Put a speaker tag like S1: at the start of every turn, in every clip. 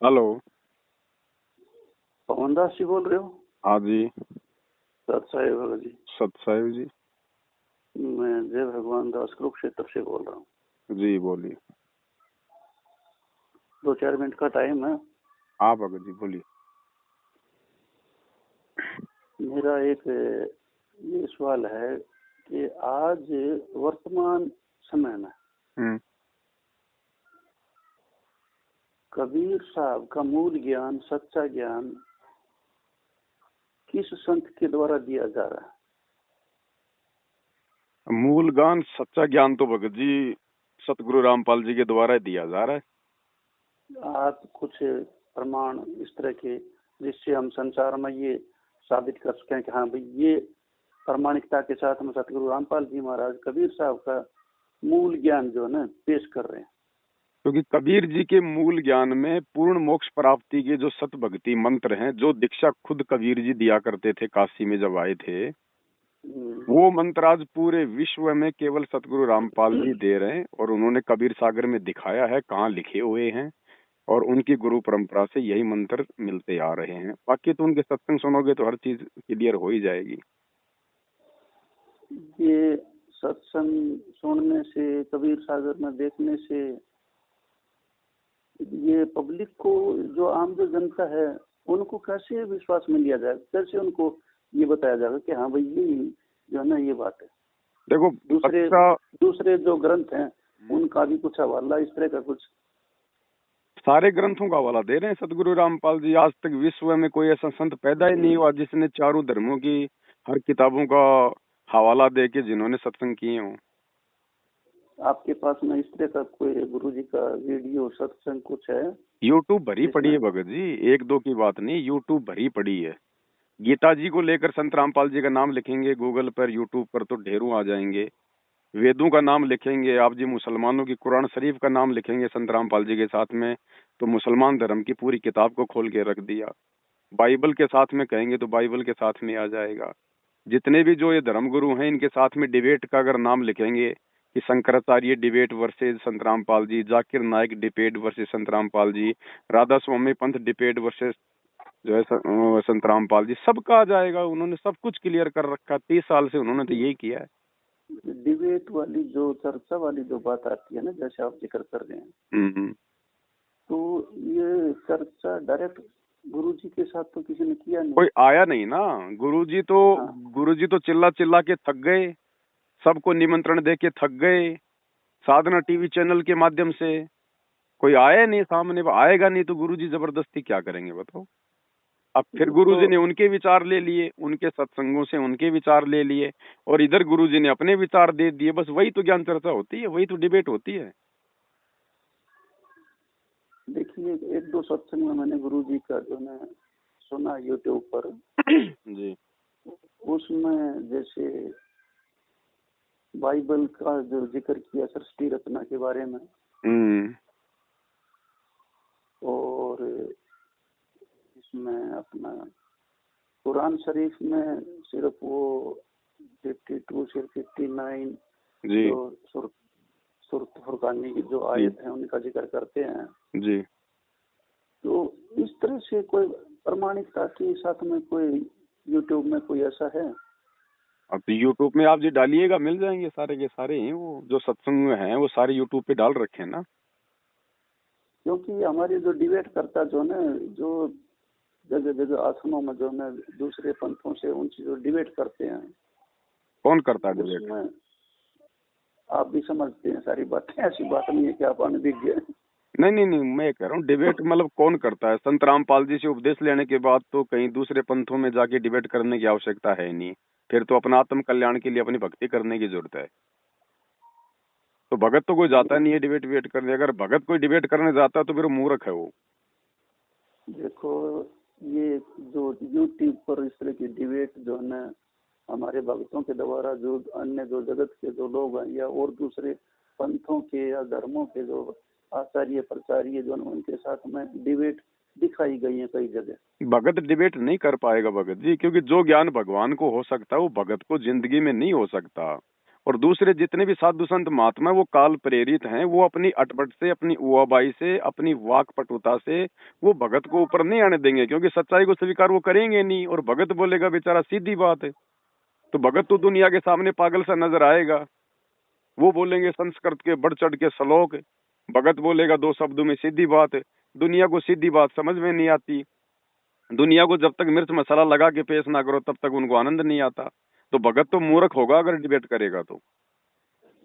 S1: Hello.
S2: पवन दास जी बोल रहे हो?
S1: हाँ जी।
S2: सत साहिब भगत जी।
S1: सतसाहिब जी।
S2: मैं जय भगवान दास कुरुक्षेत्र से बोल रहा हूँ।
S1: जी बोलिए।
S2: 2-4 मिनट का टाइम है।
S1: हाँ भगत जी बोलिए।
S2: मेरा एक ये सवाल है कि आज वर्तमान समय में
S1: हम्म।
S2: कबीर साहब का मूल ज्ञान, सच्चा ज्ञान किस संत के द्वारा दिया जा रहा
S1: मूल ज्ञान सच्चा ज्ञान तो भगत जी सतगुरु रामपाल जी के द्वारा दिया जा रहा है।
S2: है? आप कुछ प्रमाण इस तरह के जिससे हम संसार में ये साबित कर सकें कि हाँ भाई ये प्रामाणिकता के साथ हम सतगुरु रामपाल जी महाराज कबीर साहब का मूल ज्ञान जो है ना पेश कर रहे हैं।
S1: क्योंकि कबीर जी के मूल ज्ञान में पूर्ण मोक्ष प्राप्ति के जो सत भक्ति मंत्र हैं, जो दीक्षा खुद कबीर जी दिया करते थे काशी में जब आए थे, वो मंत्र आज पूरे विश्व में केवल सतगुरु रामपाल जी दे रहे हैं। और उन्होंने कबीर सागर में दिखाया है कहाँ लिखे हुए हैं, और उनकी गुरु परंपरा से यही मंत्र मिलते आ रहे हैं। बाकी तो उनके सत्संग सुनोगे तो हर चीज क्लियर हो ही जाएगी।
S2: ये सत्संग सुनने से, कबीर सागर में देखने से ये पब्लिक को, जो आम जो जनता है, उनको कैसे विश्वास में लिया जाए? कैसे उनको ये बताया जाएगा कि हाँ भाई ये जो है ना ये बात है?
S1: देखो,
S2: दूसरे
S1: अच्छा,
S2: दूसरे जो ग्रंथ हैं उनका भी कुछ हवाला इस तरह का कुछ?
S1: सारे ग्रंथों का हवाला दे रहे हैं सतगुरु रामपाल जी। आज तक विश्व में कोई ऐसा संत पैदा ही नहीं हुआ जिसने चारों धर्मों की हर किताबों का हवाला दे के जिन्होंने सत्संग किए हों।
S2: आपके पास में इस तरह का कोई गुरु जी का वीडियो सत्संग कुछ है
S1: यूट्यूब भरी पड़ी
S2: जिसमें?
S1: है भगत जी, एक दो की बात नहीं, यूट्यूब भरी पड़ी है। गीता जी को लेकर संत रामपाल जी का नाम लिखेंगे गूगल पर, यूट्यूब पर तो ढेरों आ जाएंगे। वेदों का नाम लिखेंगे आप जी, मुसलमानों की कुरान शरीफ का नाम लिखेंगे संत रामपाल जी के साथ में, तो मुसलमान धर्म की पूरी किताब को खोल के रख दिया। बाइबल के साथ में कहेंगे तो बाइबल के साथ में आ जाएगा। जितने भी जो ये धर्म गुरु हैं इनके साथ में डिबेट का अगर नाम लिखेंगे कि शंकराचार्य डिबेट वर्सेज संत रामपाल जी, जाकिर नाइक डिबेट वर्सेज संत रामपाल जी, राधा स्वामी पंथ डिबेट वर्सेज जो है संत रामपाल जी, सबका आ जाएगा। उन्होंने सब कुछ क्लियर कर रखा, 30 साल से उन्होंने तो यही किया है।
S2: डिबेट वाली जो चर्चा वाली जो बात आती है ना, जैसे आप जिक्र कर रहे हैं,
S1: हम्म।
S2: तो ये चर्चा डायरेक्ट गुरु जी के साथ तो किसी ने किया नहीं।
S1: कोई आया नहीं ना। गुरुजी तो
S2: हाँ,
S1: गुरुजी तो चिल्ला चिल्ला के थक गए, सबको निमंत्रण दे के थक गए, साधना टीवी चैनल के माध्यम से। कोई आया नहीं सामने, आएगा नहीं तो गुरुजी जबरदस्ती क्या करेंगे बताओ। अब फिर
S2: तो
S1: गुरुजी ने उनके विचार ले लिए, उनके सत्संगों से उनके विचार ले लिए, और इधर गुरुजी ने अपने विचार दे दिए। बस वही तो ज्ञान चर्चा होती है, वही तो डिबेट होती है।
S2: देखिए, एक दो सत्संग में मैंने गुरु जी का जो है सुना यूट्यूब पर।
S1: जी।
S2: उसमें जैसे बाइबल का जो जिक्र किया सृष्टि रचना के बारे में,
S1: हम्म।
S2: और इसमें अपना कुरान शरीफ में सिर्फ वो 52 से 59
S1: जी।
S2: जो सूरत फुरकानी की जो
S1: जी।
S2: आयत है उनका जिक्र करते हैं।
S1: जी।
S2: तो इस तरह से कोई प्रामाणिकता के साथ में कोई यूट्यूब में कोई ऐसा है?
S1: अब तो यूट्यूब में आप जी डालिएगा, मिल जाएंगे सारे के सारे ही, वो जो सत्संग में हैं वो सारे यूट्यूब पे डाल रखे हैं ना।
S2: क्योंकि हमारी जो डिबेट करता जो ना, जो जगह जगह आश्रमों में जो है दूसरे पंथों से उनसे जो डिबेट करते हैं,
S1: कौन करता है डिबेट?
S2: उसमें आप भी समझते हैं सारी बातें, ऐसी बात नहीं है कि आप अनभिज्ञ हैं।
S1: नहीं नहीं नहीं, मैं कह रहा हूँ डिबेट मतलब कौन करता है? संत रामपाल जी से उपदेश लेने के बाद तो कहीं दूसरे पंथों में जाके डिबेट करने की आवश्यकता है ही नहीं। फिर तो अपना आत्म कल्याण के लिए अपनी भक्ति करने की जरूरत है। तो भगत तो कोई जाता नहीं है डिबेट वेट करने। अगर भगत कोई डिबेट करने जाता है तो फिर वो मूर्ख है वो।
S2: देखो, ये जो यूट्यूब पर इस तरह की डिबेट जो है ना, हमारे भक्तों के द्वारा जो अन्य जो जगत के जो लोग हैं या और दूसरे पंथों के या धर्मों के जो आचार्य प्रचार्य जो हैं, उनके साथ में डिबेट दिखाई गई है कई जगह।
S1: भगत डिबेट नहीं कर पाएगा भगत जी, क्योंकि जो ज्ञान भगवान को हो सकता है वो भगत को जिंदगी में नहीं हो सकता। और दूसरे जितने भी साधु संत महात्मा हैं, वो काल प्रेरित हैं। वो अपनी अटपट से, अपनी उआबाई से, अपनी वाक पटुता से वो भगत को ऊपर नहीं आने देंगे, क्योंकि सच्चाई को स्वीकार वो करेंगे नहीं। और भगत बोलेगा बेचारा, सीधी बात है, तो भगत तो दुनिया के सामने पागल सा नजर आएगा। वो बोलेंगे संस्कृत के बढ़ चढ़ के श्लोक, भगत बोलेगा दो शब्दों में सीधी बात। दुनिया को सीधी बात समझ में नहीं आती। दुनिया को जब तक मिर्च मसाला लगा के पेश ना करो तब तक उनको आनंद नहीं आता। तो भगत तो मूर्ख होगा अगर डिबेट करेगा तो।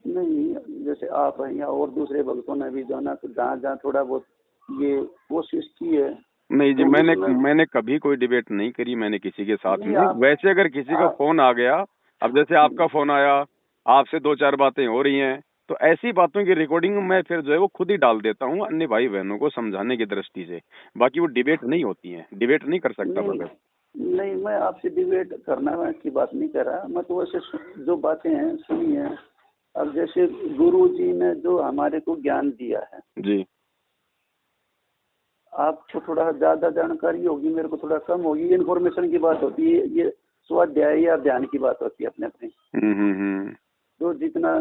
S2: नहीं, जैसे आप हैं या और दूसरे भक्तों ने भी जो है ना, तो जहाँ जहाँ थोड़ा बहुत ये कोशिश की है।
S1: नहीं जी,
S2: तो
S1: मैंने कभी कोई डिबेट नहीं करी, मैंने किसी के साथ
S2: नहीं,
S1: में। वैसे अगर किसी का फोन आ गया, अब जैसे आपका फोन आया, आपसे दो चार बातें हो रही हैं, तो ऐसी बातों की रिकॉर्डिंग मैं फिर जो है वो खुद ही डाल देता हूँ अन्य भाई बहनों को समझाने की दृष्टि से। बाकी वो डिबेट नहीं होती है, डिबेट नहीं कर सकता
S2: नहीं,
S1: भगत।
S2: नहीं, मैं आपसे डिबेट करना की बात नहीं कर रहा। मैं तो वैसे जो बातें हैं सुनी है। अब जैसे गुरु जी ने जो हमारे को ज्ञान दिया है,
S1: जी।
S2: आपको थोड़ा ज्यादा जानकारी होगी, मेरे को थोड़ा कम होगी। इन्फॉर्मेशन की बात होती है, ये स्वाध्याय या ध्यान की बात होती है अपने अपने।
S1: हम्म।
S2: तो जितना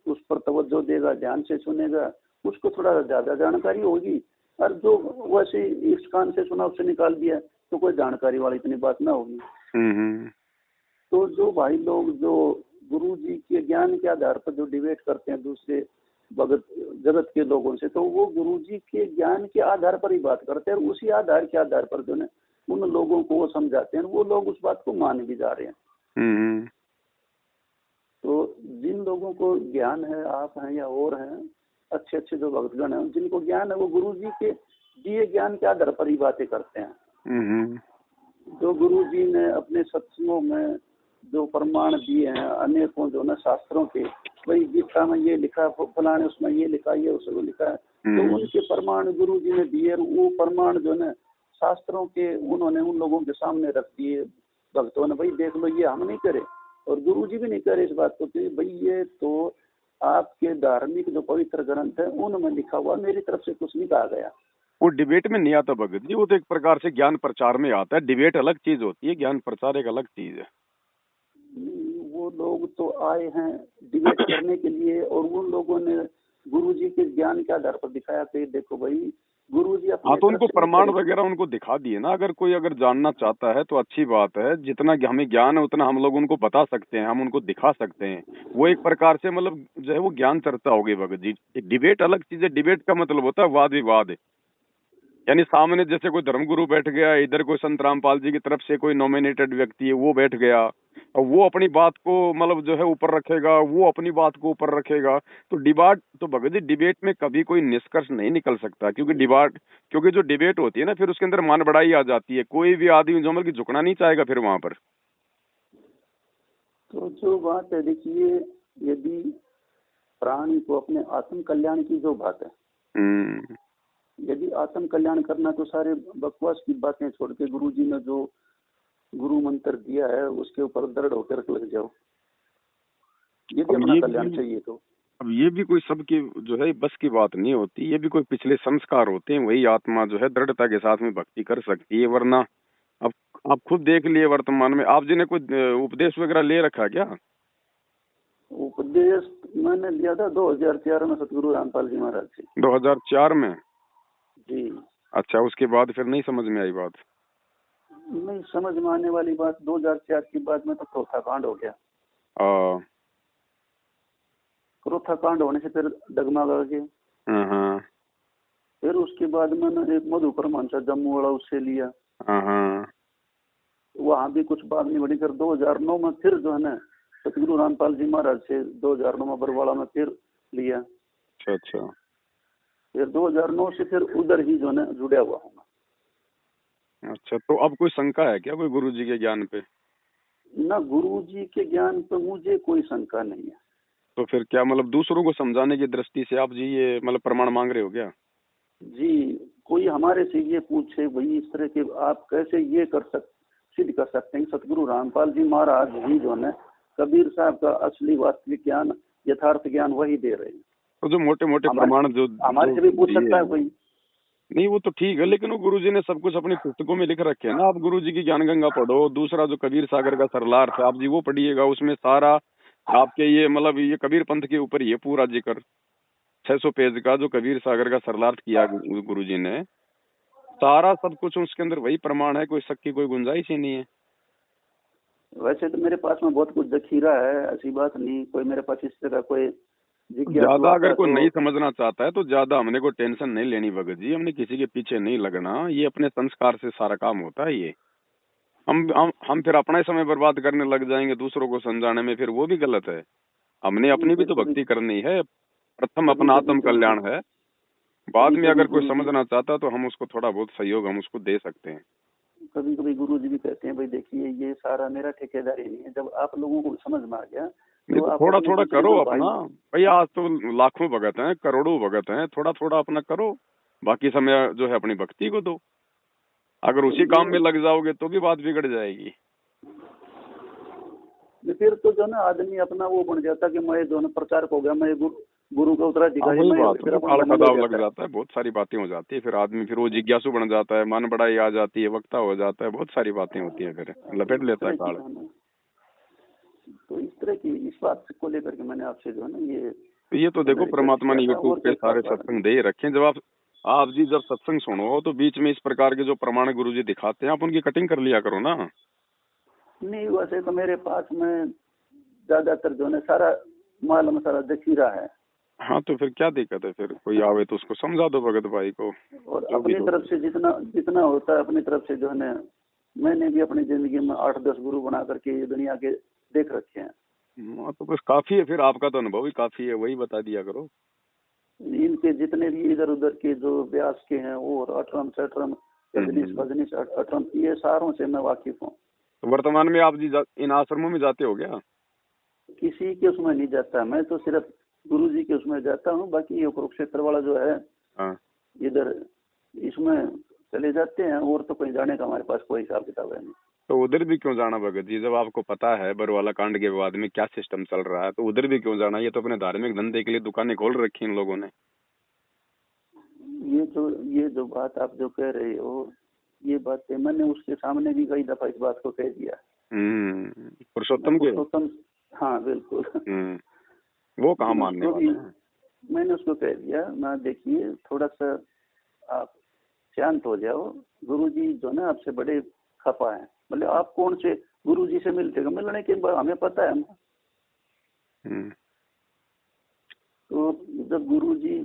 S2: उस पर तवज्जो देगा, ध्यान से सुनेगा, उसको थोड़ा ज्यादा जानकारी होगी। और जो वैसे इस कान से सुना उससे निकाल दिया, तो कोई जानकारी वाली इतनी बात ना होगी।
S1: हम्म।
S2: तो जो भाई लोग जो गुरु जी के ज्ञान के आधार पर जो डिबेट करते हैं दूसरे भगत जगत के लोगों से, तो वो गुरु जी के ज्ञान के आधार पर ही बात करते हैं। और उसी आधार के आधार पर जो है उन लोगों को वो समझाते हैं, वो लोग उस बात को मान भी जा रहे हैं।
S1: हम्म।
S2: तो जिन लोगों को ज्ञान है, आप हैं या और हैं, अच्छे अच्छे जो भक्तगण हैं जिनको ज्ञान है, वो गुरु जी के दिए ज्ञान के आधार पर ही बातें करते हैं।
S1: हम्म।
S2: जो गुरु जी ने अपने सत्संगों में जो प्रमाण दिए हैं अनेकों जो ना शास्त्रों के, वही गीता में ये लिखा, फलाने उसमें ये लिखा, ये उसमें लिखा है, तो उनके प्रमाण गुरु जी ने दिए। वो प्रमाण जो है शास्त्रों के उन्होंने उन लोगों के सामने रख दिए भक्तों ने, भाई देख लो, ये हम नहीं करे और गुरु जी भी नहीं करे इस बात को कि भाई ये तो आपके धार्मिक जो पवित्र ग्रंथ है उनमें लिखा हुआ, मेरी तरफ से कुछ नहीं कहा गया।
S1: वो डिबेट में नहीं आता भगत जी, वो तो एक प्रकार से ज्ञान प्रचार में आता है। डिबेट अलग चीज होती है, ज्ञान प्रचार एक अलग चीज है।
S2: वो लोग तो आए हैं डिबेट करने के लिए, और उन लोगों ने गुरु जी के ज्ञान के आधार पर दिखाया कि देखो भाई गुरु जी
S1: हाँ, तो उनको
S2: तरफ से
S1: प्रमाण वगैरह उनको दिखा दिए ना। अगर कोई अगर जानना चाहता है तो अच्छी बात है, जितना हमें ज्ञान है उतना हम लोग उनको बता सकते हैं, हम उनको दिखा सकते हैं। वो एक प्रकार से मतलब जो है वो ज्ञान चर्चा हो गई भगत जी। डिबेट अलग चीज है। डिबेट का मतलब होता है वाद विवाद, यानी सामने जैसे कोई धर्मगुरु बैठ गया, इधर कोई संत रामपाल जी की तरफ से कोई नॉमिनेटेड व्यक्ति है वो बैठ गया, और वो अपनी बात को मतलब जो है ऊपर रखेगा, वो अपनी बात को ऊपर रखेगा। तो डिबेट तो भगत जी, डिबेट में कभी कोई निष्कर्ष नहीं निकल सकता, क्योंकि जो डिबेट होती है ना, फिर उसके अंदर मान बढ़ाई आ जाती है। कोई भी आदमी जो मतलब कि झुकना नहीं चाहेगा फिर वहां पर।
S2: तो जो बात है, देखिए, यदि प्राणी को अपने आत्म कल्याण की जो बात है, यदि आत्म कल्याण करना तो सारे बकवास की बातें छोड़ के गुरु जी ने जो गुरु मंत्र दिया है उसके ऊपर दृढ़ होकर लग जाओ, यदि अपना कल्याण चाहिए तो।
S1: अब ये भी कोई सबकी जो है बस की बात नहीं होती, ये भी कोई पिछले संस्कार होते हैं, वही आत्मा जो है दृढ़ता के साथ में भक्ति कर सकती है। वरना अब आप खुद देख लिए वर्तमान में, आप जी ने कोई उपदेश वगैरह ले रखा क्या?
S2: उपदेश मैंने लिया था 2004 में सतगुरु रामपाल जी महाराज से।
S1: 2004 में?
S2: जी।
S1: अच्छा, उसके बाद फिर नहीं समझ में आई बात?
S2: नहीं समझ में आने वाली बात, 2004 के बाद में तो चौथा कांड हो गया। चौथा कांड होने से फिर डगमगा गए। फिर उसके बाद मैंने एक मधु परमांसा जम्मू वाला उससे लिया। वहाँ भी कुछ बात नहीं बनी। फिर 2009 में फिर जो है ना सतगुरु रामपाल जी महाराज से 2009 में बरवाड़ा में फिर लिया।
S1: अच्छा।
S2: फिर 2009 से फिर उधर ही जो है ना जुड़ा हुआ हूँ।
S1: अच्छा, तो अब कोई शंका है क्या कोई गुरु जी के ज्ञान पे?
S2: ना, गुरु जी के ज्ञान पे मुझे कोई शंका नहीं है।
S1: तो फिर क्या मतलब दूसरों को समझाने की दृष्टि से आप जी ये मतलब प्रमाण मांग रहे हो क्या?
S2: जी, कोई हमारे से ये पूछे भाई इस तरह के आप कैसे ये सिद्ध कर सकते हैं सतगुरु रामपाल जी महाराज ही जो है कबीर साहब का असली वास्तविक ज्ञान, यथार्थ ज्ञान वही दे रहे हैं।
S1: तो जो मोटे मोटे प्रमाण जो
S2: हमारे से भी पूछ सकता है कोई?
S1: नहीं, वो तो ठीक है, लेकिन वो गुरुजी ने सब कुछ अपनी पुस्तकों में लिख रखे हैं ना। आप गुरुजी की ज्ञान गंगा पढ़ो, दूसरा जो कबीर सागर का सरलार्थ है आप जी वो पढ़िएगा, उसमें सारा आपके ये मतलब ये कबीर पंथ के ऊपर ये पूरा जिक्र 600 पेज का जो कबीर सागर का सरलार्थ किया गुरु जी ने, सारा सब कुछ उसके अंदर वही प्रमाण है, कोई शक की कोई गुंजाइश ही नहीं है।
S2: वैसे तो मेरे पास में बहुत कुछ जखीरा है, ऐसी बात नहीं, कोई मेरे पास इस तरह कोई जिज्ञासु
S1: ज्यादा
S2: आता
S1: अगर
S2: है
S1: कोई
S2: तो।
S1: नहीं समझना चाहता है तो ज्यादा हमने को टेंशन नहीं लेनी भगत जी, हमने किसी के पीछे नहीं लगना, ये अपने संस्कार से सारा काम होता है। ये हम फिर अपना ही समय बर्बाद करने लग जाएंगे दूसरों को समझाने में, फिर वो भी गलत है। हमने
S2: नहीं,
S1: अपनी भी तो
S2: देखो
S1: भक्ति करनी है, प्रथम
S2: कभी
S1: अपना
S2: कभी
S1: आत्म
S2: तो
S1: कल्याण है, बाद
S2: कभी
S1: में
S2: कभी
S1: अगर कोई
S2: गुरु जी,
S1: समझना चाहता तो हम उसको थोड़ा बहुत सहयोग हम उसको दे सकते हैं।
S2: कभी कभी गुरु जी भी कहते हैं भाई देखिए ये सारा मेरा ठेकेदारी नहीं है, जब आप लोगों को समझ में आ गया
S1: नहीं
S2: तो
S1: तो
S2: आप
S1: थोड़ा
S2: अपने
S1: थोड़ा
S2: दूसरे
S1: करो
S2: जो
S1: अपना।
S2: भाई।
S1: भैया आज तो लाखों भगत हैं, करोड़ों भगत हैं, थोड़ा थोड़ा अपना करो, बाकी समय जो है अपनी भक्ति को दो। अगर
S2: तो
S1: उसी काम
S2: ये
S1: में लग जाओगे तो भी बात बिगड़ जाएगी।
S2: फिर तो जो ना आदमी अपना वो बन जाता कि मैं जो है ना प्रचारक हो गया, मैं गुरु गुरु का
S1: हाँ
S2: उत्तराधिकारी
S1: वही
S2: मैं हो
S1: बात
S2: गया,
S1: है,
S2: फिर
S1: वो
S2: अपना
S1: काल
S2: घमंड हो
S1: खदाव लग
S2: जाता है।
S1: जाता है, बहुत सारी बातें हो जाती है, फिर आदमी फिर वो जिज्ञासु बन जाता है, मन बड़ाई आ जाती है, वक्ता हो जाता है, बहुत सारी बातें होती है, फिर
S2: तो
S1: लपेट
S2: इस
S1: लेता है
S2: तरह की
S1: काल।
S2: जो है ना, तो इस तरह की इस बात को लेकर के मैंने आपसे जो है ना ये
S1: तो ये तो देखो
S2: पुनर्चर्चा
S1: परमात्मा
S2: किया
S1: ने
S2: था,
S1: यूट्यूब
S2: और
S1: पे
S2: कोई खास
S1: सारे
S2: बात नहीं।
S1: सत्संग दे ही रखे हैं। जब आप जी जब सत्संग सुनो तो बीच में इस प्रकार के जो प्रमाण गुरु जी दिखाते हैं आप उनकी कटिंग कर लिया करो ना।
S2: नहीं, वैसे तो मेरे पास में ज्यादातर जो है ना सारा माल मसाला जखीरा है,
S1: हाँ तो फिर क्या दिक्कत है, फिर कोई आवे तो उसको समझा दो भगत भाई को
S2: और
S1: जो भी
S2: अपनी तरफ
S1: दोगे।
S2: से जितना जितना होता है अपनी तरफ से जो है ना, मैंने भी अपनी जिंदगी में 8-10 गुरु बना करके ये दुनिया के देख रखे हैं।
S1: हाँ तो बस काफी है, फिर आपका तो अनुभव ही काफी है, वही बता दिया करो।
S2: इनके जितने भी इधर उधर के जो व्यास के हैं और अठरम चठरम यजनीश
S1: हम्म।
S2: भजनीश अठरम, ये सारों से मैं वाकिफ हूँ।
S1: तो वर्तमान में आप जी इन आश्रमों में जाते हो क्या?
S2: किसी के उसमें नहीं जाता, मैं तो सिर्फ गुरु जी के उसमें जाता हूँ, बाकी ये कुरुक्षेत्र वाला जो है
S1: हाँ
S2: इधर इसमें चले जाते हैं, और तो कहीं जाने का हमारे पास कोई हिसाब किताब है नहीं।
S1: तो उधर भी क्यों जाना भगत जी, जब आपको पता है बरवाला कांड के बाद में क्या सिस्टम चल रहा है, तो उधर भी क्यों जाना? ये तो अपने धार्मिक धंधे के लिए दुकानें खोल रखी इन लोगों ने।
S2: ये जो बात आप जो कह रहे हो, ये बात है, मैंने उसके सामने भी कई दफा इस बात को कह दिया। मैं
S1: पुरुषोत्तम के।
S2: पुरुषोत्तम, हाँ बिल्कुल।
S1: वो कहाँ
S2: मैंने
S1: मानने
S2: उसको भी
S1: वाले हैं।
S2: मैंने उसको कह दिया, मैं देखिए थोड़ा सा आप शांत हो जाओ, गुरुजी जो ना आपसे बड़े खफा हैं। बोले आप कौन से गुरुजी से मिलते हो? मिलने के बाद हमें पता है ना।
S1: हम्म।
S2: तो जब गुरुजी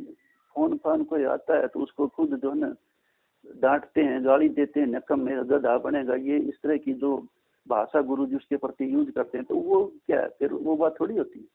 S2: फोन फान कोई आता है तो उसको खुद जो है ना डांटते हैं, गाली देते हैं, नकम में गधा बनेगा, ये इस तरह की जो भाषा गुरुजी उसके प्रति यूज करते हैं, तो वो क्या है, फिर वो बात थोड़ी होती है।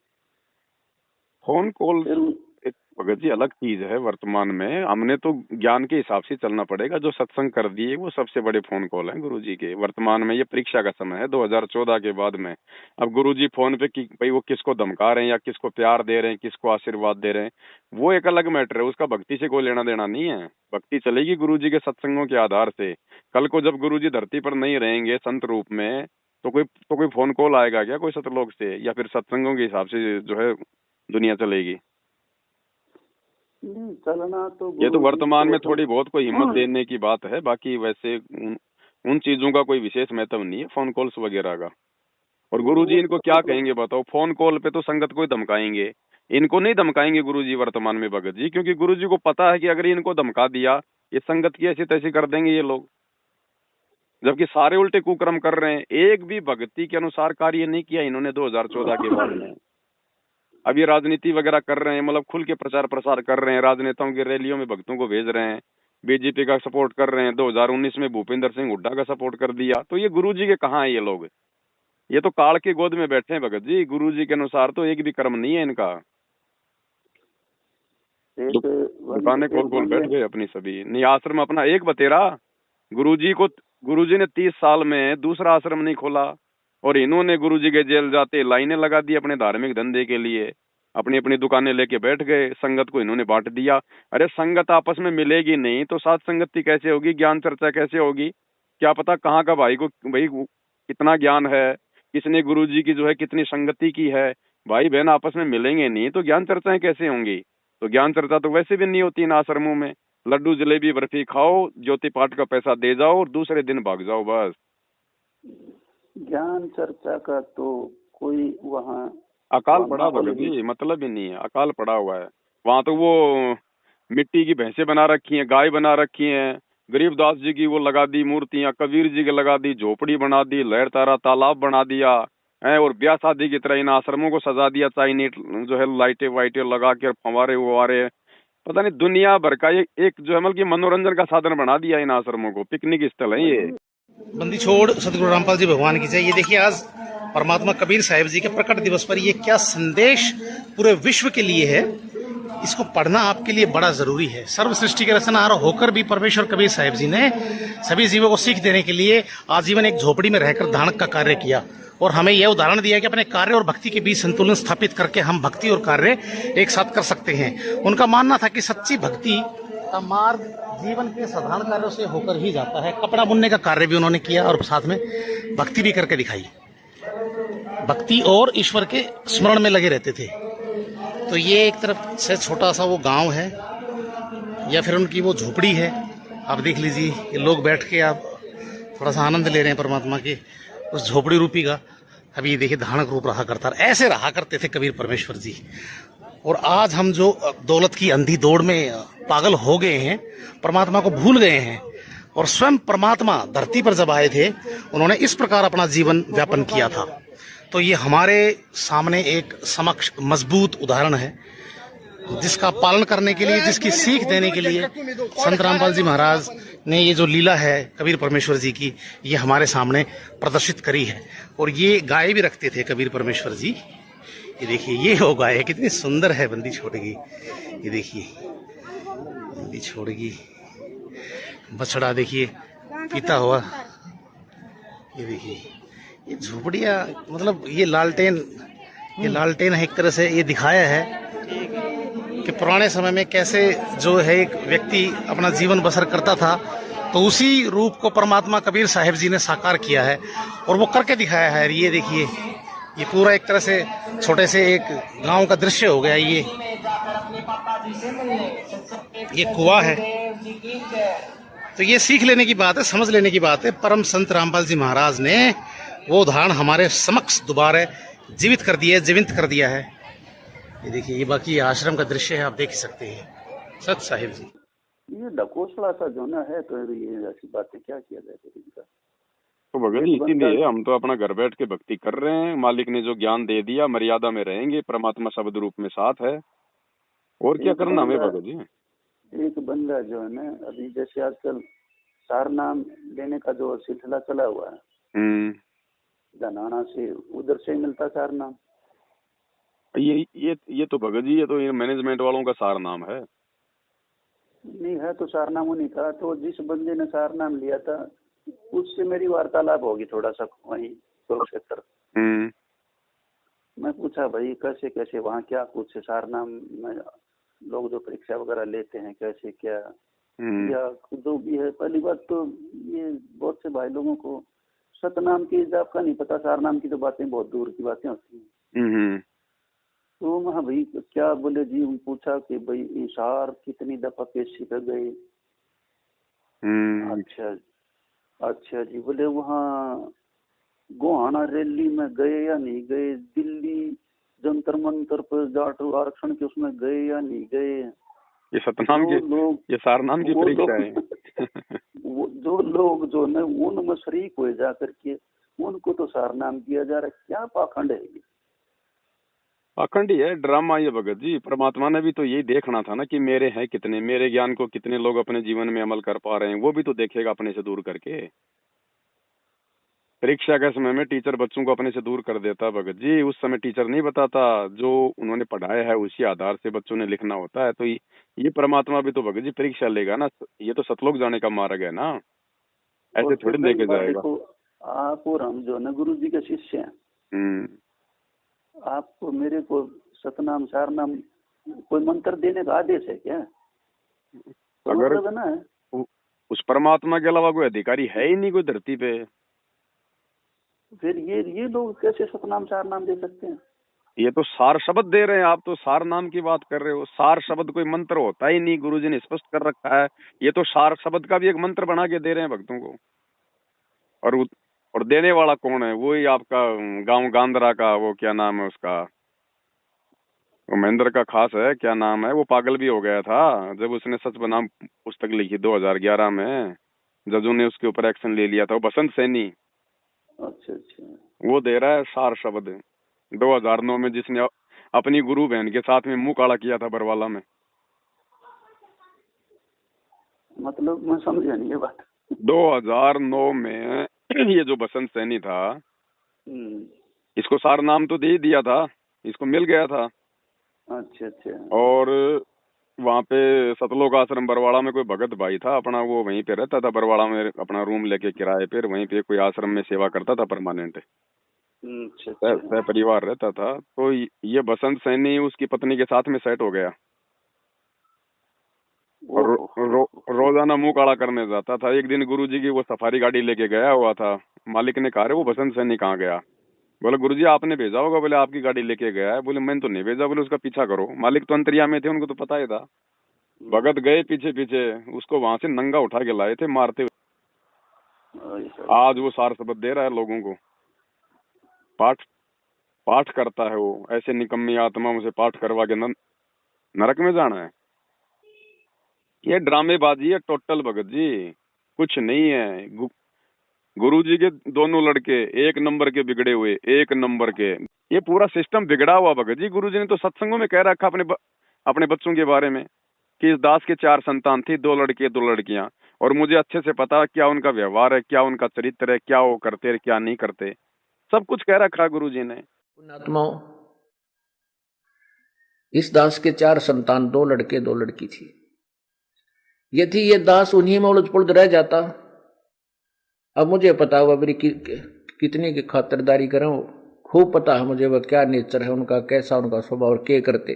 S1: फोन कॉल
S2: फिर
S1: एक भगत जी अलग चीज है। वर्तमान में हमने तो ज्ञान के हिसाब से चलना पड़ेगा, जो सत्संग कर दिए वो सबसे बड़े फोन कॉल हैं गुरु जी के। वर्तमान में ये परीक्षा का समय है 2014 के बाद में। अब गुरु जी फोन पे कि भाई वो किसको धमका रहे हैं या किसको प्यार दे रहे हैं, किसको आशीर्वाद दे रहे हैं, वो एक अलग मैटर है, उसका भक्ति से कोई लेना देना नहीं है। भक्ति चलेगी गुरु जी के सत्संगों के आधार से। कल को जब गुरु जी धरती पर नहीं रहेंगे संत रूप में, तो कोई फोन कॉल आएगा क्या कोई सतलोक से, या फिर सत्संगों के हिसाब से जो है दुनिया चलेगी?
S2: नहीं, चलना तो
S1: ये तो
S2: गुरुजी
S1: वर्तमान
S2: को
S1: में
S2: तो
S1: थोड़ी बहुत कोई हिम्मत देने की बात है, बाकी वैसे उन चीजों का कोई विशेष महत्व नहीं है फोन कॉल्स वगैरह का। और गुरुजी
S2: वो
S1: इनको
S2: तो
S1: क्या
S2: सब लोग।
S1: कहेंगे बताओ? फोन कॉल पे तो संगत को ही धमकाएंगे, इनको नहीं धमकाएंगे गुरुजी वर्तमान में भगत जी, क्योंकि गुरुजी को पता है कि अगर इनको धमका दिया ये संगत की ऐसी तैसी कर देंगे ये लोग, जबकि सारे उल्टे कुकर्म कर रहे हैं। एक भी भक्ति के अनुसार कार्य नहीं किया इन्होंने 2014 के बाद में। अब ये राजनीति वगैरह कर रहे हैं, मतलब खुल के प्रचार प्रसार कर रहे हैं, राजनेताओं की रैलियों में भक्तों को भेज रहे हैं, बीजेपी का सपोर्ट कर रहे हैं। 2019 में भूपेंद्र सिंह हुड्डा का सपोर्ट कर दिया, तो ये गुरुजी के कहाँ है ये लोग? ये तो काल के गोद में बैठे हैं भगत जी, गुरुजी के अनुसार तो एक भी कर्म नहीं है इनका।
S2: एक
S1: दुकानें खोल
S2: एक
S1: खोल
S2: बंदे।
S1: बैठ गए अपनी सभी, नहीं आश्रम अपना एक बतेरा। गुरुजी ने 30 साल में दूसरा आश्रम नहीं खोला, और इन्होंने गुरुजी के जेल जाते लाइनें लगा दी अपने धार्मिक धंधे के लिए, अपनी अपनी दुकानें लेके बैठ गए, संगत को इन्होंने बांट दिया। अरे संगत आपस में मिलेगी नहीं तो साथ संगति कैसे होगी, ज्ञान चर्चा कैसे होगी? क्या पता कहाँ का भाई को भाई कितना ज्ञान है, किसने गुरुजी की जो है कितनी संगति की है। भाई बहन आपस में मिलेंगे नहीं तो ज्ञान चर्चाएं कैसे होंगी? तो ज्ञान चर्चा तो वैसे भी नहीं होती इन आश्रमों में। लड्डू जलेबी बर्फी खाओ, ज्योति पाठ का पैसा दे जाओ और दूसरे दिन भाग जाओ बस।
S2: ज्ञान चर्चा का तो कोई वहाँ
S1: अकाल पड़ा भगत जी, मतलब ही नहीं है, अकाल पड़ा हुआ है। वहां तो वो मिट्टी की भैंसे बना रखी हैं, गाय बना रखी हैं, गरीबदास जी की वो लगा दी मूर्तियां, कबीर जी की लगा दी, झोपड़ी बना दी, लहर तारा तालाब बना दिया है, और ब्याह शादी की तरह इन आश्रमों को सजा दिया, चाइनीट जो है लाइटें वाइटें लगा के फंवारे ववारे, पता नहीं दुनिया भर का एक जो है मतलब कि मनोरंजन का साधन बना दिया इन आश्रमों को, पिकनिक स्थल है ये।
S3: बंदी छोड़ सतगुरु रामपाल जी भगवान की जय। ये देखिए आज परमात्मा कबीर साहिब जी के प्रकट दिवस पर ये क्या संदेश पूरे विश्व के लिए है, इसको पढ़ना आपके लिए बड़ा जरूरी है। सर्व सृष्टि के रचनाहार होकर भी परमेश्वर कबीर साहिब जी ने सभी जीवों को सीख देने के लिए आजीवन एक झोपड़ी में रहकर धानक का कार्य किया और हमें यह उदाहरण दिया कि अपने कार्य और भक्ति के बीच संतुलन स्थापित करके हम भक्ति और कार्य एक साथ कर सकते हैं। उनका मानना था कि सच्ची भक्ति का मार्ग जीवन के साधारण कार्यों से होकर ही जाता है। कपड़ा बुनने का कार्य भी उन्होंने किया और साथ में भक्ति भी करके दिखाई। भक्ति और ईश्वर के स्मरण में लगे रहते थे। तो ये एक तरफ से छोटा सा वो गांव है या फिर उनकी वो झोपड़ी है, आप देख लीजिए। ये लोग बैठ के आप थोड़ा सा आनंद ले रहे हैं परमात्मा के उस झोपड़ी रूपी का। अभी ये देखिए धानक रूप रहा करता, ऐसे रहा करते थे कबीर परमेश्वर जी। और आज हम जो दौलत की अंधी दौड़ में पागल हो गए हैं, परमात्मा को भूल गए हैं। और स्वयं परमात्मा धरती पर जब आए थे उन्होंने इस प्रकार अपना जीवन व्यापन किया था। तो ये हमारे सामने एक समक्ष मजबूत उदाहरण है, जिसका पालन करने के लिए, जिसकी सीख देने के लिए संत रामपाल जी महाराज ने ये जो लीला है कबीर परमेश्वर जी की, ये हमारे सामने प्रदर्शित करी है। और ये गाय भी रखते थे कबीर परमेश्वर जी। ये देखिए ये हो गाय है, कितनी सुंदर है बंदी छोड़गी। ये देखिए बंदी छोड़गी, बछड़ा देखिए पीता हुआ। ये देखिए ये झोपड़िया, मतलब ये लालटेन है एक तरह से। ये दिखाया है कि पुराने समय में कैसे जो है एक व्यक्ति अपना जीवन बसर करता था, तो उसी रूप को परमात्मा कबीर साहिब जी ने साकार किया है और वो करके दिखाया है। ये देखिए ये पूरा एक तरह से छोटे से एक गांव का दृश्य हो गया। ये कुआं है। तो ये सीख लेने की बात है, समझ लेने की बात है। परम संत रामपाल जी महाराज ने वो उदाहरण हमारे समक्ष दोबारा जीवित कर दिया है। ये देखिए ये बाकी आश्रम का दृश्य है, आप देख सकते हैं। सत साहिब जी
S2: ये ढकोसला सा जो ना है, तो ये ऐसी बातें क्या किया जाए इनका।
S1: तो भगत जी इसीलिए हम तो अपना घर बैठ के भक्ति कर रहे हैं। मालिक ने जो ज्ञान दे दिया, मर्यादा में रहेंगे, परमात्मा शब्द रूप में साथ है, और क्या करना हमें भगत जी।
S2: एक बंदा जो है ना, अभी जैसे आजकल सार नाम लेने का जो सिलसिला चला हुआ है, धनाना से उधर से मिलता सार नाम।
S1: ये तो भगत जी ये तो मैनेजमेंट वालों का सार नाम है।
S2: नहीं है तो सार नाम नहीं था। तो जिस बंदे ने सार नाम लिया था उससे मेरी वार्तालाप होगी थोड़ा सा वहीं कुरुक्षेत्र। मैं पूछा भाई कैसे कैसे वहाँ क्या कुछ सार नाम में लोग जो परीक्षा वगैरह लेते हैं कैसे क्या या जो भी है। पहली बात तो ये बहुत से भाई लोगों को सतनाम की जाप का नहीं पता, सार नाम की तो बातें बहुत दूर की बातें होती हैं। तो मैं भाई क्या बोले जी, पूछा कि भाई सार कितनी दफा पेशी पे गए। अच्छा जी। बोले वहाँ गोहाना रैली में गए या नहीं गए, दिल्ली जंतर मंतर पर जाट आरक्षण के उसमें गए या नहीं गए।
S1: ये सतनाम के लोग, ये सारनाम की परीक्षा है।
S2: वो जो लोग जो न उनमें शरीक हुए जा करके उनको तो सार नाम दिया जा रहा है। क्या पाखंड है ये?
S1: पाखंड ही है, ड्रामा ये भगत जी। परमात्मा ने भी तो यही देखना था ना कि मेरे हैं कितने, मेरे ज्ञान को कितने लोग अपने जीवन में अमल कर पा रहे हैं, वो भी तो देखेगा अपने से दूर करके। परीक्षा के समय में टीचर बच्चों को अपने से दूर कर देता भगत जी। उस समय टीचर नहीं बताता, जो उन्होंने पढ़ाया है उसी आधार से बच्चों ने लिखना होता है। तो ये परमात्मा भी तो भगत जी परीक्षा लेगा ना। ये तो सतलोक जाने का मार्ग है ना, ऐसे थोड़ी लेके जाएगा।
S2: आप और हम जो है ना गुरु जी के शिष्य हैं, आपको मेरे को सतनाम सार नाम कोई मंत्र देने का आदेश है क्या?
S1: अगर उस परमात्मा के अलावा कोई अधिकारी है ही नहीं कोई धरती पे,
S2: फिर ये लोग कैसे सतनाम सार नाम दे सकते हैं?
S1: ये तो सार शब्द दे रहे हैं, आप तो सार नाम की बात कर रहे हो। सार शब्द कोई मंत्र होता ही नहीं, गुरुजी ने स्पष्ट कर रखा है। ये तो सार शब्द का भी एक मंत्र बना के दे रहे हैं भक्तों को। और देने वाला कौन है? वही आपका गांव गांधरा का वो क्या नाम है उसका, वो महेंद्र का खास है, क्या नाम है, वो पागल भी हो गया था जब उसने सच बनाम पुस्तक लिखी 2011 में। जजों ने उसके ऊपर एक्शन ले लिया था। वो बसंत सैनी,
S2: अच्छा अच्छा।
S1: वो दे रहा है सार शब्द 2009 में, जिसने अपनी गुरु बहन के साथ में मुंह काला किया था बरवाला में।
S2: मतलब मैं समझा नहीं ये बात।
S1: 2009 में ये जो बसंत सैनी था, इसको सार नाम तो दे ही दिया था, इसको मिल गया था।
S2: अच्छा अच्छा।
S1: और वहाँ पे सतलोक आश्रम बरवाड़ा में कोई भगत भाई था अपना, वो वहीं पे रहता था बरवाड़ा में, अपना रूम लेके किराए पे, वहीं पे कोई आश्रम में सेवा करता था परमानेंट। सह परिवार रहता था। तो ये बसंत सैनी उसकी पत्नी के साथ में सेट हो गया और रोजाना मुंह काला करने जाता था। एक दिन गुरुजी की वो सफारी गाड़ी लेके गया हुआ था। मालिक ने कहा, वो बसंत सैनी कहाँ गया? बोले गुरुजी आपने भेजा होगा। बोले आपकी गाड़ी लेके गया है। बोले मैंने तो नहीं भेजा। बोले उसका पीछा करो। मालिक तो अंतरिया में थे, उनको तो पता ही था। भगत गए पीछे पीछे, उसको वहां से नंगा उठा के लाए थे मारते हुए। आज वो सार शब्द दे रहा है लोगों को, पाठ करता है वो। ऐसे निकम्मी आत्मा से पाठ करवा के नरक में जाना है। ये ड्रामेबाजी है टोटल भगत जी, कुछ नहीं है। गुरुजी के दोनों लड़के एक नंबर के बिगड़े हुए, एक नंबर के। ये पूरा सिस्टम बिगड़ा हुआ भगत जी। गुरुजी ने तो सत्संगों में कह रखा अपने बच्चों के बारे में कि इस दास के 4 संतान थी, 2 लड़के 2 लड़कियां। और मुझे अच्छे से पता क्या उनका व्यवहार है, क्या उनका चरित्र है, क्या वो करते है, क्या नहीं करते, सब कुछ कह रखा गुरुजी ने।
S4: पुण्यात्माओं, इस दास के 4 संतान, 2 लड़के 2 लड़की थी। यदि ये दास उन्हीं में उलझ पुलझ रह जाता, अब मुझे पता हुआ मेरी कितनी की खातिरदारी करें, खूब पता है मुझे वह क्या नेचर है उनका, कैसा उनका स्वभाव और क्या करते।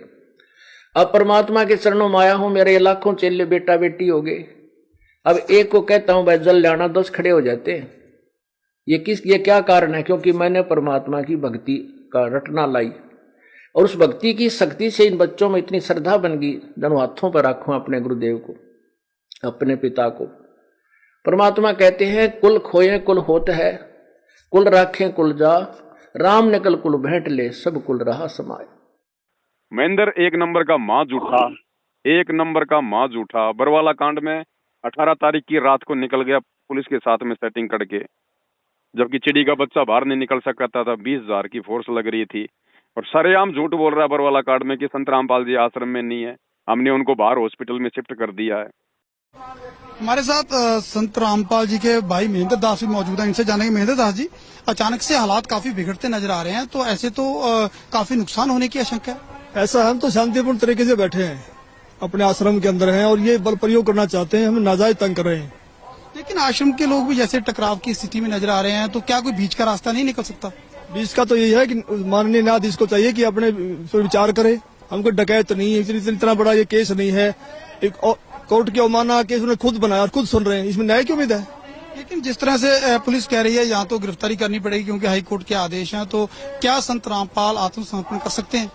S4: अब परमात्मा के चरणों में आया हूं, मेरे लाखों चेले बेटा बेटी हो गए। अब एक को कहता हूं भाई जल लाना, 10 खड़े हो जाते हैं। ये क्या कारण है? क्योंकि मैंने परमात्मा की भक्ति का रटना लाई और उस भक्ति की शक्ति से इन बच्चों में इतनी श्रद्धा बन गई। दोनों हाथों पर रखूं अपने गुरुदेव को, अपने पिता को। परमात्मा कहते हैं कुल खोए कुल होत है, कुल राखें कुल जा, राम निकल कुल भेंट ले, सब कुल रहा समाए।
S1: महेंद्र एक नंबर का माँ झूठा, एक नंबर का माँ झूठा। बरवाला कांड में 18 तारीख की रात को निकल गया पुलिस के साथ में सेटिंग करके, जबकि चिड़ी का बच्चा बाहर नहीं निकल सकता था। 20,000 की फोर्स लग रही थी और सरेआम झूठ बोल रहा है बरवाला कांड में कि संत रामपाल जी आश्रम में नहीं है, हमने उनको बाहर हॉस्पिटल में शिफ्ट कर दिया है।
S5: हमारे साथ संत रामपाल जी के भाई महेंद्र दास भी मौजूद हैं। इनसे जानेंगे, महेंद्र दास जी, अचानक से हालात काफी बिगड़ते नजर आ रहे हैं, तो ऐसे तो काफी नुकसान होने की आशंका है।
S6: ऐसा हम तो शांतिपूर्ण तरीके से बैठे हैं, अपने आश्रम के अंदर हैं और ये बल प्रयोग करना चाहते हैं, हमें नाजायज तंग कर रहे हैं।
S5: लेकिन आश्रम के लोग भी जैसे टकराव की स्थिति में नजर आ रहे हैं, तो क्या कोई बीच का रास्ता नहीं निकल सकता?
S6: बीच का तो यही है कि माननीय न्यायाधीश को चाहिए कि अपने पर विचार करे। हमको डकैत नहीं है, इतना बड़ा ये केस नहीं है, एक कोर्ट की अवमानना केस उन्होंने खुद बनाया और खुद सुन रहे हैं, इसमें न्याय की उम्मीद है।
S5: लेकिन जिस तरह से पुलिस कह रही है यहाँ तो गिरफ्तारी करनी पड़ेगी क्योंकि हाई कोर्ट के आदेश हैं, तो क्या संत रामपाल आत्मसमर्पण कर सकते हैं?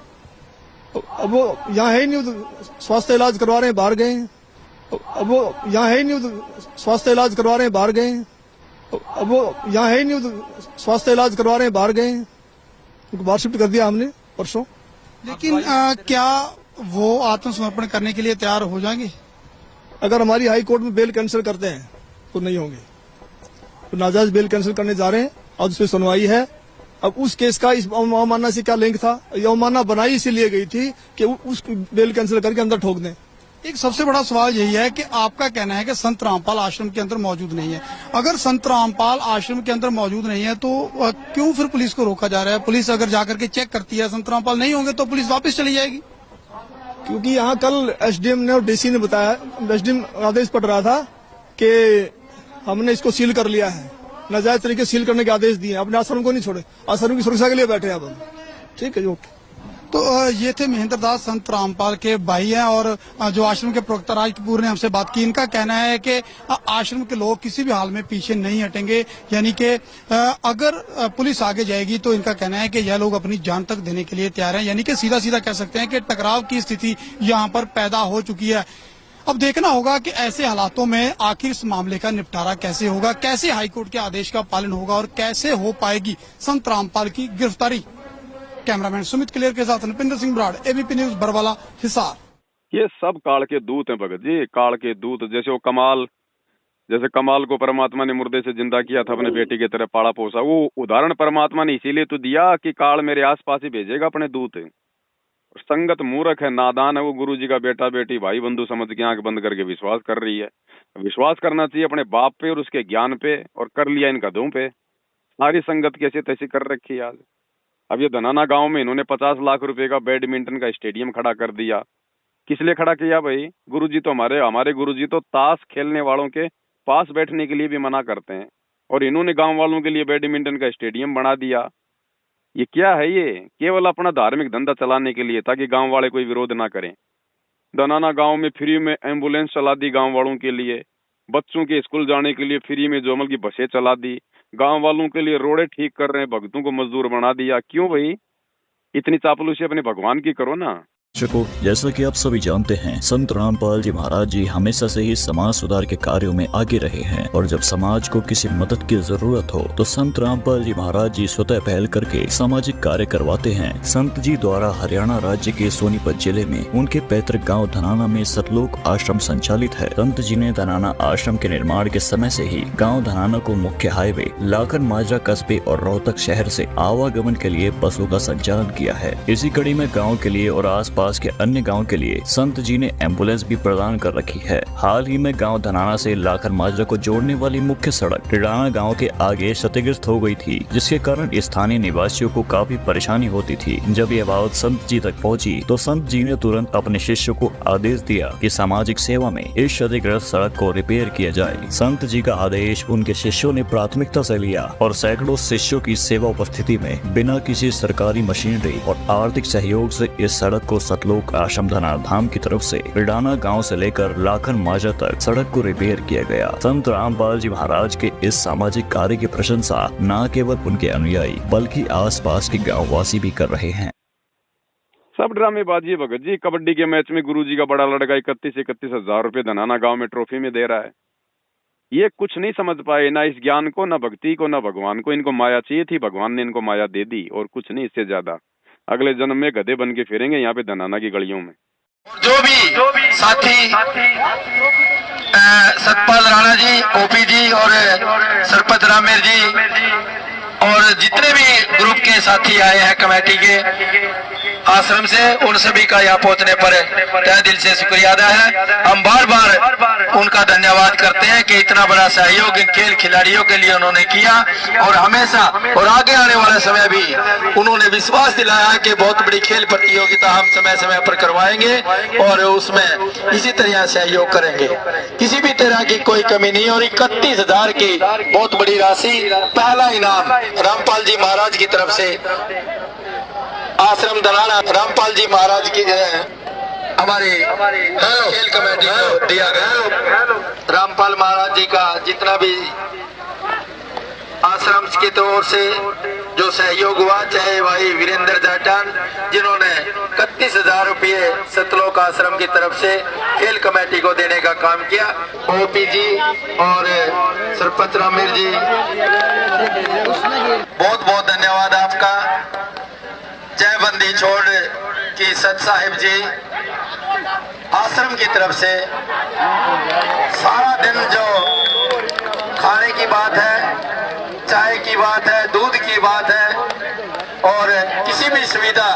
S6: अब वो यहाँ है ही नहीं, स्वास्थ्य इलाज करवा रहे हैं, बाहर गए। अब वो यहाँ है ही नहीं, स्वास्थ्य इलाज करवा रहे हैं, बाहर गए। अब वो यहाँ है ही नहीं, स्वास्थ्य इलाज करवा रहे हैं, बाहर गए। उनको बाहर शिफ्ट कर दिया हमने परसों।
S5: लेकिन क्या वो आत्मसमर्पण करने के लिए तैयार हो जाएंगे?
S6: अगर हमारी हाई कोर्ट में बेल कैंसिल करते हैं तो नहीं होंगे, तो नाजायज बेल कैंसिल करने जा रहे हैं। आज उस पर सुनवाई है। अब उस केस का इस अवमानना से क्या लिंक था? ये अवमानना बनाई इसीलिए गई थी कि उस बेल कैंसिल करके अंदर ठोक दें।
S5: एक सबसे बड़ा सवाल यही है कि आपका कहना है कि संत रामपाल आश्रम के अंदर मौजूद नहीं है। अगर संत रामपाल आश्रम के अंदर मौजूद नहीं है तो क्यों फिर पुलिस को रोका जा रहा है? पुलिस अगर जाकर के चेक करती है, संत रामपाल नहीं होंगे तो पुलिस वापस चली जाएगी।
S6: क्योंकि यहाँ कल एसडीएम ने और डीसी ने बताया, एसडीएम आदेश पड़ रहा था कि हमने इसको सील कर लिया है, नाजायज तरीके सील करने के आदेश दिए। अपने आश्रम को नहीं छोड़े, आश्रम की सुरक्षा के लिए बैठे हैं अब। ठीक है, ओके।
S5: तो ये थे महेंद्र दास, संत रामपाल के भाई हैं और जो आश्रम के प्रवक्ता राज कपूर ने हमसे बात की। इनका कहना है कि आश्रम के लोग किसी भी हाल में पीछे नहीं हटेंगे, यानी कि अगर पुलिस आगे जाएगी तो इनका कहना है कि यह लोग अपनी जान तक देने के लिए तैयार हैं। यानी कि सीधा सीधा कह सकते हैं कि टकराव की स्थिति यहाँ पर पैदा हो चुकी है। अब देखना होगा कि ऐसे हालातों में आखिर इस मामले का निपटारा कैसे होगा, कैसे हाईकोर्ट के आदेश का पालन होगा और कैसे हो पाएगी संत रामपाल की गिरफ्तारी। कैमरामैन सुमित क्लियर के साथ नृपिंदर सिंह ब्राड, एबीपी न्यूज बरवाला, हिसार।
S1: ये सब काल के दूत हैं भगत जी, काल के दूत। जैसे कमाल को परमात्मा ने मुर्दे से जिंदा किया था, अपने बेटी की तरह पाला पोसा। वो उदाहरण परमात्मा ने इसीलिए तो दिया कि काल मेरे आसपास ही भेजेगा अपने दूत। संगत मूर्ख है, नादान है, वो गुरु जी का बेटा बेटी भाई बंधु समझ के आंख बंद करके विश्वास कर रही है। विश्वास करना चाहिए अपने बाप पे और उसके ज्ञान पे, और कर लिया इन गधों पे। सारी संगत कैसे तैसी कर रखी है आज। अब ये धनाना गांव में इन्होंने 50 लाख रुपए का बैडमिंटन का स्टेडियम खड़ा कर दिया। किस लिए खड़ा किया भाई? गुरुजी तो हमारे गुरुजी तो ताश खेलने वालों के पास बैठने के लिए भी मना करते हैं, और इन्होंने गांव वालों के लिए बैडमिंटन का स्टेडियम बना दिया। ये क्या है? ये केवल अपना धार्मिक धंधा चलाने के लिए, ताकि गांव वाले कोई विरोध ना करें। धनाना गांव में फ्री में एम्बुलेंस चला दी गांव वालों के लिए, बच्चों के स्कूल जाने के लिए फ्री में जोमल की बसें चला दी, गांव वालों के लिए रोडें ठीक कर रहे हैं, भक्तों को मजदूर बना दिया। क्यों भाई? इतनी चापलूसी अपने भगवान की करो ना।
S7: जैसा कि आप सभी जानते हैं, संत रामपाल जी महाराज जी हमेशा से ही समाज सुधार के कार्यों में आगे रहे हैं, और जब समाज को किसी मदद की जरूरत हो तो संत रामपाल जी महाराज जी स्वतः पहल करके सामाजिक कार्य करवाते हैं। संत जी द्वारा हरियाणा राज्य के सोनीपत जिले में उनके पैतृक गांव धनाना में सतलोक आश्रम संचालित है। संत जी ने धनाना आश्रम के निर्माण के समय से ही गाँव धनाना को मुख्य हाईवे लाखन माजरा कस्बे और रोहतक शहर से आवागमन के लिए बसों का संचालन किया है। इसी कड़ी में गाँव के लिए और आस पास के अन्य गांव के लिए संत जी ने एम्बुलेंस भी प्रदान कर रखी है। हाल ही में गांव धनाना से लाखन माजरा को जोड़ने वाली मुख्य सड़क टिडाना गांव के आगे क्षतिग्रस्त हो गई थी, जिसके कारण स्थानीय निवासियों को काफी परेशानी होती थी। जब यह बात संत जी तक पहुंची तो संत जी ने तुरंत अपने शिष्यों को आदेश दिया कि सामाजिक सेवा में इस क्षतिग्रस्त सड़क को रिपेयर किया जाए। संत जी का आदेश उनके शिष्यों ने प्राथमिकता से लिया और सैकड़ों शिष्यों की सेवा उपस्थिति में बिना किसी सरकारी मशीनरी और आर्थिक सहयोग से इस सड़क को सतलोक आश्रम धनाना धाम की तरफ से रिडाना गांव से लेकर लाखन माजरा तक सड़क को रिपेयर किया गया। संत रामपाल जी महाराज के इस सामाजिक कार्य की प्रशंसा न केवल उनके अनुयायी बल्कि आसपास के गांववासी भी कर रहे हैं।
S1: सब ड्रामेबाजी है भगत जी। कबड्डी के मैच में गुरुजी का बड़ा लड़का 31 हजार रुपए धनाना गांव में ट्रॉफी में दे रहा है। ये कुछ नहीं समझ पाए, ना इस ज्ञान को, ना भक्ति को, ना भगवान को। इनको माया चाहिए थी, भगवान ने इनको माया दे दी, और कुछ नहीं इससे ज्यादा। अगले जन्म में गधे बन के फिरेंगे यहाँ पे धनाना की गलियों में।
S8: जो भी साथी सतपाल राणा जी, ओपी जी और सरपंच रामेर जी और जितने भी ग्रुप के साथी आए हैं कमेटी के आश्रम से, उन सभी का यहाँ पहुंचने पर तहे दिल से शुक्रिया अदा है। हम बार बार उनका धन्यवाद करते हैं कि इतना बड़ा सहयोग इन खेल खिलाड़ियों के लिए उन्होंने किया, और हमेशा और आगे आने वाले समय भी उन्होंने विश्वास दिलाया कि बहुत बड़ी खेल प्रतियोगिता हम समय समय पर करवाएंगे और उसमें इसी तरह सहयोग करेंगे। किसी भी तरह की कोई कमी नहीं। और 31,000 की बहुत बड़ी राशि, पहला इनाम रामपाल जी महाराज की तरफ से आश्रम धनाना रामपाल जी महाराज की हमारी खेल कमेटी को दिया गया। रामपाल महाराज जी का जितना भी आश्रम की ओर से जो सहयोग हुआ, चाहे भाई वीरेंद्र जाटान जिन्होंने 31,000 रुपये सतलोक आश्रम की तरफ से खेल कमेटी को देने का काम किया, ओपी जी और सरपंच रामेर जी, बहुत बहुत धन्यवाद आपका। जय बंदी छोड़ की सत साहिब जी आश्रम की तरफ से सारा दिन जो खाने की बात है, चाय की बात है, दूध की बात है, और किसी भी सुविधा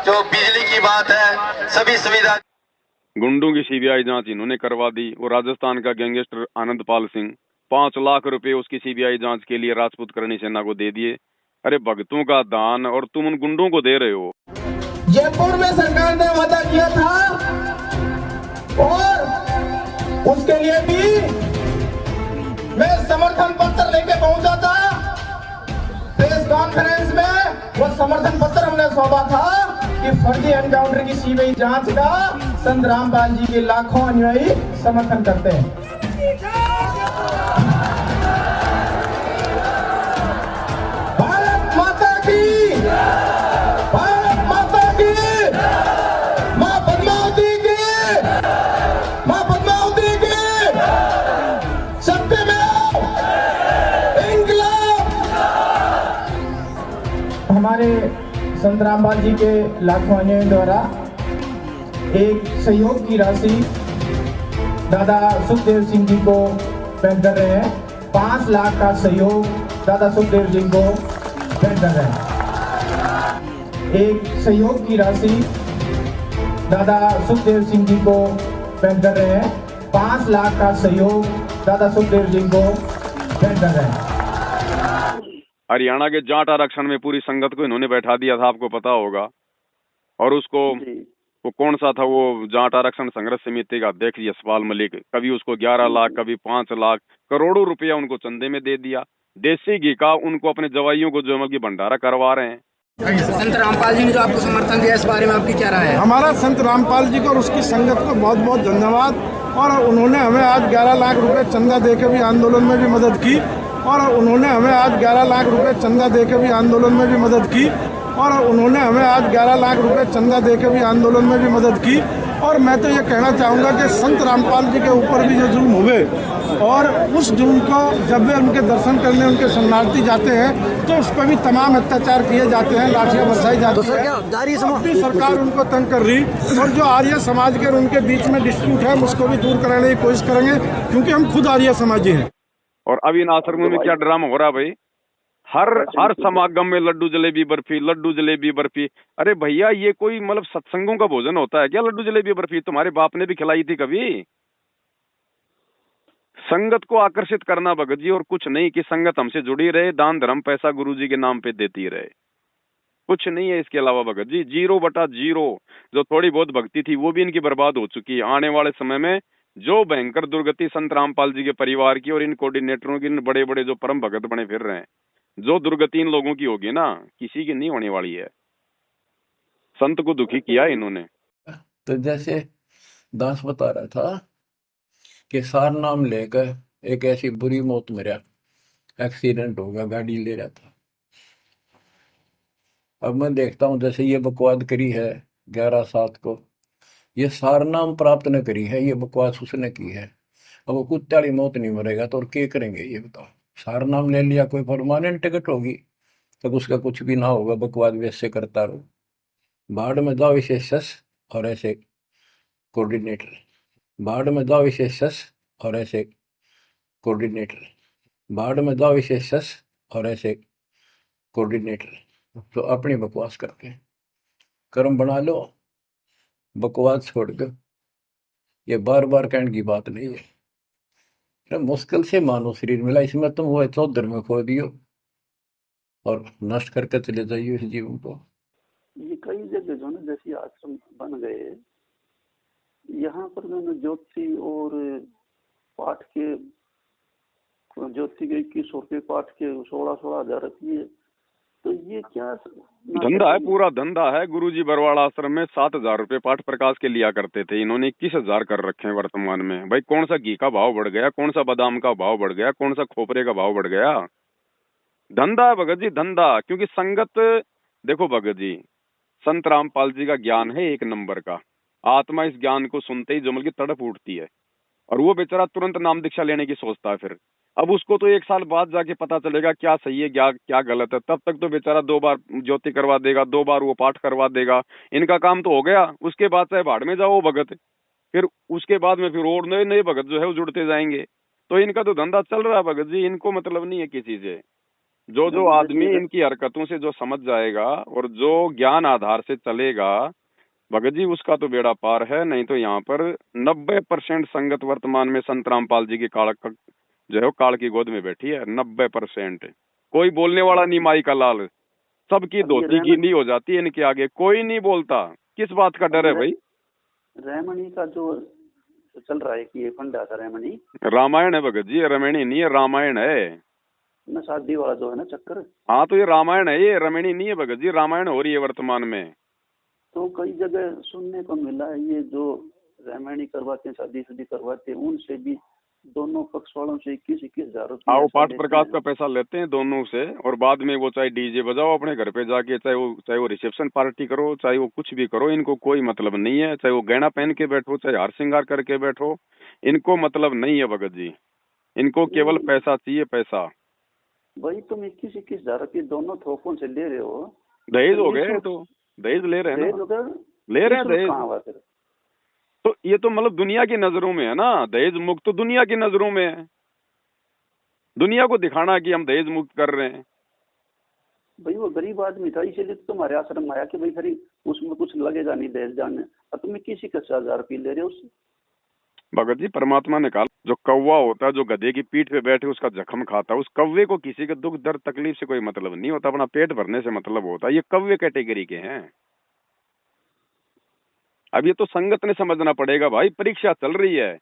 S8: जो बिजली की बात है, सभी सुविधा।
S1: गुंडों की सीबीआई जांच इन्होंने करवा दी। और राजस्थान का गैंगस्टर आनंदपाल सिंह 5 लाख रुपए उसकी सीबीआई जांच के लिए राजपूत करणी सेना को दे दिए। अरे भक्तों का दान, और तुम उन गुंडों को दे रहे हो।
S9: जयपुर में सरकार ने वादा किया था और उसके लिए भी मैं समर्थन पत्र लेके पहुंचा था। प्रेस कॉन्फ्रेंस में वो समर्थन पत्र हमने सौंपा था कि फर्जी एनकाउंटर की सीबीआई जांच का संत रामपाल जी के लाखों अनुयायी समर्थन करते हैं। हमारे संत रामपाल जी के लाखों अनुयायियों द्वारा एक सहयोग की राशि दादा सुखदेव सिंह जी को भेंट कर रहे हैं। 5 लाख का सहयोग दादा सुखदेव जी को भेंट कर रहे हैं। एक सहयोग की राशि दादा सुखदेव सिंह जी को भेंट कर रहे हैं। 5 लाख का सहयोग दादा सुखदेव जी को भेंट कर रहे हैं।
S1: हरियाणा के जाट आरक्षण में पूरी संगत को इन्होंने बैठा दिया था, आपको पता होगा। और उसको वो कौन सा था, वो जाट आरक्षण संघर्ष समिति का अध्यक्ष यशपाल मलिक, कभी उसको 11 लाख, कभी 5 लाख, करोड़ों रुपया उनको चंदे में दे दिया। देसी घी का उनको अपने जवाइयों को जो की भंडारा करवा रहे हैं।
S10: संत रामपाल जी ने जो आपको समर्थन दिया, इस बारे में आपकी क्या राय है?
S6: हमारा संत रामपाल जी को और उसकी संगत को बहुत बहुत धन्यवाद। और उन्होंने हमें आज 11 लाख रुपए चंदा देकर भी आंदोलन में भी मदद की। और उन्होंने हमें आज 11 लाख रुपए चंदा देकर भी आंदोलन में भी मदद की। और उन्होंने हमें आज 11 लाख रुपए चंदा देकर भी आंदोलन में भी मदद की। और मैं तो ये कहना चाहूँगा कि संत रामपाल जी के ऊपर भी जो जुल्म हुए, और उस जुल्म को जब वे उनके दर्शन करने उनके शरणार्थी जाते हैं तो उस पर भी तमाम अत्याचार किए जाते हैं, लाठियाँ बरसाई जाती हैं। अपनी सरकार उनको तंग कर रही, और जो आर्य समाज के और उनके बीच में डिस्प्यूट है उसको भी दूर कराने की कोशिश करेंगे, क्योंकि हम खुद आर्य समाजी हैं।
S1: और अभी इन आश्रमों में क्या ड्रामा हो रहा है भाई, हर समागम में लड्डू जलेबी बर्फी, लड्डू जलेबी बर्फी। अरे भैया, ये कोई मतलब सत्संगों का भोजन होता है क्या लड्डू जलेबी बर्फी? तुम्हारे बाप ने भी खिलाई थी कभी? संगत को आकर्षित करना भगत जी, और कुछ नहीं, कि संगत हमसे जुड़ी रहे, दान धर्म पैसा गुरुजी के नाम पे देती रहे, कुछ नहीं है इसके अलावा भगत जी। 0/0 जो थोड़ी बहुत भक्ति थी वो भी इनकी बर्बाद हो चुकी है। आने वाले समय में जो भयंकर दुर्गति संत रामपाल जी के परिवार की और इन कोऑर्डिनेटरों की, इन बड़े बड़े जो परम भगत बने फिर रहे हैं, जो दुर्गति इन लोगों की होगी ना, किसी की नहीं होने वाली है। संत को दुखी किया इन्होंने।
S4: तो जैसे दास बता रहा था कि सार नाम लेकर एक ऐसी बुरी मौत मरा, एक्सीडेंट हो गया, गाड़ी ले रहा था। अब मैं देखता हूँ जैसे ये बकवाद करी है 11/7 को, ये सार नाम प्राप्त न करी है, ये बकवास उसने की है। अब वो कुत्ते वाली मौत नहीं मरेगा तो और क्या करेंगे ये बताओ? सार नाम ले लिया, कोई परमानेंट टिकट होगी तब उसका कुछ भी ना होगा, बकवाद वैसे करता रहो। बाढ़ में जाओ इसे सस और ऐसे कोऑर्डिनेटर, बाढ़ में जाओ इसे सस और ऐसे कोऑर्डिनेटर, बाढ़ में जाओ इसे सस और ऐसे कोऑर्डिनेटर। तो अपनी बकवास करके कर्म बना लो, बकवास छोड़ दो। ये बार बार कहने की बात नहीं है। मुश्किल से मानो शरीर मिला, इसमें तुम वो चौधर में खो दियो और नष्ट करके चले जाइए इस जीवन को।
S2: ये कई जगह जो ना जैसे आश्रम बन गए, यहाँ पर जो ज्योति और पाठ के, ज्योति के 21 रुपये, पाठ के 16-16 हजार रुपये, तो ये क्या
S1: धंधा है? पूरा धंधा है। गुरुजी बरवाड़ा आश्रम में 7,000 रुपये पाठ प्रकाश के लिया करते थे, इन्होंने 21,000 कर रखे हैं वर्तमान में। भाई कौन सा घी का भाव बढ़ गया, कौन सा बादाम का भाव बढ़ गया, कौन सा खोपरे का भाव बढ़ गया? धंधा है भगत जी, धंधा। क्योंकि संगत, देखो भगत जी, संत रामपाल जी का ज्ञान है 1 नंबर का। आत्मा इस ज्ञान को सुनते ही जमल की तड़प उठती है, और वो बेचारा तुरंत नाम दीक्षा लेने की सोचता है। फिर अब उसको तो 1 साल बाद जाके पता चलेगा क्या सही है क्या गलत है। तब तक तो बेचारा 2 बार ज्योति करवा देगा, 2 बार वो पाठ करवा देगा, इनका काम तो हो गया। उसके बाद चाहे भाड़ में जाओ भगत, फिर उसके बाद में फिर और नए भगत जो है वो जुड़ते जाएंगे। तो इनका तो धंधा चल रहा है भगत जी, इनको मतलब नहीं है किसी से। जो आदमी इनकी हरकतों से जो समझ जाएगा और जो ज्ञान आधार से चलेगा भगत जी, उसका तो बेड़ा पार है। नहीं तो यहाँ पर 90% संगत वर्तमान में संत रामपाल जी की काल जो है काल की गोद में बैठी है। 90% कोई बोलने वाला नहीं। माई का लाल, सबकी धोती गीली हो जाती है इनके आगे, कोई नहीं बोलता। किस बात का डर है भाई?
S2: रैमणी का जो चल रहा है कि ये फंडा था रैमणी,
S1: रामायण है भगत जी, रमणी नहीं है, रामायण है
S2: ना, शादी वाला जो है ना चक्कर।
S1: हाँ तो ये रामायण है, ये रमणी नहीं है भगत जी, रामायण हो रही है वर्तमान में।
S2: तो कई जगह सुनने को मिला है ये जो रैमणी करवाते हैं, शादी करवाते हैं, उनसे भी दोनों पक्ष वालों से 21-21 हजार रुपये
S1: वो पाठ प्रकाश का पैसा लेते हैं दोनों से, और बाद में वो चाहे डीजे बजाओ अपने घर पे जाके, चाहे वो रिसेप्शन पार्टी करो, चाहे वो कुछ भी करो, इनको कोई मतलब नहीं है। चाहे वो गहना पहन के बैठो, चाहे हार श्रृंगार करके बैठो, इनको मतलब नहीं है भगत जी। इनको केवल पैसा चाहिए, पैसा।
S2: वही तुम 21-21 हजार रुपये दोनों थोकों से ले रहे हो,
S1: दहेज हो गए तो, दहेज ले रहे हैं
S2: दहेज
S1: ना,
S2: होगा,
S1: ले रहे हैं
S2: निःशुल्क
S1: दहेज।
S2: कहाँ हुआ फिर?
S1: तो ये तो मतलब दुनिया की नजरों में है ना, दहेज मुक्त तो दुनिया की नजरों में है। दुनिया को दिखाना कि हम दहेज मुक्त कर रहे हैं।
S2: भाई वो गरीब आदमी था, इसीलिए तो तुम्हारे आश्रम में आया कि भाई खरी उसमें कुछ लगेगा नहीं दहेज जाने, और तुम्हें किसी का 1000 रुपये ले रहे हो उससे।
S1: भगत जी परमात्मा ने कहा जो कौवा होता है जो गधे की पीठ पे बैठे उसका जख्म खाता है, उस कौवे को किसी के दुख दर्द तकलीफ से कोई मतलब नहीं होता, अपना पेट भरने से मतलब होता है। ये कौवे कैटेगरी के हैं। अब ये तो संगत ने समझना पड़ेगा भाई, परीक्षा चल रही है।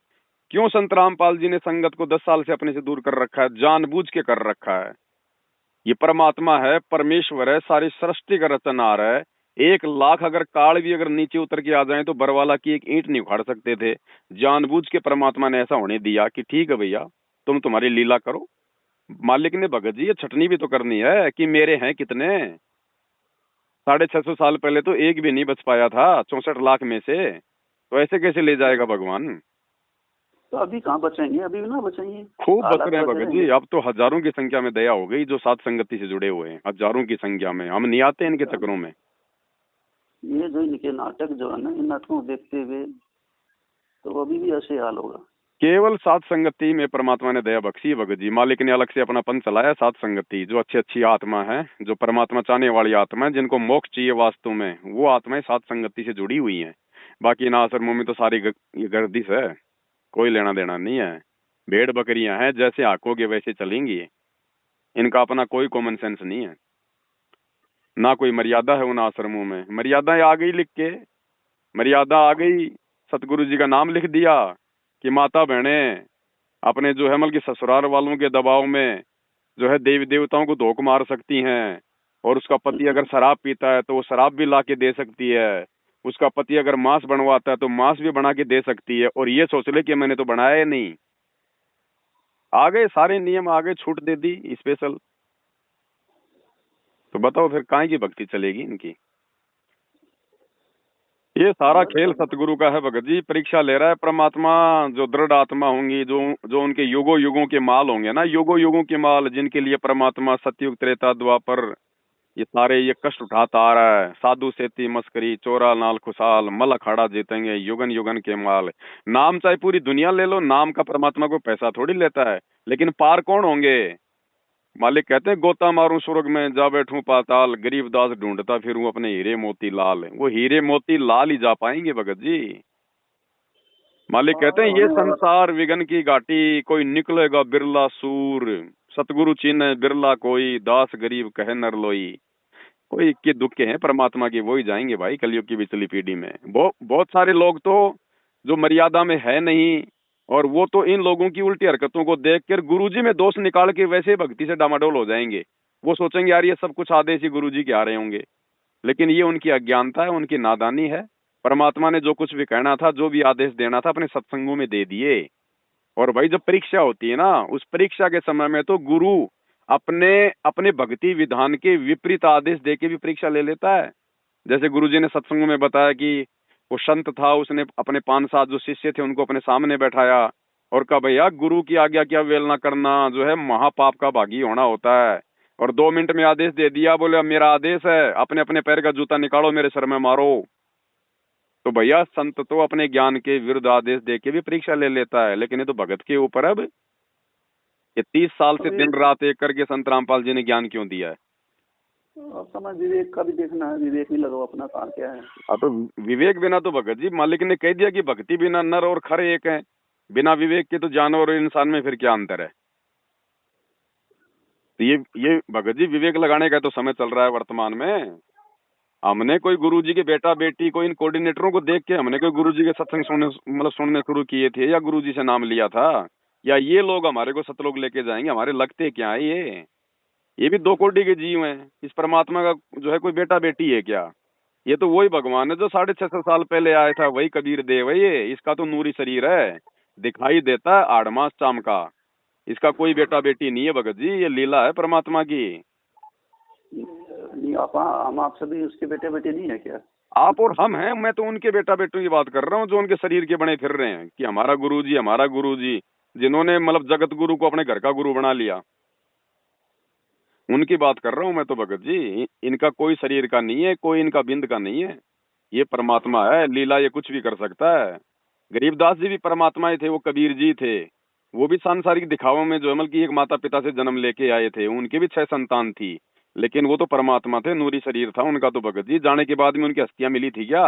S1: क्यों संत रामपाल जी ने संगत को 10 साल से अपने से दूर कर रखा है, जानबूझ के कर रखा है। ये परमात्मा है, परमेश्वर है, सारी सृष्टि का रचनहार है। 1 लाख अगर काल भी अगर नीचे उतर के आ जाए तो बरवाला की एक ईंट नहीं उखाड़ सकते थे। जानबूझ के परमात्मा ने ऐसा होने दिया कि ठीक है भैया तुम तुम्हारी लीला करो। मालिक ने भगत जी ये छटनी भी तो करनी है कि मेरे हैं कितने। 650 साल पहले तो एक भी नहीं बच पाया था 64 लाख में से, तो ऐसे कैसे ले जाएगा भगवान।
S2: तो अभी कहाँ बचेंगे, अभी भी ना बचेंगे,
S1: खूब बच
S2: हालात
S1: रहे हैं
S2: बच
S1: भगत
S2: रहे
S1: जी।
S2: हैं।
S1: अब तो हजारों की संख्या में दया हो गई जो सात संगति से जुड़े हुए हैं, हजारों की संख्या में। हम नहीं आते इनके चक्करों में।
S2: ये जो इनके नाटक जो है ना, इन नाटकों को देखते हुए तो अभी भी ऐसे हाल होगा।
S1: केवल सात संगति में परमात्मा ने दया बख्शी है भगत जी। मालिक ने अलग से अपना पंथ चलाया। सात संगति जो अच्छी अच्छी आत्मा है, जो परमात्मा चाहने वाली आत्मा है, जिनको मोक्ष चाहिए वास्तव में, वो आत्माएं सात संगति से जुड़ी हुई हैं। बाकी इन आश्रमों में तो सारी ये गर्दिश है, कोई लेना देना नहीं है। भेड़ बकरियां हैं, जैसे आंकोगे वैसे चलेंगी। इनका अपना कोई कॉमन सेंस नहीं है, ना कोई मर्यादा है उन आश्रमों में। मर्यादाएं आ गई लिख के, मर्यादा आ गई, सतगुरु जी का नाम लिख दिया कि माता बहने अपने जो है मतलब कि ससुराल वालों के दबाव में जो है देवी देवताओं को धोख मार सकती हैं। और उसका पति अगर शराब पीता है तो वो शराब भी ला के दे सकती है। उसका पति अगर मांस बनवाता है तो मांस भी बना के दे सकती है। और ये सोच ले कि मैंने तो बनाया ही नहीं। आ गए सारे नियम, आ गए, छूट दे दी स्पेशल। तो बताओ फिर काहे की भक्ति चलेगी इनकी। ये सारा खेल सतगुरु का है भगत जी। परीक्षा ले रहा है परमात्मा। जो दृढ़ आत्मा होंगी, जो उनके युगों युगों के माल होंगे ना, युगों युगों के माल, जिनके लिए परमात्मा सतयुग त्रेता द्वापर ये सारे ये कष्ट उठाता आ रहा है। साधु सेती मस्करी चोरा नाल खुशाल मल अखाड़ा जीतेंगे युगन युगन के माल। नाम चाहे पूरी दुनिया ले लो, नाम का परमात्मा को पैसा थोड़ी लेता है। लेकिन पार कौन होंगे। मालिक कहते हैं गोता मारूं स्वर्ग में जा बैठूं पाताल, गरीबदास ढूंढता फिरूं अपने हीरे मोती लाल। वो हीरे मोती लाल ही जा पाएंगे भगत जी। मालिक कहते हैं ये संसार विघन की घाटी, कोई निकलेगा बिरला सूर। सतगुरु चिन्ह बिरला कोई, दास गरीब कहे नर लोई। कोई इक्के दुक्के हैं परमात्मा के, वो ही जाएंगे भाई कलयुग की पिछली पीढ़ी में। बहुत सारे लोग तो जो मर्यादा में है नहीं, और वो तो इन लोगों की उल्टी हरकतों को देखकर गुरुजी में दोष निकाल के वैसे भक्ति से डामाडोल हो जाएंगे। वो सोचेंगे यार ये सब कुछ आदेश ही गुरुजी के आ रहे होंगे। लेकिन ये उनकी अज्ञानता है, उनकी नादानी है। परमात्मा ने जो कुछ भी कहना था, जो भी आदेश देना था, अपने सत्संगों में दे दिए। और भाई जब परीक्षा होती है ना, उस परीक्षा के समय में तो गुरु अपने भक्ति विधान के विपरीत आदेश दे के भी परीक्षा ले लेता है। जैसे गुरुजी ने सत्संगों में बताया कि वो संत था, उसने अपने 5-7 जो शिष्य थे उनको अपने सामने बैठाया और कहा भैया गुरु की आज्ञा की अवहेलना करना जो है महापाप का भागी होना होता है। और 2 मिनट में आदेश दे दिया, बोले मेरा आदेश है, अपने अपने पैर का जूता निकालो, मेरे सर में मारो। तो भैया संत तो अपने ज्ञान के विरुद्ध आदेश दे के भी परीक्षा ले लेता है। लेकिन ये तो भगत के ऊपर अब ये 30 साल से दिन रात एक करके संत रामपाल जी ने ज्ञान क्यों दिया है।
S2: अब समझ विवेक का भी देखना है, विवेक भी लगाओ अपना काम क्या है।
S1: तो विवेक बिना तो भगत जी मालिक ने कह दिया कि भक्ति बिना नर और खर एक है। बिना विवेक के तो जानवर और इंसान में फिर क्या अंतर है। तो ये भगत जी विवेक लगाने का तो समय चल रहा है वर्तमान में। हमने कोई गुरुजी के बेटा बेटी को, इन कोऑर्डिनेटरों को देख के हमने कोई गुरुजी के सत्संग सुनने शुरू किए थे, या गुरुजी से नाम लिया था, या ये लोग हमारे को सतलोक लेके जाएंगे। हमारे लगते क्या है ये भी 2 कोटि के जीव हैं। इस परमात्मा का जो है कोई बेटा बेटी है क्या। ये तो वही भगवान है जो 650 साल पहले आया था, वही कबीर देव है ये। इसका तो नूरी शरीर है, दिखाई देता है 8 मास चाम का। इसका कोई बेटा बेटी नहीं है भगत जी, ये लीला है परमात्मा की।
S2: नहीं हम आप सभी उसके बेटे बेटे नहीं है क्या।
S1: आप और हम हैं। मैं तो उनके बेटा बेटों की बात कर रहा हूँ जो उनके शरीर के बने फिर रहे हैं कि हमारा गुरुजी, जिन्होंने मतलब जगत गुरु को अपने घर का गुरु बना लिया। उनकी बात कर रहा हूँ मैं तो भगत जी। इनका कोई शरीर का नहीं है, कोई इनका बिंद का नहीं है। ये परमात्मा है, लीला ये कुछ भी कर सकता है। गरीबदास जी भी परमात्मा ही थे, वो कबीर जी थे, वो भी सांसारिक दिखावों में जो अमल की एक माता पिता से जन्म लेके आए थे, उनकी भी 6 संतान थी, लेकिन वो तो परमात्मा थे, नूरी शरीर था उनका तो भगत जी। जाने के बाद में उनकी अस्थियां मिली थी क्या,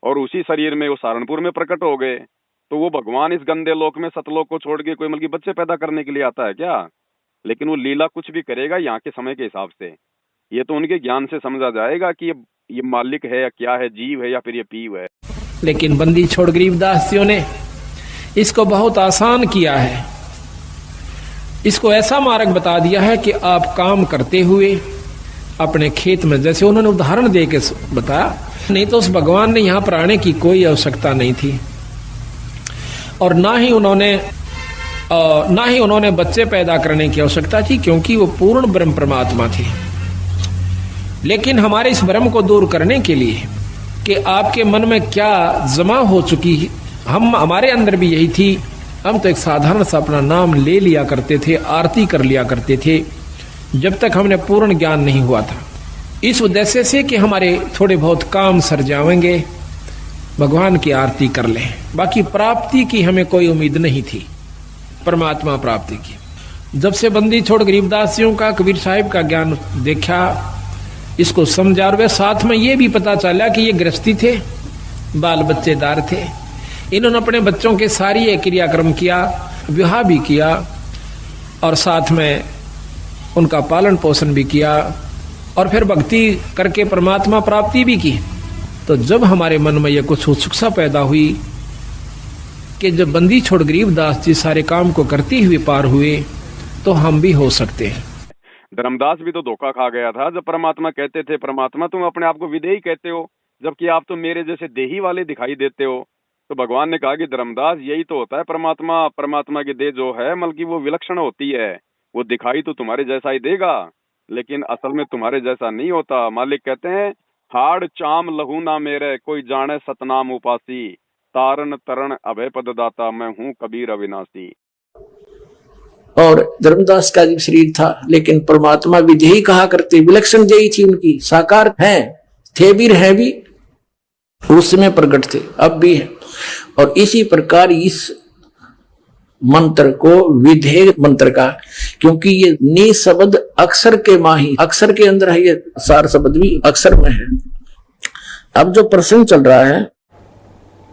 S1: और उसी शरीर में वो सहारनपुर में प्रकट हो गए। तो वो भगवान इस गंदे लोक में सतलोक को छोड़ के कोई मतलब बच्चे पैदा करने के लिए आता है क्या? लेकिन वो लीला कुछ भी करेगा यहाँ के समय के हिसाब से। ये तो उनके ज्ञान से समझा जाएगा कि ये मालिक है या क्या है, जीव है या फिर ये पीव है।
S11: लेकिन बंदी छोड़ गरीबदास जियों ने इसको बहुत आसान किया है। इसको ऐसा मार्ग बता दिया है कि आप काम करते हुए अपने खेत में, जैसे उन्होंने उदाहरण दे के बताया, नहीं तो उस भगवान ने यहाँ पर आने की कोई आवश्यकता नहीं थी, और ना ही उन्होंने बच्चे पैदा करने की आवश्यकता थी, क्योंकि वो पूर्ण ब्रह्म परमात्मा थे। लेकिन हमारे इस भ्रम को दूर करने के लिए कि आपके मन में क्या जमा हो चुकी, हमारे अंदर भी यही थी। हम तो एक साधारण सा अपना नाम ले लिया करते थे, आरती कर लिया करते थे, जब तक हमने पूर्ण ज्ञान नहीं हुआ था। इस उद्देश्य से कि हमारे थोड़े बहुत काम सर जाएंगे, भगवान की आरती कर लें। बाकी प्राप्ति की हमें कोई उम्मीद नहीं थी, परमात्मा प्राप्ति की। जब से बंदी छोड़ गरीबदासियों का, कबीर साहिब का ज्ञान देखा, इसको समझा, और वे साथ में ये भी पता चला कि ये गृहस्थी थे, बाल बच्चेदार थे। इन्होंने अपने बच्चों के सारी ये क्रियाक्रम किया, विवाह भी किया, और साथ में उनका पालन पोषण भी किया, और फिर भक्ति करके परमात्मा प्राप्ति भी की। तो जब हमारे मन में यह कुछ उत्सुकता पैदा हुई कि जब बंदी छोड़ गरीबदास जी सारे काम को करते हुए पार हुए, तो हम भी हो सकते हैं।
S1: धर्मदास भी तो धोखा खा गया था जब परमात्मा कहते थे, परमात्मा तुम अपने आप को विदेही कहते हो, जबकि आप तो मेरे जैसे देही वाले दिखाई देते हो। तो भगवान ने कहा कि धर्मदास यही तो होता है परमात्मा, परमात्मा की देह जो है मतलब वो विलक्षण होती है, वो दिखाई तो तुम्हारे जैसा ही देगा, लेकिन असल में तुम्हारे जैसा नहीं होता। मालिक कहते हैं, हाड़ चाम लहू ना मेरे, कोई जाने सतनाम उपासी, तारण तरण अभय पद दाता, मैं हूँ कबीर अविनाशी।
S4: और धर्मदास का भी शरीर था, लेकिन परमात्मा भी यही कहा करते, विलक्षण यही थी उनकी, साकार है, थे भी रहे भी, उस समय प्रकट थे, अब भी है। और इसी प्रकार इस मंत्र को विधेय मंत्र का, क्योंकि ये नि शब्द अक्षर के माही, अक्षर के अंदर है, ये सार शब्द भी अक्षर में है। अब जो प्रश्न चल रहा है,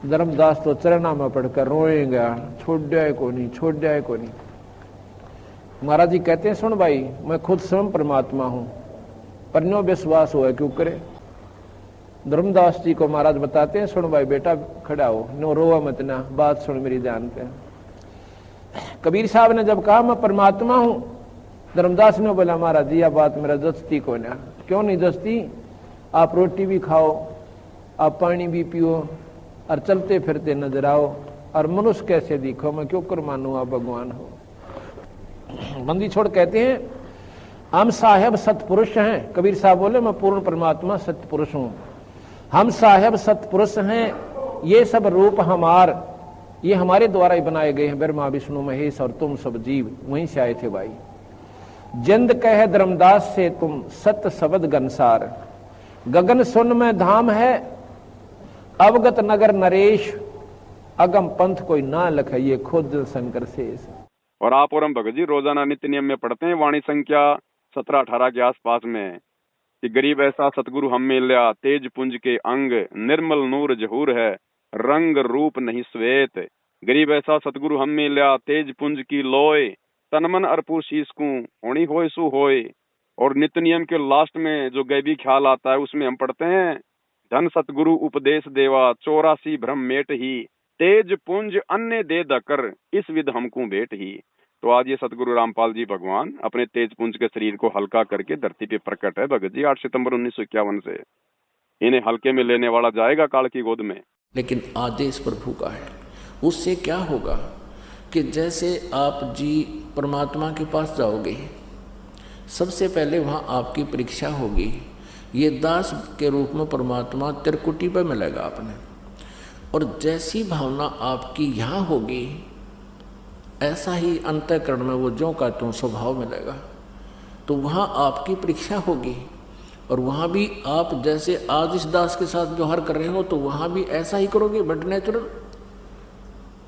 S11: धर्मदास तो चरणा में पढ़कर रोएगा, छोड़ जाए को नहीं, छोड़ जाए को नहीं। महाराज जी कहते हैं, सुन भाई, मैं खुद स्वयं परमात्मा हूं, पर नो विश्वास हुआ क्यों करे। धर्मदास जी को महाराज बताते हैं, सुन भाई बेटा खड़ा हो, नो रोवा मत ना, बात सुन मेरी ध्यान पे। कबीर साहब ने जब कहा मैं परमात्मा हूं, धर्मदास ने बोला, महाराज जी यह बात मेरा जचती को ना। क्यों नहीं जचती? आप रोटी भी खाओ, आप पानी भी पियो, और चलते फिरते नजर आओ, और मनुष्य कैसे दिखो, मैं क्यों कर मानू आप भगवान हो। बंदी छोड़ कहते हैं, हम साहेब सतपुरुष हैं। कबीर साहब बोले, मैं पूर्ण परमात्मा सतपुरुष हूं, हम साहेब सतपुरुष हैं, ये सब रूप ये हमारे द्वारा ही बनाए गए हैं, ब्रह्मा विष्णु महेश और तुम सब जीव वहीं से आए थे भाई। जिंद कहे धर्मदास से तुम सत्य शब्द गनसार, गगन सुन में धाम है, अवगत नगर नरेश, अगम पंथ कोई ना लखे, ये खुद शंकर शेष।
S1: और आप और हम भगत जी रोजाना नित्य नियम में पढ़ते हैं, वाणी संख्या 17-18 के आसपास में, कि गरीब ऐसा सतगुरु हम मिल्या, तेज पुंज के अंग, निर्मल नूर जहूर है, रंग रूप नहीं श्वेत। गरीब ऐसा सतगुरु हम मिल्या, तेज पुंज की लोय, तनमन अर्पू शीस को, होनी होय सु होय। और नित्य नियम के लास्ट में जो गैबी ख्याल आता है, उसमें हम पढ़ते हैं, धन सतगुरु उपदेश देवा, 84 भ्रम मेट ही, तेज पुंज अन्य दे दकर, इस विध हमको भेंट ही। तो आज ये सतगुरु रामपाल जी भगवान अपने तेज पुंज के शरीर को हल्का करके धरती पे प्रकट है भगत जी, 8 सितंबर 1951 से। इन्हें हल्के में लेने वाला जाएगा काल की गोद में।
S4: लेकिन आदेश प्रभु का है। उससे क्या होगा कि जैसे आप जी परमात्मा के पास जाओगे, सबसे पहले वहाँ आपकी परीक्षा होगी। ये दास के रूप में परमात्मा त्रिकुटी पर मिलेगा आपने, और जैसी भावना आपकी यहाँ होगी, ऐसा ही अंतःकरण में वो ज्यों का त्यों स्वभाव मिलेगा। तो वहाँ आपकी परीक्षा होगी, और वहाँ भी आप जैसे आज इस दास के साथ व्यवहार कर रहे हो तो वहाँ भी ऐसा ही करोगे, बट नेचुरल।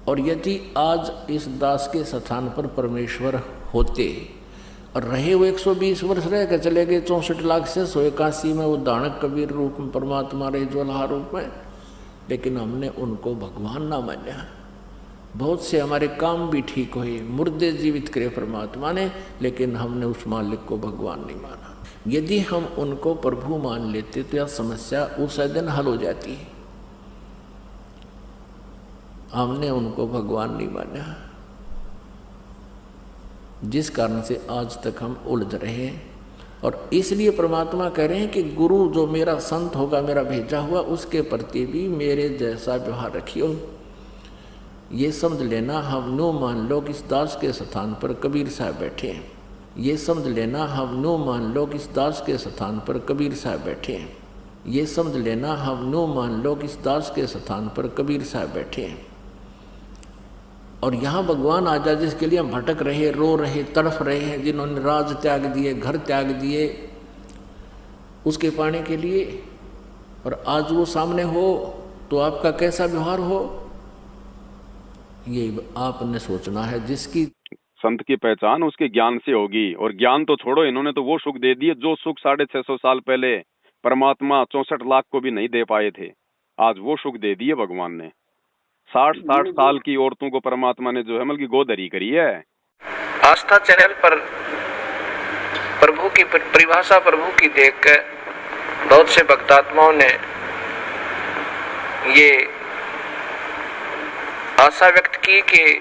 S4: और यदि आज इस दास के स्थान पर परमेश्वर होते और रहे वो 120 वर्ष रह कर चले गए, 64 लाख से 181 में वो दानक कबीर रूप में परमात्मा रहे ज्वाला रूप में, लेकिन हमने उनको भगवान ना माना। बहुत से हमारे काम भी ठीक हुए, मुर्दे जीवित करे परमात्मा ने, लेकिन हमने उस मालिक को भगवान नहीं माना। यदि हम उनको प्रभु मान लेते तो यह समस्या उस दिन हल हो जाती है। हमने उनको भगवान नहीं माना, जिस कारण से आज तक हम उलझ रहे हैं। और इसलिए परमात्मा कह रहे हैं कि गुरु जो मेरा संत होगा, मेरा भेजा हुआ, उसके प्रति भी मेरे जैसा व्यवहार रखियो। ये समझ लेना, हम नो मान लो कि इस दास के स्थान पर कबीर साहब बैठे हैं। ये समझ लेना, हम नो मान लो कि इस दास के स्थान पर कबीर साहब बैठे हैं। ये समझ लेना, हम नो मान लो कि इस दास के स्थान पर कबीर साहब बैठे हैं। और यहाँ भगवान आ जाए, जिसके लिए हम भटक रहे, रो रहे, तड़फ रहे हैं, जिन्होंने राज त्याग दिए, घर त्याग दिए उसके पाने के लिए, और आज वो सामने हो तो आपका कैसा व्यवहार हो, ये आपने सोचना है। जिसकी
S1: संत की पहचान उसके ज्ञान से होगी, और ज्ञान तो छोड़ो, इन्होंने तो वो सुख दे दिए जो सुख 650 साल पहले परमात्मा 64 लाख को भी नहीं दे पाए थे। आज वो सुख दे दिए भगवान ने। 60 साल की औरतों को परमात्मा ने जो है मतलब की गोदरी करी है।
S12: आस्था चैनल पर प्रभु की परिभाषा प्रभु की देखकर बहुत से भक्तात्माओं ने ये आशा व्यक्त की कि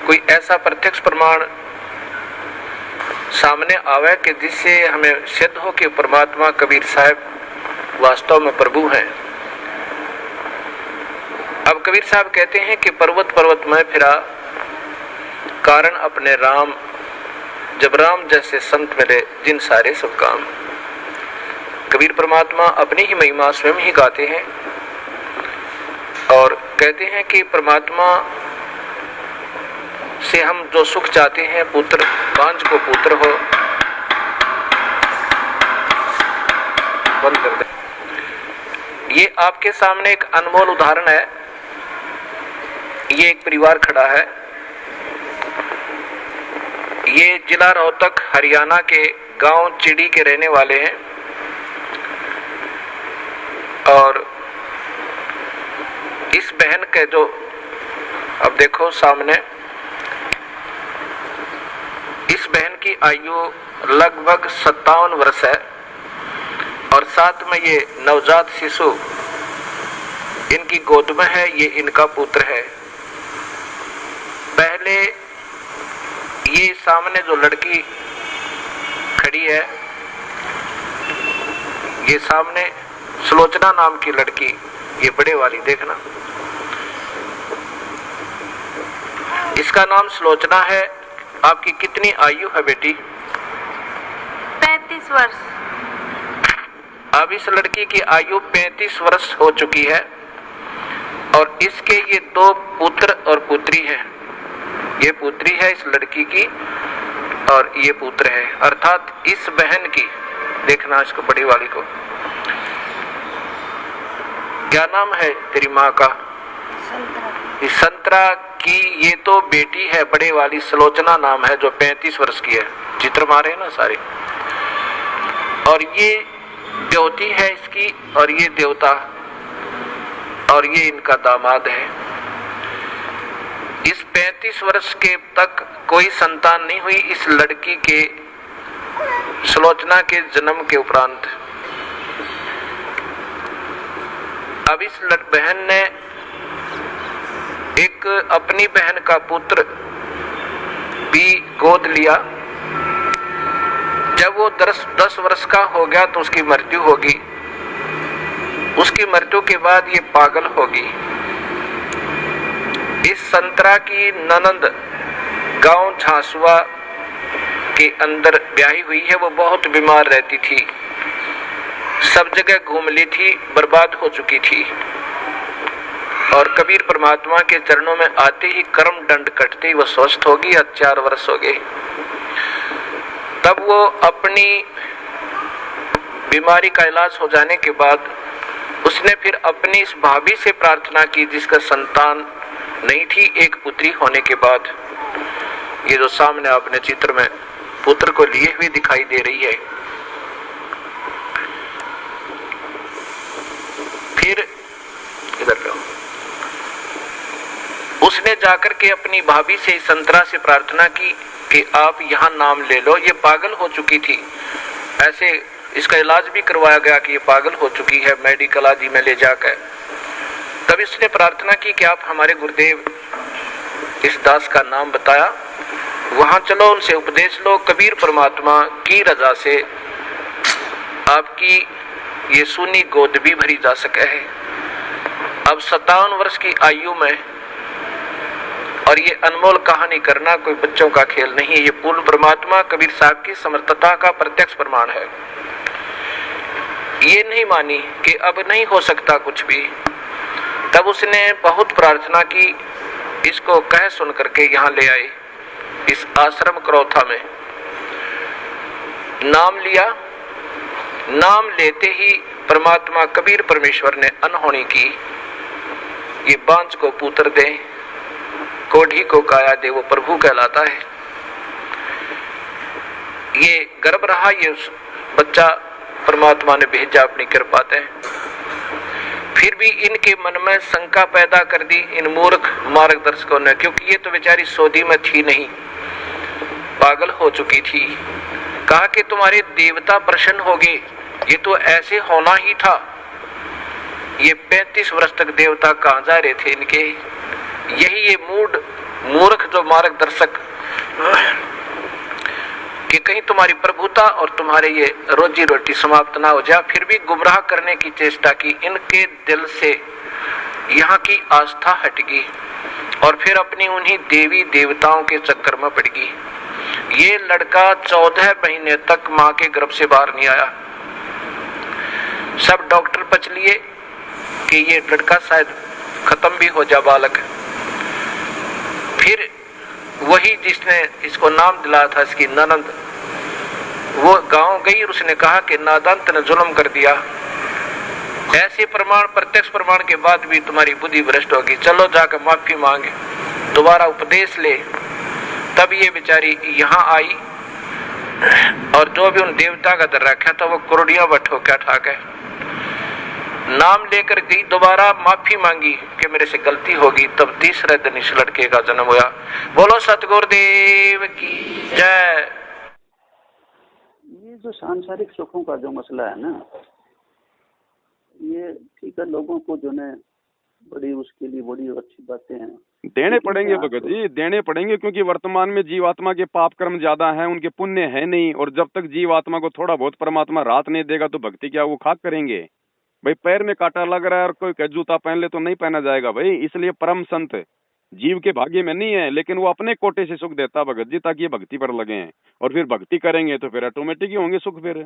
S12: कोई ऐसा प्रत्यक्ष प्रमाण सामने आवे कि जिससे हमें सिद्ध हो कि परमात्मा कबीर साहब वास्तव में प्रभु हैं। अब कबीर साहब कहते हैं कि पर्वत पर्वत में फिरा, कारण अपने राम, जब राम जैसे संत मिले जिन सारे सब काम। कबीर परमात्मा अपनी ही महिमा स्वयं ही गाते हैं और कहते हैं कि परमात्मा से हम जो सुख चाहते हैं, पुत्र बांझ को पुत्र हो, बंद कर दे। ये आपके सामने एक अनमोल उदाहरण है। ये एक परिवार खड़ा है, ये जिला रोहतक हरियाणा के गांव चिड़ी के रहने वाले हैं, और इस बहन के जो अब देखो सामने, इस बहन की आयु लगभग 57 वर्ष है, और साथ में ये नवजात शिशु इनकी गोद में है, ये इनका पुत्र है। पहले ये सामने जो लड़की खड़ी है, ये सामने सुलोचना नाम की लड़की, ये बड़े वाली देखना, इसका नाम सुलोचना है। आपकी कितनी आयु है बेटी?
S13: 35 वर्ष।
S12: अब इस लड़की की आयु 35 वर्ष हो चुकी है, और इसके ये 2 पुत्र और पुत्री हैं। ये पुत्री है इस लड़की की, और ये पुत्र है, अर्थात इस बहन की, देखना इसको बड़ी वाली को, क्या नाम है तेरी माँ का? इस संतरा की ये तो बेटी है, बड़े वाली सुलोचना नाम है, जो 35 वर्ष की है। चित्र मारे ना सारे। और ये देवती है इसकी, और ये देवता, और ये इनका दामाद है। इस 35 वर्ष के तक कोई संतान नहीं हुई इस लड़की के, सुलोचना के जन्म के उपरांत। अब इस बहन ने एक अपनी बहन का पुत्र भी गोद लिया। जब वो 10 वर्ष का हो गया तो उसकी मृत्यु होगी। उसकी मृत्यु के बाद ये पागल होगी। इस संतरा की ननंद गांव झांसुआ के अंदर ब्याही हुई है। वो बहुत बीमार रहती थी, सब जगह घूम ली थी, बर्बाद हो चुकी थी। और कबीर परमात्मा के चरणों में आते ही कर्म दंड कटते ही वो स्वस्थ होगी। 4 वर्ष हो गए। तब तब वो अपनी बीमारी का इलाज हो जाने के बाद उसने फिर अपनी इस भाभी से प्रार्थना की जिसका संतान नहीं थी। एक पुत्री होने के बाद ये जो सामने आपने चित्र में पुत्र को लिए हुए दिखाई दे रही है। फिर इधर लो, उसने जाकर के अपनी भाभी से संतरा से प्रार्थना की कि आप यहाँ नाम ले लो। ये पागल हो चुकी थी, ऐसे इसका इलाज भी करवाया गया कि ये पागल हो चुकी है, मेडिकल आदि में ले जाकर। तब इसने प्रार्थना की कि आप हमारे गुरुदेव इस दास का नाम बताया, वहां चलो उनसे उपदेश लो, कबीर परमात्मा की रजा से आपकी ये सूनी गोद भी भरी जा सके है। अब 57 वर्ष की आयु में, और ये अनमोल कहानी करना कोई बच्चों का खेल नहीं है, ये पूर्ण परमात्मा कबीर साहब की समर्थता का प्रत्यक्ष प्रमाण है। ये नहीं मानी कि अब नहीं हो सकता कुछ भी। तब उसने बहुत प्रार्थना की, इसको कह सुन करके यहाँ ले आए इस आश्रम करौथा में। नाम लिया, नाम लेते ही परमात्मा कबीर परमेश्वर ने अनहोनी की। ये बांझ को पुत्र दे, कोढ़ी को काया दे, वो प्रभु कहलाता है। ये गर्भ रहा, ये बच्चा परमात्मा ने भेजा अपनी कृपा से। फिर भी इनके मन में शंका पैदा कर दी इन मूर्ख मार्गदर्शकों ने, क्योंकि ये तो बेचारी सौदी में थी नहीं, पागल हो चुकी थी। कहा कि तुम्हारे देवता प्रसन्न हो गए, ये तो ऐसे होना ही था। ये 35 वर्ष तक देवता कहाँ जा रहे थे इनके। यही ये मूर्ख जो मार्गदर्शक कि कहीं तुम्हारी प्रभुता और तुम्हारे ये रोजी रोटी समाप्त ना हो जाए, फिर भी गुमराह करने की चेष्टा की। इनके दिल से यहाँ की आस्था हट गई और फिर अपनी उन्हीं देवी देवताओं के चक्कर में पड़ गई। ये लड़का 14 महीने तक माँ के गर्भ से बाहर नहीं आया। सब डॉक्टर पच लिए कि ये लड़का शायद खत्म भी हो जा बालक। फिर वही जिसने इसको नाम दिलाया था, इसकी ननद, वो गांव गई और उसने कहा कि नादान ने जुल्म कर दिया। ऐसे प्रमाण, प्रत्यक्ष प्रमाण के बाद भी तुम्हारी बुद्धि भ्रष्ट होगी, चलो जाकर माफी मांगे, दोबारा उपदेश ले। तब ये बेचारी यहाँ आई और जो भी उन देवता का दर रखा था वो कुरडिया बट होकर ठा के नाम लेकर गई, दोबारा माफी मांगी कि मेरे से गलती होगी। तब तीसरे दिन इस लड़के का जन्म हुआ। बोलो सतगुरुदेव की जय।
S2: ये जो सांसारिक सुखों का जो मसला है ना, ये ठीक है, लोगों को जो है बड़ी उसके लिए बड़ी अच्छी बातें हैं,
S1: देने पड़ेंगे भगत जी, देने पड़ेंगे, क्योंकि वर्तमान में जीवात्मा के पाप कर्म ज्यादा हैं, उनके पुण्य है नहीं। और जब तक जीवात्मा को थोड़ा बहुत परमात्मा राहत नहीं देगा तो भक्ति क्या वो खाक करेंगे। भाई पैर में कांटा लग रहा है और कोई जूता पहन ले तो नहीं पहना जाएगा भाई। इसलिए परम संत जीव के भाग्य में नहीं है, लेकिन वो अपने कोटे से सुख देता भगत जी, ताकि ये भक्ति पर लगे हैं। और फिर भक्ति करेंगे तो फिर ऑटोमेटिक ही होंगे सुख। फिर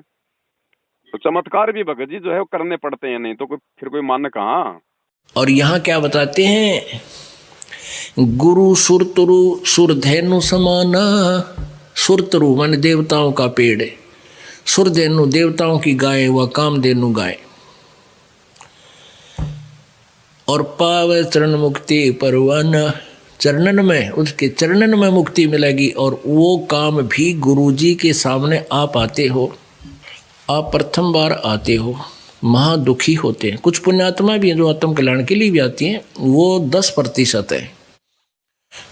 S1: तो चमत्कार भी भगत जी जो है वो करने पड़ते हैं, नहीं तो फिर कोई मान कहाँ।
S4: और यहाँ क्या बताते हैं, गुरु सुरतरु सुरधेनु समाना। सुरतरु मान देवताओं का पेड़ है, सुरधेनु देवताओं की गाय, व कामधेनु गाय। और पावे चरण मुक्ति परवाना, चरणन में, उसके चरणन में मुक्ति मिलेगी। और वो काम भी गुरुजी के सामने आप आते हो, आप प्रथम बार आते हो, महा दुखी होते हैं। कुछ पुण्यात्मा भी हैं जो आत्म कल्याण के लिए भी आती हैं, वो 10% है।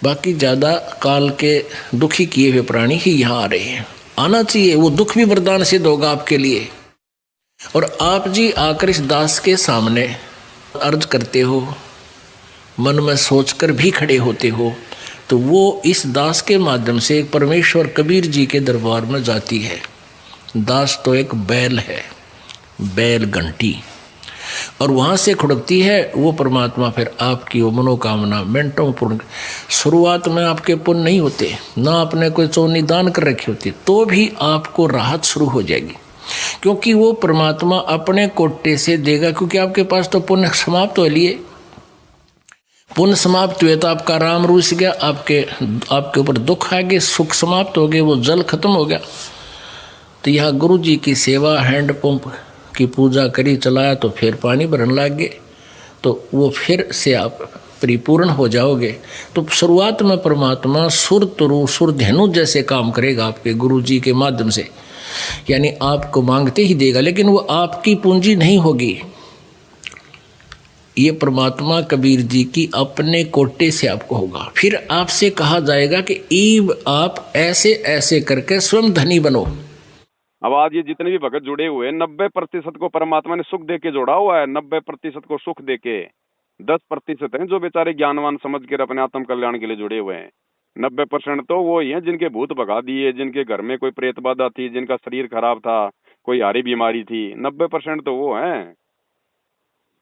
S4: बाकी ज़्यादा काल के दुखी किए हुए प्राणी ही यहाँ आ रहे हैं। आना चाहिए, वो दुख भी वरदान सिद्ध होगा आपके लिए। और आप जी आकर इस दास के सामने अर्ज करते हो, मन में सोचकर भी खड़े होते हो, तो वो इस दास के माध्यम से एक परमेश्वर कबीर जी के दरबार में जाती है। दास तो एक बैल है, बैल घंटी, और वहाँ से खुड़कती है वो परमात्मा। फिर आपकी वो मनोकामना मिनटों में पूर्ण। शुरुआत में आपके पुण्य नहीं होते, ना आपने कोई चौनी दान कर रखी होती, तो भी आपको राहत शुरू हो जाएगी, क्योंकि वो परमात्मा अपने कोटे से देगा। क्योंकि आपके पास तो पुण्य समाप्त हो लिए, पुण्य समाप्त हुए तो आपका राम रूस गया, आपके ऊपर दुख आ गए, सुख समाप्त हो गए, वो जल खत्म हो गया। तो यहाँ गुरु जी की सेवा, हैंडपंप की पूजा करी, चलाया तो फिर पानी भरने लग गए, तो वो फिर से आप परिपूर्ण हो जाओगे। तो शुरुआत में परमात्मा सुर तुरु सुर धेनु जैसे काम करेगा आपके गुरु जी के माध्यम से, यानी आपको मांगते ही देगा, लेकिन वो आपकी पूंजी नहीं होगी। ये परमात्मा कबीर जी की अपने कोटे से आपको होगा। फिर आपसे कहा जाएगा कि ईब आप ऐसे ऐसे करके स्वयं धनी बनो।
S1: अब आज ये जितने भी भगत जुड़े हुए हैं 90% को परमात्मा ने सुख दे के जोड़ा हुआ है, 90% को सुख दे के, 10% हैं जो बेचारे ज्ञानवान समझ कर अपने आत्म कल्याण के लिए जुड़े हुए हैं। 90% तो वो ही हैं जिनके भूत भगा दिए, जिनके घर में कोई प्रेत बाधा थी, जिनका शरीर खराब था, कोई हारी बीमारी थी, 90% तो वो हैं।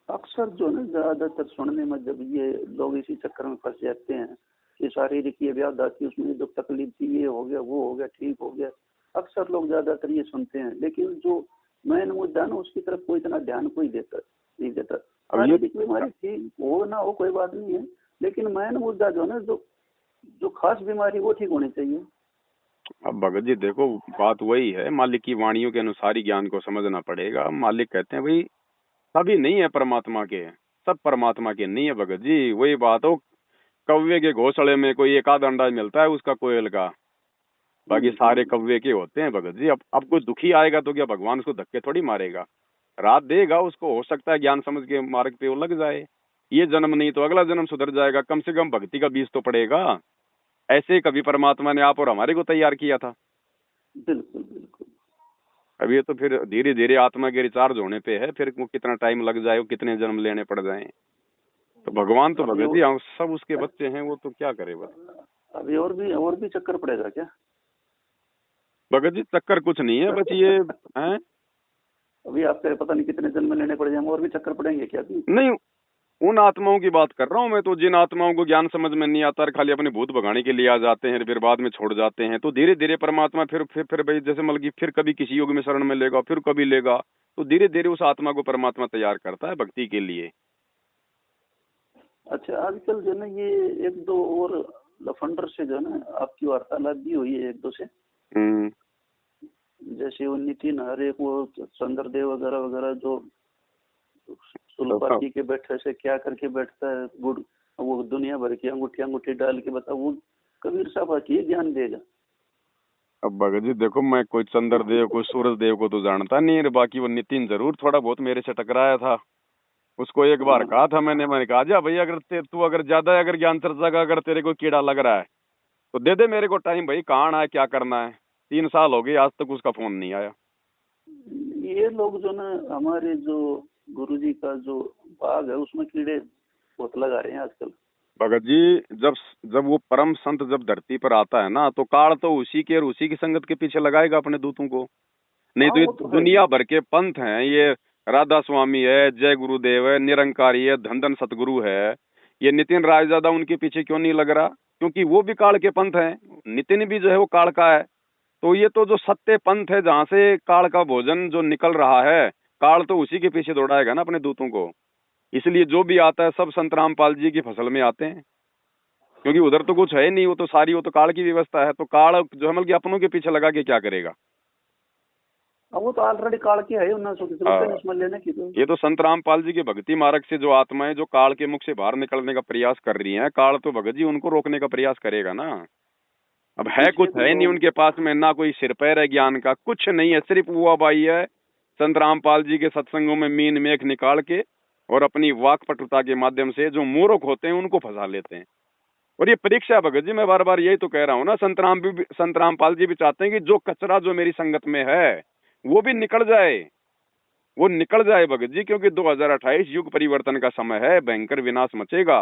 S2: अक्सर जो है ज्यादातर सुनने में जब ये लोग इसी चक्कर में फंस जाते हैं कि शारीरिक ये व्याध आती है, उसमें जो तकलीफ थी ये हो गया, वो हो गया, ठीक हो गया, अक्सर लोग ज्यादातर ये सुनते हैं, लेकिन जो मेन मुद्दा ना उसकी तरफ कोई इतना ध्यान कोई नहीं देता। शारीरिक बीमारी ठीक हो ना हो कोई बात नहीं है, लेकिन मेन मुद्दा जो है ना जो खास बीमारी वो ठीक होनी चाहिए।
S1: अब भगत जी देखो बात वही है, मालिक की वाणियों के अनुसार ही ज्ञान को समझना पड़ेगा। मालिक कहते हैं भाई सभी नहीं है परमात्मा के, सब परमात्मा के नहीं है भगत जी। वही बात हो, कौवे के घोंसले में कोई एक आध अंडा मिलता है उसका कोयल का, बाकी सारे कौवे के होते हैं भगत जी। अब कोई दुखी आएगा तो क्या भगवान उसको धक्के थोड़ी मारेगा, रात देगा उसको, हो सकता है ज्ञान समझ के मार्ग पे वो लग जाए। ये जन्म नहीं तो अगला जन्म सुधर जाएगा, कम से कम भक्ति का बीज तो पड़ेगा। ऐसे ही कभी परमात्मा ने आप और हमारे को तैयार किया था।
S2: बिल्कुल बिल्कुल।
S1: अब ये तो फिर धीरे धीरे आत्मा के रिचार्ज होने पे है, फिर वो कितना टाइम लग जाए, वो कितने जन्म लेने पड़ जाए। तो भगवान तो भगत जी सब उसके बच्चे हैं, वो तो क्या करे बस।
S2: अभी और भी चक्कर पड़ेगा क्या
S1: भगत जी? चक्कर कुछ नहीं है, बस ये है
S2: अभी आपके पता नहीं कितने जन्म लेने पड़ जाएंगे, और भी चक्कर पड़ेंगे क्या?
S1: नहीं, उन आत्माओं की बात कर रहा हूँ मैं, तो जिन आत्माओं को ज्ञान समझ में नहीं आता, खाली अपने भूत भगाने के लिए आ जाते हैं, फिर बाद में छोड़ जाते हैं, तो धीरे धीरे परमात्मा फिर भाई जैसे मतलब कि फिर कभी किसी योग में शरण में लेगा, फिर कभी लेगा, तो धीरे धीरे उस आत्मा को परमात्मा तैयार करता है भक्ति के लिए।
S2: अच्छा, आजकल जो है ना ये एक दो और लफंडर से जो है ना आपकी वार्तालाप भी हुई है एक दो से, जैसे वो नितिन हर एक वो चंद्रदेव वगैरह वगैरह जो सुलपाती के बैठे से क्या करके बैठता है, गुड़ वो दुनिया भर की अंगूठी डाल के बता, वो कबीर साहब आके ज्ञान देगा।
S1: अब भगत जी देखो, मैं कोई चंद्रदेव कोई सूरज देव को तो जानता नहीं है, बाकी वो नितिन जरूर थोड़ा बहुत मेरे से टकराया था। उसको एक बार कहा था मैंने कहा जा भैया, अगर तू अगर ज्यादा अगर ज्ञान चर्चा का अगर तेरे को कीड़ा लग रहा है तो दे दे मेरे को टाइम, भाई कहाँ है क्या करना है। 3 साल हो गए आज तक उसका फोन नहीं आया।
S2: ये लोग जो ना हमारे जो गुरुजी का जो बाग है उसमें कीड़े बहुत लगा रहे हैं आजकल।
S1: भगत जी जब वो परम संत जब धरती पर आता है ना, तो काल तो उसी के और उसी की संगत के पीछे लगाएगा अपने दूतों को। नहीं तो ये दुनिया भर के पंथ हैं, ये राधा स्वामी है, जय गुरुदेव है, निरंकारी है, धन धन सतगुरु है, ये नितिन रायजादा उनके पीछे क्यों नहीं लग रहा? क्योंकि वो भी काल के पंथ हैं, नितिन भी जो है वो काल का है। तो ये तो जो सत्य पंथ है जहाँ से काल का भोजन जो निकल रहा है, काल तो उसी के पीछे दौड़ाएगा ना अपने दूतों को। इसलिए जो भी आता है सब संत रामपाल जी की फसल में आते हैं, क्योंकि उधर तो कुछ है नहीं, वो तो काल की व्यवस्था है। तो काल जो है मतलब अपनों के पीछे लगा के क्या करेगा?
S2: वो तो ऑलरेडी काल की है, उसमें लेने की तो।
S1: ये तो संत रामपाल जी के भक्ति मार्ग से जो आत्माएं जो काल के मुख से बाहर निकलने का प्रयास कर रही हैं, काल तो भगत जी उनको रोकने का प्रयास करेगा ना। अब है कुछ है नहीं उनके पास में, ना कोई सिर पैर है ज्ञान का, कुछ नहीं है, सिर्फ वो बाई है संत रामपाल जी के सत्संगों में मीन मेख निकाल के और अपनी वाक पटुता के माध्यम से जो मूर्ख होते हैं उनको फंसा लेते हैं। और ये परीक्षा है भगत जी, मैं बार बार यही तो कह रहा हूँ ना, संत रामपाल जी भी चाहते हैं कि जो कचरा जो मेरी संगत में है वो भी निकल जाए, वो निकल जाए भगत जी, क्योंकि 2028 युग परिवर्तन का समय है, भयंकर विनाश मचेगा।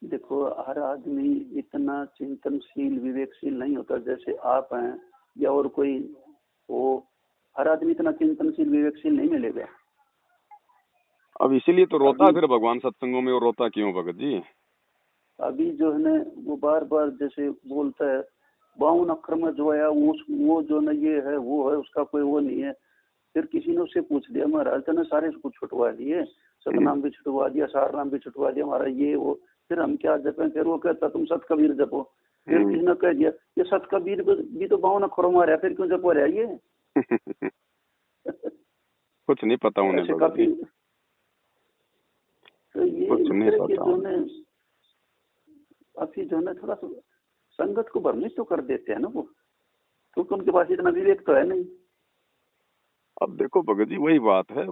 S2: देखो हर आदमी इतना चिंतनशील विवेकशील नहीं होता जैसे आप हैं या और कोई हो, हर आदमी इतना चिंतनशील विवेकशील नहीं मिलेगा।
S1: अब इसीलिए तो रोता फिर भगवान सत्संगों में, और रोता क्यों भगत जी?
S2: अभी जो है ना वो बार बार जैसे बोलता है 52 अक्षर में जो है वो जो ना ये है वो है, उसका कोई वो नहीं है। फिर किसी ने उससे पूछ लिया, महाराज ने सारे उसको छुटवा दिए, सतनाम भी छुटवा दिया, सार नाम भी छुटवा दिया, हमारा ये वो, फिर हम क्या जपें? फिर वो कहता तुम सत कबीर जपो। फिर किसी ने कह दिया ये सत कबीर भी तो 52 अक्षरों में रहा, फिर क्यों जपो रहा ये?
S1: कुछ नहीं पता उन्हें
S2: ऐसे
S1: भगत
S2: काफी
S1: जी,
S2: तो ये
S1: कुछ नहीं
S2: इस तरह के
S1: पता।
S2: जो है काफी जो है थोड़ा सा संगत को भ्रमित तो कर देते हैं ना वो, क्योंकि उनके पास इतना विवेक तो है नहीं।
S1: अब देखो भगत जी वही बात है,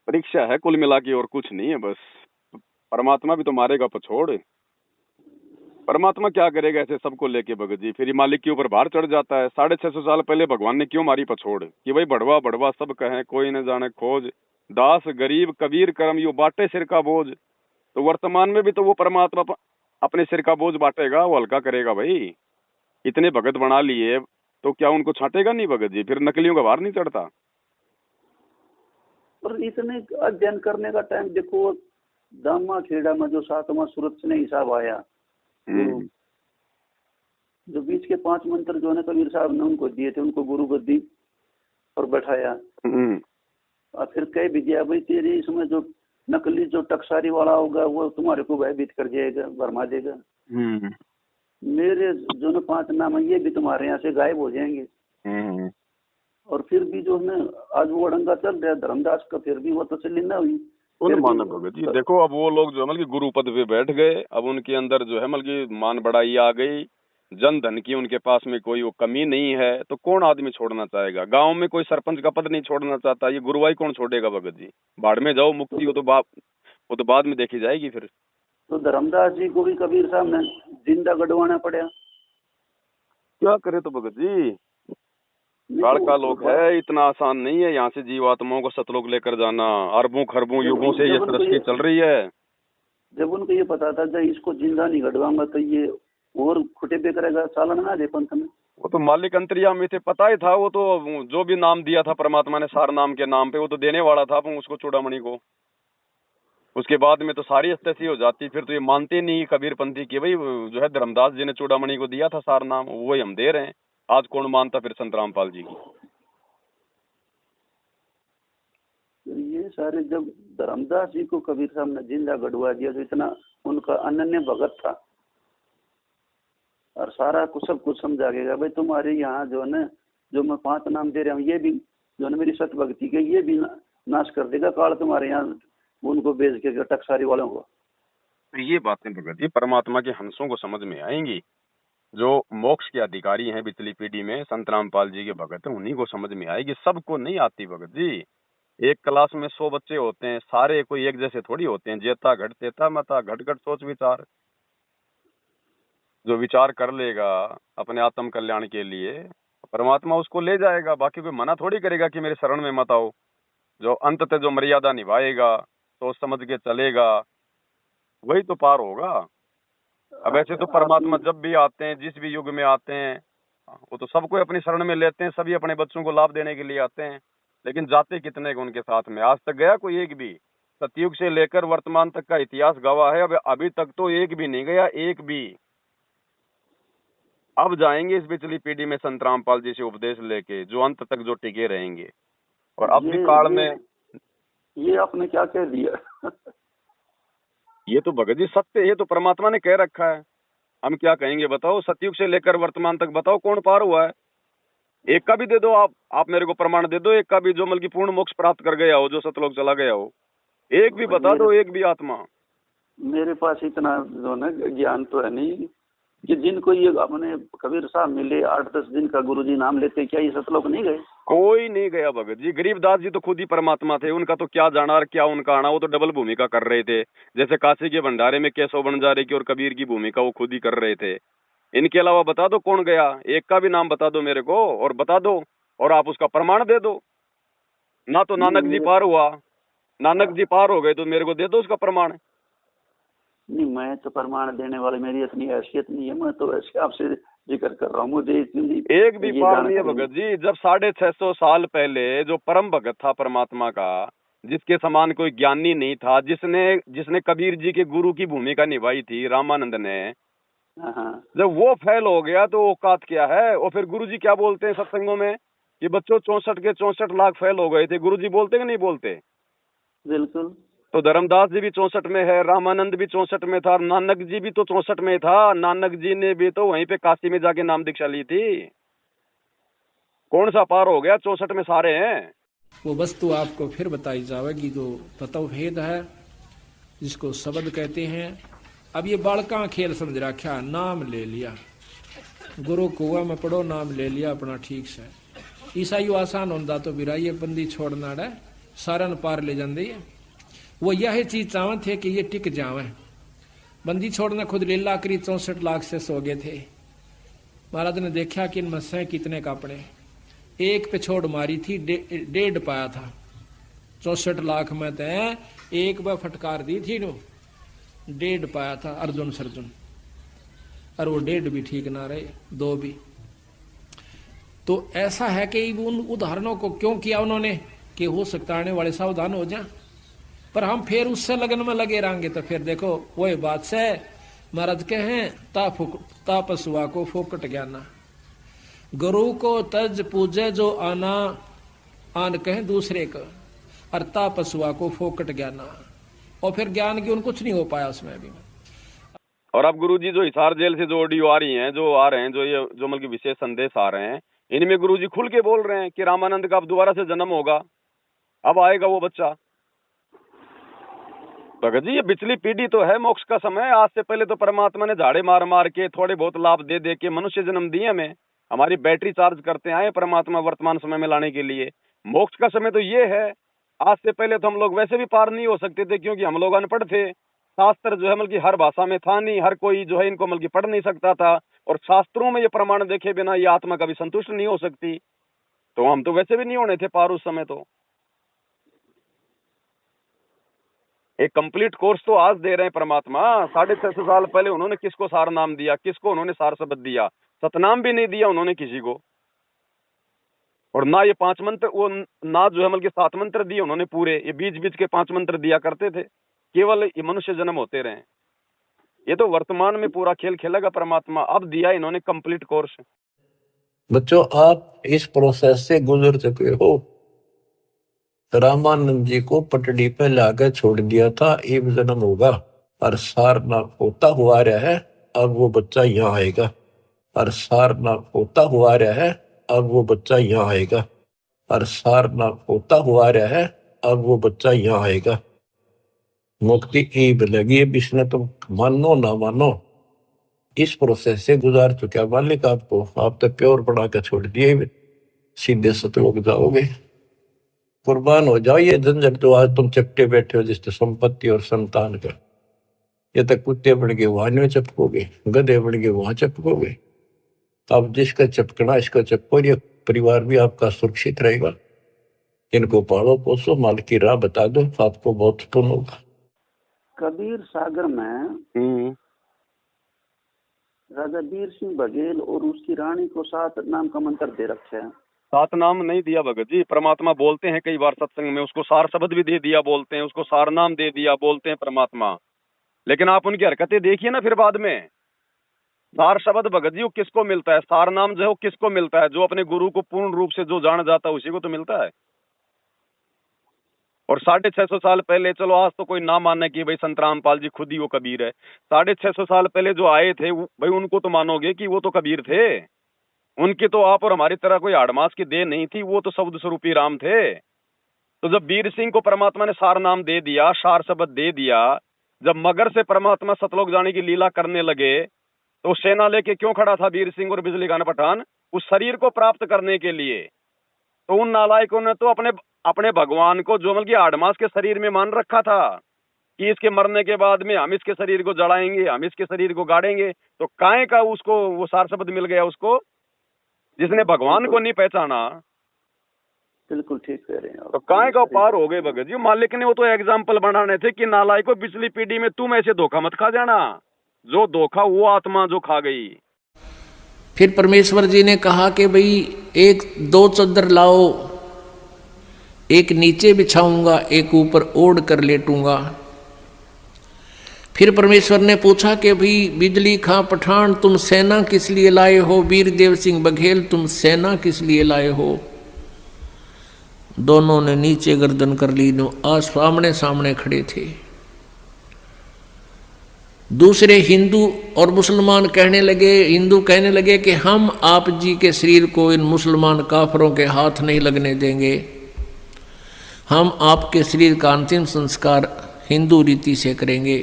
S1: परीक्षा है कुल मिला के और कुछ नहीं है बस। परमात्मा भी तो मारेगा पछोड़, परमात्मा क्या करेगा ऐसे सबको लेके भगत जी, फिर मालिक के ऊपर भार चढ़ जाता है। 650 साल पहले भगवान ने क्यों मारी पछोड़ कि भाई बढ़वा बढ़वा सब कहें कोई न जाने खोज, दास गरीब कबीर करम यो बाटे सिर का बोझ। तो वर्तमान में भी तो वो परमात्मा अपने सिर का बोझ बांटेगा, वो हल्का करेगा भाई। इतने भगत बना लिए तो क्या उनको छाटेगा नहीं भगत जी, फिर नकलियों का भार नहीं चढ़ता।
S2: और इतने अध्ययन करने का टाइम देखो, दामा खेड़ा में जो 7वां सूरत ने हिसाब आया, जो बीच के 5 मंत्र जो है कबीर साहब ने उनको दिए थे, उनको गुरु गद्दी पर बैठाया। और फिर कह भी दिया भाई तेरे इसमें जो नकली जो टकसारी वाला होगा वो तुम्हारे को भयभीत कर जाएगा, भरमा देगा। मेरे जो न 5 नाम है ये भी तुम्हारे यहाँ से गायब हो जाएंगे। और फिर भी जो है आज वो अड़ंगा चल रहा है धर्मदास का, फिर भी वो तसल्ली न हुई।
S1: माना भगत जी देखो अब वो लोग जो है मतलब गुरु पद पे बैठ गए, अब उनके अंदर जो है मतलब मान बढ़ाई आ गई, जन धन की उनके पास में कोई वो कमी नहीं है, तो कौन आदमी छोड़ना चाहेगा। गांव में कोई सरपंच का पद नहीं छोड़ना चाहता, ये गुरुवाई कौन छोड़ेगा भगत जी। बाढ़ में जाओ मुक्ति हो तो वो तो बाद में देखी जाएगी। फिर
S2: तो धर्मदास जी को भी कबीर साहब ने जिंदा गड़वाना पड़ा।
S1: क्या करे तो भगत जी, काल का लोक है, इतना आसान नहीं है यहाँ से जीवात्माओं को सतलोक लेकर जाना। अरबों खरबों युगों से ये सृष्टि चल रही है।
S2: जब उनको ये पता था जब इसको जिंदा नहीं गड़वाऊंगा तो ये और खुटे पे करेगा, चालन ना दे पंथ में।
S1: वो तो मालिक अंतर्यामी थे, पता ही था। वो तो जो भी नाम दिया था परमात्मा ने सार नाम के नाम पे, वो तो देने वाला था उसको चूड़ामणि को। उसके बाद में तो सारी स्थिति हो जाती। फिर तो ये मानते नहीं कबीरपंथी की भाई जो है धर्मदास जी ने चूड़ामणि को दिया था सार नाम, वही हम दे रहे हैं। आज कौन मानता फिर संत रामपाल जी की।
S2: ये सारे जब धर्मदास जी को कबीर साहब ने जिंदा गड़वा दिया तो इतना उनका अनन्य भगत था, और सारा कुछ सब कुछ समझा गया भाई तुम्हारे यहाँ जो है ना जो मैं 5 नाम दे रहा हूँ ये भी जो है मेरी सत भक्ति के ये भी नाश कर देगा काल तुम्हारे यहाँ उनको बेच के टकसारी वालों को।
S1: तो ये बातें भगत जी परमात्मा के हंसों को समझ में आएंगी। जो मोक्ष के अधिकारी हैं पिछली पीढ़ी में संत रामपाल जी के भगत हैं, उन्हीं को समझ में आएगी, सबको नहीं आती भगत जी। एक क्लास में 100 बच्चे होते हैं, सारे कोई एक जैसे थोड़ी होते हैं। जेता घट तेता मता, घट घट सोच विचार। जो विचार कर लेगा अपने आत्म कल्याण के लिए परमात्मा उसको ले जाएगा। बाकी कोई मना थोड़ी करेगा कि मेरे शरण में मत आओ। जो अंततः जो मर्यादा निभाएगा तो समझ के चलेगा वही तो पार होगा। अब ऐसे तो परमात्मा जब भी आते हैं जिस भी युग में आते हैं वो तो सबको अपनी शरण में लेते हैं, सभी अपने बच्चों को लाभ देने के लिए आते हैं। लेकिन जाते कितने को उनके साथ में? आज तक गया कोई एक भी? सतयुग से लेकर वर्तमान तक का इतिहास गवाह है, अब अभी तक तो एक भी नहीं गया, एक भी। अब जाएंगे इस पिछली पीढ़ी में संत रामपाल जी से उपदेश लेके जो अंत तक जो टिके रहेंगे। और अब भी काल में
S2: ये आपने क्या कह दिया?
S1: ये तो भगत जी सत्य, ये तो परमात्मा ने कह रखा है। हम क्या कहेंगे बताओ? सतयुग से लेकर वर्तमान तक बताओ कौन पार हुआ है? एक का भी दे दो, आप मेरे को प्रमाण दे दो एक का भी जो मतलब पूर्ण मोक्ष प्राप्त कर गया हो, जो सतलोक चला गया हो। एक भी बता दो, एक भी आत्मा।
S2: मेरे पास इतना जो ना ज्ञान तो है नहीं कि जिनको ये अपने कबीर साहब मिले 8-10 दिन का गुरुजी नाम लेते, क्या ये सतलोक नहीं गए?
S1: कोई नहीं गया भगत जी। गरीबदास जी तो खुद ही परमात्मा थे, उनका तो क्या जाना और क्या उनका आना, वो तो डबल भूमिका कर रहे थे। जैसे काशी के भंडारे में केशव बंजारे की और कबीर की भूमिका वो खुद ही कर रहे थे। इनके अलावा बता दो कौन गया? एक का भी नाम बता दो मेरे को, और बता दो और आप उसका प्रमाण दे दो। ना तो नानक जी पार हुआ, नानक जी पार हो गए तो मेरे को दे दो उसका प्रमाण।
S2: नहीं, मैं तो प्रमाण देने वाले मेरी इतनी हैसियत नहीं है, मैं तो ऐसे आपसे जिक्र कर रहा हूँ। मुझे
S1: एक भी पार नहीं है भगत जी। जब 650 साल पहले जो परम भगत था परमात्मा का, जिसके समान कोई ज्ञानी नहीं था, जिसने कबीर जी के गुरु की भूमिका निभाई थी, रामानंद ने, जब वो फेल हो गया तो औकात क्या है? और फिर गुरुजी क्या बोलते हैं सत्संगों में कि बच्चों 64 के 64 लाख फेल हो गए थे। गुरुजी बोलते कि नहीं बोलते?
S2: बिल्कुल।
S1: तो धर्मदास जी भी 64 में है, रामानंद भी 64 में था, नानक जी भी तो 64 में था। नानक जी ने भी तो वहीं पे काशी में जाके नाम दीक्षा ली थी। कौन सा पार हो गया? 64 में सारे हैं।
S11: वो वस्तु आपको फिर बताई जाएगी जो तत्व भेद है, जिसको शब्द कहते हैं। अब ये बालका खेल समझ रखा, नाम ले लिया, गुरु कुआ में पढ़ो, नाम ले लिया अपना ठीक से। ईसाई आसान होता तो बिरा ये बंदी छोड़ना है, सारन पार ले जाते है। वो यह चीज चाहते थे कि ये टिक जावे। बंदी छोड़ना खुद लीला करी 64 लाख से सो गए थे। महाराज ने देखा कि इन मस्से कितने कापड़े, एक पे छोड़ मारी थी, 1.5 पाया था। 64 लाख में तय एक बार फटकार दी थी नो, 1.5 पाया था अर्जुन सर्जुन, और वो 1.5 भी ठीक ना रहे, 2 भी। तो ऐसा है कि उन उदाहरणों को क्यों किया उन्होंने कि हो सकता आने वाले सावधान हो जाए, पर हम फिर उससे लगन में लगे रहेंगे तो फिर देखो वही बात से महाराज के हैं तापसुआ को फोकट ज्ञाना, गुरु को तज पूजे जो आना आन कहें दूसरे को, और तापसुआ को फोकट ज्ञाना, और फिर ज्ञान की उन कुछ नहीं हो पाया उसमें भी।
S1: और अब गुरुजी जो हिसार जेल से जो ऑडियो आ रही हैं, जो आ रहे हैं, जो मतलब विशेष संदेश आ रहे हैं, इनमें गुरुजी खुल के बोल रहे हैं कि रामानंद का अब दोबारा से जन्म होगा, अब आएगा वो बच्चा। भगत जी ये पिछली पीढ़ी तो है मोक्ष का समय। आज से पहले तो परमात्मा ने झाड़े मार मार के थोड़े बहुत लाभ दे दे के मनुष्य जन्म दिए हमें, हमारी बैटरी चार्ज करते आए परमात्मा वर्तमान समय में लाने के लिए। मोक्ष का समय तो ये है। आज से पहले तो हम लोग वैसे भी पार नहीं हो सकते थे, क्योंकि हम लोग अनपढ़ थे। शास्त्र जो है मतलब हर भाषा में था नहीं, हर कोई जो है इनको मतलब पढ़ नहीं सकता था, और शास्त्रों में ये प्रमाण देखे बिना ये आत्मा कभी संतुष्ट नहीं हो सकती। तो हम तो वैसे भी नहीं होने थे पार उस समय। तो एक कंप्लीट कोर्स तो आज दे रहे हैं परमात्मा। 650 साल पहले उन्होंने किसको सार नाम दिया, किसको उन्होंने सार शब्द दिया? सतनाम भी नहीं दिया उन्होंने किसी को, और ना ये 5 मंत्र, वो ना जो है मतलब 7 मंत्र दिए उन्होंने पूरे, ये बीच बीच के 5 मंत्र दिया करते थे। केवल ये मनुष्य जन्म होते रहे। ये तो वर्तमान में पूरा खेल खेलेगा परमात्मा। अब दिया इन्होंने कंप्लीट कोर्स।
S4: बच्चों आप इस प्रोसेस से गुजर चुके हो। रामानंद जी को पटड़ी पे लाकर छोड़ दिया था, एक जन्म होगा, और सारनाथ होता हुआ रहा है, अब वो बच्चा यहाँ आएगा। और सारनाथ होता हुआ रहा है, अब वो बच्चा यहाँ आएगा। और सारनाथ होता हुआ रहा है, अब वो बच्चा यहाँ आएगा। मुक्ति की लगी है, इसने तुम मानो ना मानो इस प्रोसेस से गुजार चुका मालिक आपको। आप तो प्योर बना कर छोड़ दिए, सीधे सतलोक जाओगे। कुर्बान हो जाओ ये झंझट जो आज तुम चपटे बैठे हो, जिससे संपत्ति और संतान का। ये तक कुत्ते बन के वहां में चपकोगे, गधे बन के वहां चपकोगे। अब जिसका चपकना इसका चपको, ये परिवार भी आपका सुरक्षित रहेगा। इनको पालो पोसो, माल की राह बता दो, आपको बहुत पुण्य होगा।
S2: कबीर सागर में राजा वीर सिंह बघेल और उसकी रानी को 7 नाम का मंत्र दे रखे हैं।
S1: 7 नाम नहीं दिया भगत जी। परमात्मा बोलते हैं कई बार सत्संग में, उसको सार शब्द भी दे दिया बोलते हैं, उसको सार नाम दे दिया बोलते हैं परमात्मा। लेकिन आप उनकी हरकतें देखिए ना फिर बाद में। सार शब्द भगत जी वो किसको मिलता है? सार नाम जो है वो किसको मिलता है? जो अपने गुरु को पूर्ण रूप से जो जान जाता है उसी को तो मिलता है। और 650 साल पहले, चलो आज तो कोई ना माने कि भाई संत रामपाल जी खुद ही वो कबीर है। 650 साल पहले जो आए थे भाई उनको तो मानोगे कि वो तो कबीर थे। उनकी तो आप और हमारी तरह कोई आड़मास की देह नहीं थी, वो तो शब्द स्वरूपी राम थे। तो जब वीर सिंह को परमात्मा ने सार नाम दे दिया, सार शब्द दे दिया, जब मगर से परमात्मा सतलोक जाने की लीला करने लगे, तो सेना लेके क्यों खड़ा था वीर सिंह और बिजली खान पठान? उस शरीर को प्राप्त करने के लिए। तो उन नालायकों ने तो अपने भगवान को जो मतलब आड़मास के शरीर में मान रखा था कि इसके मरने के बाद में हम इसके शरीर को जलाएंगे, हम इसके शरीर को गाड़ेंगे। तो काहे का उसको वो सार शब्द मिल गया उसको, जिसने भगवान को नहीं पहचाना।
S2: बिल्कुल ठीक कह रहे हैं।
S1: तो काहे का पार हो गए भगत जी। मालिक ने वो तो एग्जाम्पल बनाने थे कि नालायकों पिछली पीढ़ी में तुम ऐसे धोखा मत खा जाना, जो धोखा वो आत्मा जो खा गई।
S4: फिर परमेश्वर जी ने कहा कि भाई 1-2 चादर लाओ, एक नीचे बिछाऊंगा, एक ऊपर ओढ़ कर लेटूंगा। फिर परमेश्वर ने पूछा कि भाई बिजली खां पठान तुम सेना किस लिए लाए हो? वीरदेव सिंह बघेल तुम सेना किस लिए लाए हो? दोनों ने नीचे गर्दन कर ली, आज सामने सामने खड़े थे। दूसरे हिंदू और मुसलमान कहने लगे, हिंदू कहने लगे कि हम आप जी के शरीर को इन मुसलमान काफरों के हाथ नहीं लगने देंगे। हम आपके शरीर का अंतिम संस्कार हिंदू रीति से करेंगे।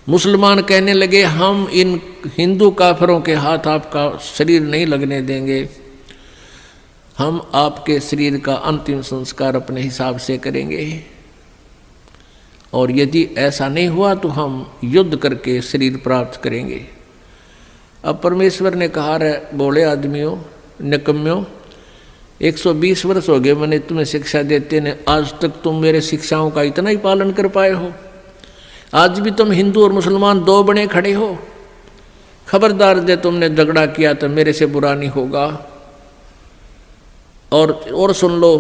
S4: मुसलमान कहने लगे हम इन हिंदू काफिरों के हाथ आपका शरीर नहीं लगने देंगे, हम आपके शरीर का अंतिम संस्कार अपने हिसाब से करेंगे, और यदि ऐसा नहीं हुआ तो हम युद्ध करके शरीर प्राप्त करेंगे। अब परमेश्वर ने कहा रे बोले आदमियों, निकम्यों, 120 वर्ष हो गए मैंने तुम्हें शिक्षा देते ने, आज तक तुम मेरे शिक्षाओं का इतना ही पालन कर पाए हो? आज भी तुम हिंदू और मुसलमान दो बने खड़े हो। खबरदार जे तुमने झगड़ा किया तो मेरे से बुरा नहीं होगा। और सुन लो,